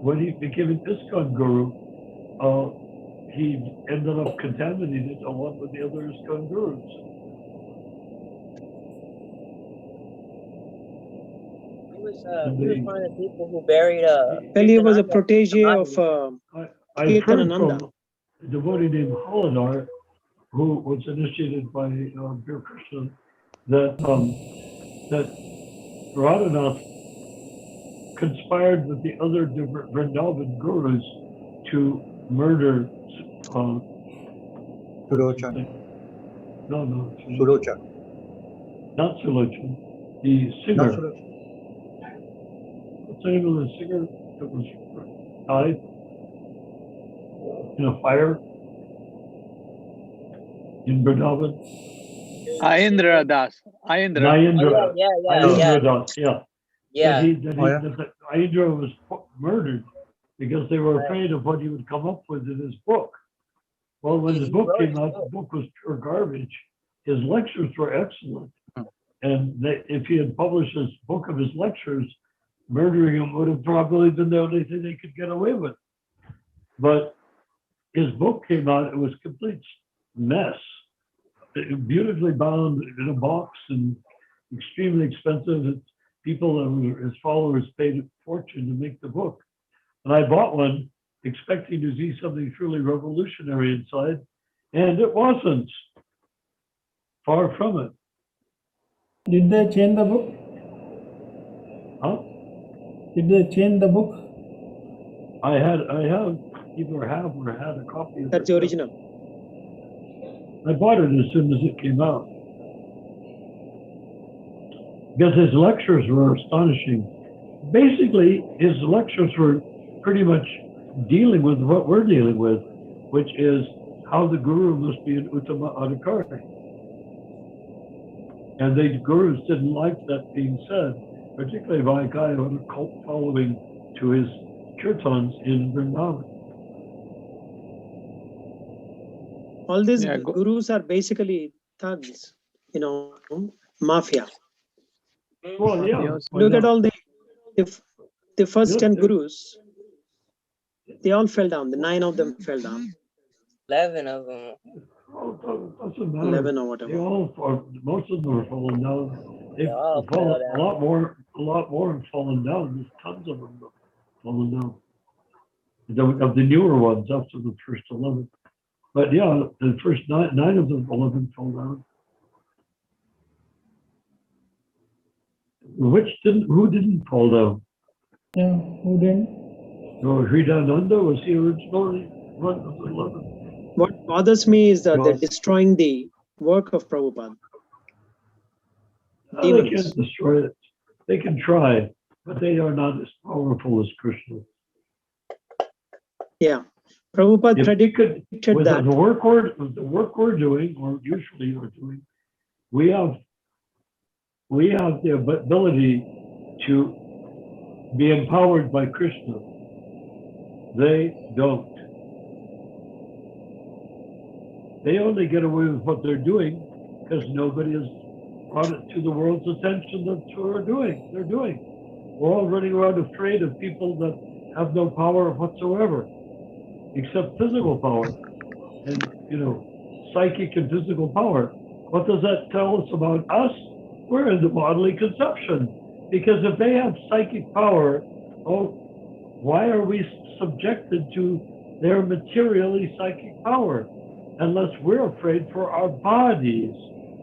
When he became an ISKCON guru, he ended up contaminated along with the other ISKCON gurus. He was one of the people who buried Well, he was a protege of I heard Kirtanananda. from a devotee named Holinar, who was initiated by Pure Krishna, that Radhanath conspired with the other different Vrindavan gurus to murder Sulocha. No. Sulocha. Not Sulocha. The singer. Not Sulocha. What's the name of the singer that was died in a fire in Vrindavan? Aindra Das. Aindra. Naindra. Yeah. Das, yeah. Yeah. That Indra was murdered because they were afraid of what he would come up with in his book. Well, when his book came out, the book was pure garbage. His lectures were excellent. And if he had published this book of his lectures, murdering him would have probably been the only thing they could get away with. But his book came out, it was a complete mess. Beautifully bound in a box and extremely expensive. People that were his followers paid a fortune to make the book. And I bought one expecting to see something truly revolutionary inside, and it wasn't. Far from it. Did they change the book? Huh? Did they change the book? I have either have or had a copy of That's the original. I bought it as soon as it came out. Because his lectures were astonishing. Basically, his lectures were pretty much dealing with what we're dealing with, which is how the guru must be an Uttama Adhikari. And the gurus didn't like that being said, particularly by a guy who had a cult following to his kirtans in Vrindavan. All these gurus are basically thugs, mafia. Well, yeah. Look at all the first 10 gurus. They all fell down. The 9 of them fell down. 11 of them. Doesn't matter. 11 or whatever. They all, most of them are fallen down. They've fallen a lot more have fallen down. There's tons of them fallen down. Of the newer ones after the first 11. But yeah, the first 9 of them, 11 fell down. Who didn't fall down? Yeah, who didn't? No, Hridayananda was the original one of the 11. What bothers me is that they're destroying the work of Prabhupada. They can't destroy it. They can try, but they are not as powerful as Krishna. Yeah. Prabhupada predicted that. The work we're doing, or usually are doing, we have the ability to be empowered by Krishna. They don't. They only get away with what they're doing because nobody has brought it to the world's attention. That's what they're doing. We're all running around afraid of people that have no power whatsoever, except physical power and, psychic and physical power. What does that tell us about us? We're in the bodily conception. Because if they have psychic power, why are we subjected to their materially psychic power? Unless we're afraid for our bodies.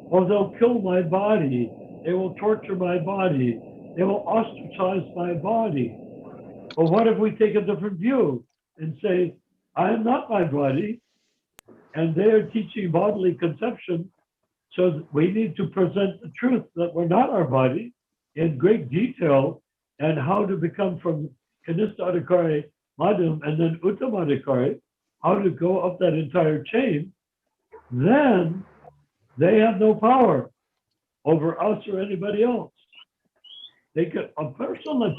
Or they'll kill my body. They will torture my body. They will ostracize my body. Well, what if we take a different view and say, I am not my body, and they are teaching bodily conception, so we need to present the truth that we're not our body in great detail, and how to become from Kanista Adhikari, Madhyam, and then Uttama Adhikari, how to go up that entire chain. Then they have no power over us or anybody else. A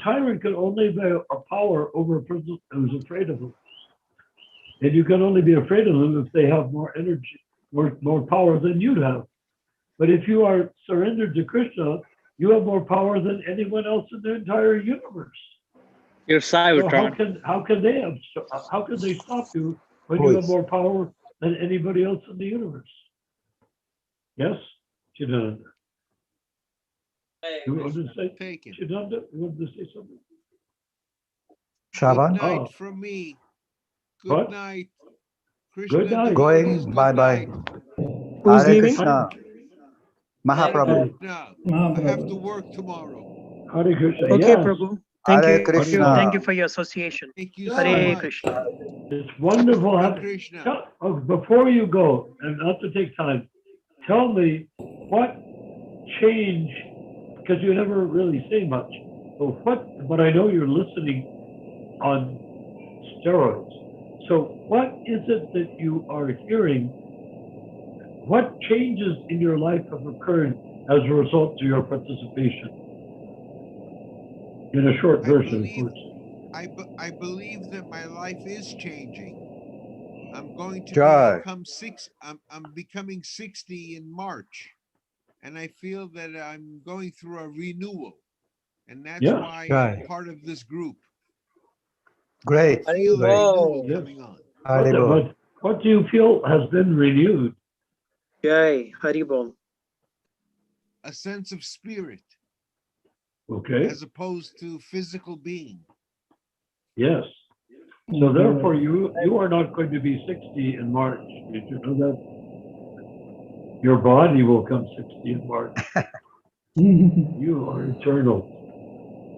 tyrant could only be a power over a person who's afraid of them. And you can only be afraid of them if they have more energy, more power than you'd have. But if you are surrendered to Krishna, you have more power than anyone else in the entire universe. You're so how can they stop you when you have more power than anybody else in the universe? Yes, Chidananda. You want to say? Chidananda, you want to say something? Shravan? Good night from me. Good What? night. Good night. Going. Bye bye. Who's Hare leaving? Krishna. Mahaprabhu. I have to work tomorrow. Hare Krishna. Okay, Yes. Prabhu. Thank Hare you. Krishna. Thank you for your association. Thank you so Hare much. Krishna. It's wonderful. Hare Krishna. Before you go, and not to take time, tell me what change, because you never really say much, but I know you're listening on steroids. So what is it that you are hearing what changes in your life have occurred as a result of your participation? In a short version, of course. I believe that my life is changing. I'm going to Jai. become I'm becoming 60 in March, and I feel that I'm going through a renewal, and that's Yeah. why Jai. I'm part of this group. Great. I feel a Great. renewal Yes. coming on. Haribol. But what do you feel has been renewed? Jai, Haribol. A sense of spirit, Okay. as opposed to physical being. Yes. So therefore, you are not going to be 60 in March. Did you know that? Your body will come 60 in March. You are eternal.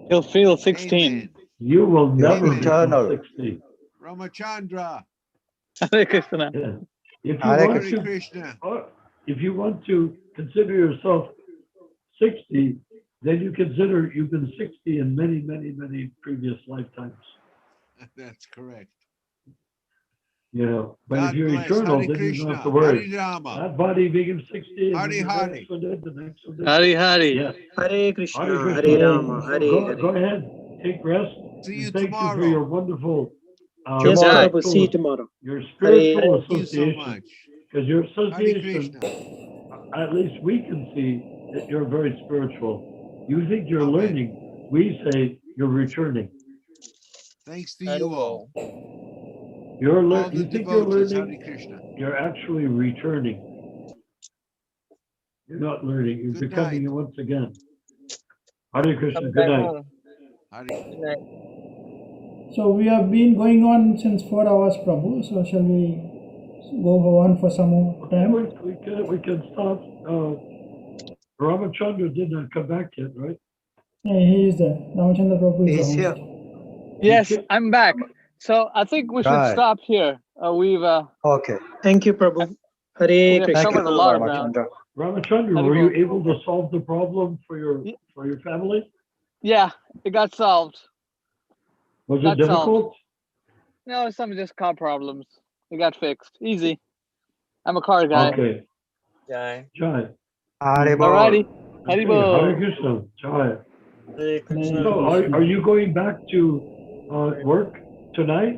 He'll feel 16. Amen. You will You're never become eternal. 60. Ramachandra. Hare Krishna. Yeah. If you Hare want Hare to, Krishna. if you want to consider yourself 60, then you consider you've been 60 in many, many, many previous lifetimes. That's correct. You know, but if God you're bless. eternal, Hare then you don't Krishna. have to worry. Hare Rama. That body being 60, and Hare then the Hare. next one did, the next one did. Hari Hari. Yes. Hare Krishna. Hare Hare Krishna. Rama. So Hare go Hare. ahead, take rest. See you And thank you for tomorrow. your wonderful, Yes, Tomorrow. Prabhu. See you tomorrow. your Hare. spiritual Thank you so association. much. Because your Hare association, Krishna. at least we can see that you're very spiritual. You think you're Amen. learning. We say you're returning. Thanks to you all. You're All the you think you're devotees. Hare learning. Krishna. You're actually returning. You're not learning. You're Good becoming night. it once again. Hare Krishna. Come Good back night. home. Hare. Good night. So we have been going on since 4 hours, Prabhu. So shall we go on for some more time? We can stop. Ramachandra did not come back yet, right? Yeah, he is there. Ramachandra Prabhu is He's the here. host. Yes, I'm back. So I think we should Right. stop here. We've Okay. Thank you, Prabhu. we Hare have Krishna. Thank you, covered a lot of ground. Ramachandra. Ramachandra, were you able to solve the problem for your family? Yeah, it got solved. Was it Got solved. difficult? No, some just car problems. It got fixed. Easy. I'm a car guy. Okay. Jai. Jai. Haribol. Alrighty. Okay, Haribol. Hare Krishna. Jai. Hare Krishna. So are you going back to work tonight?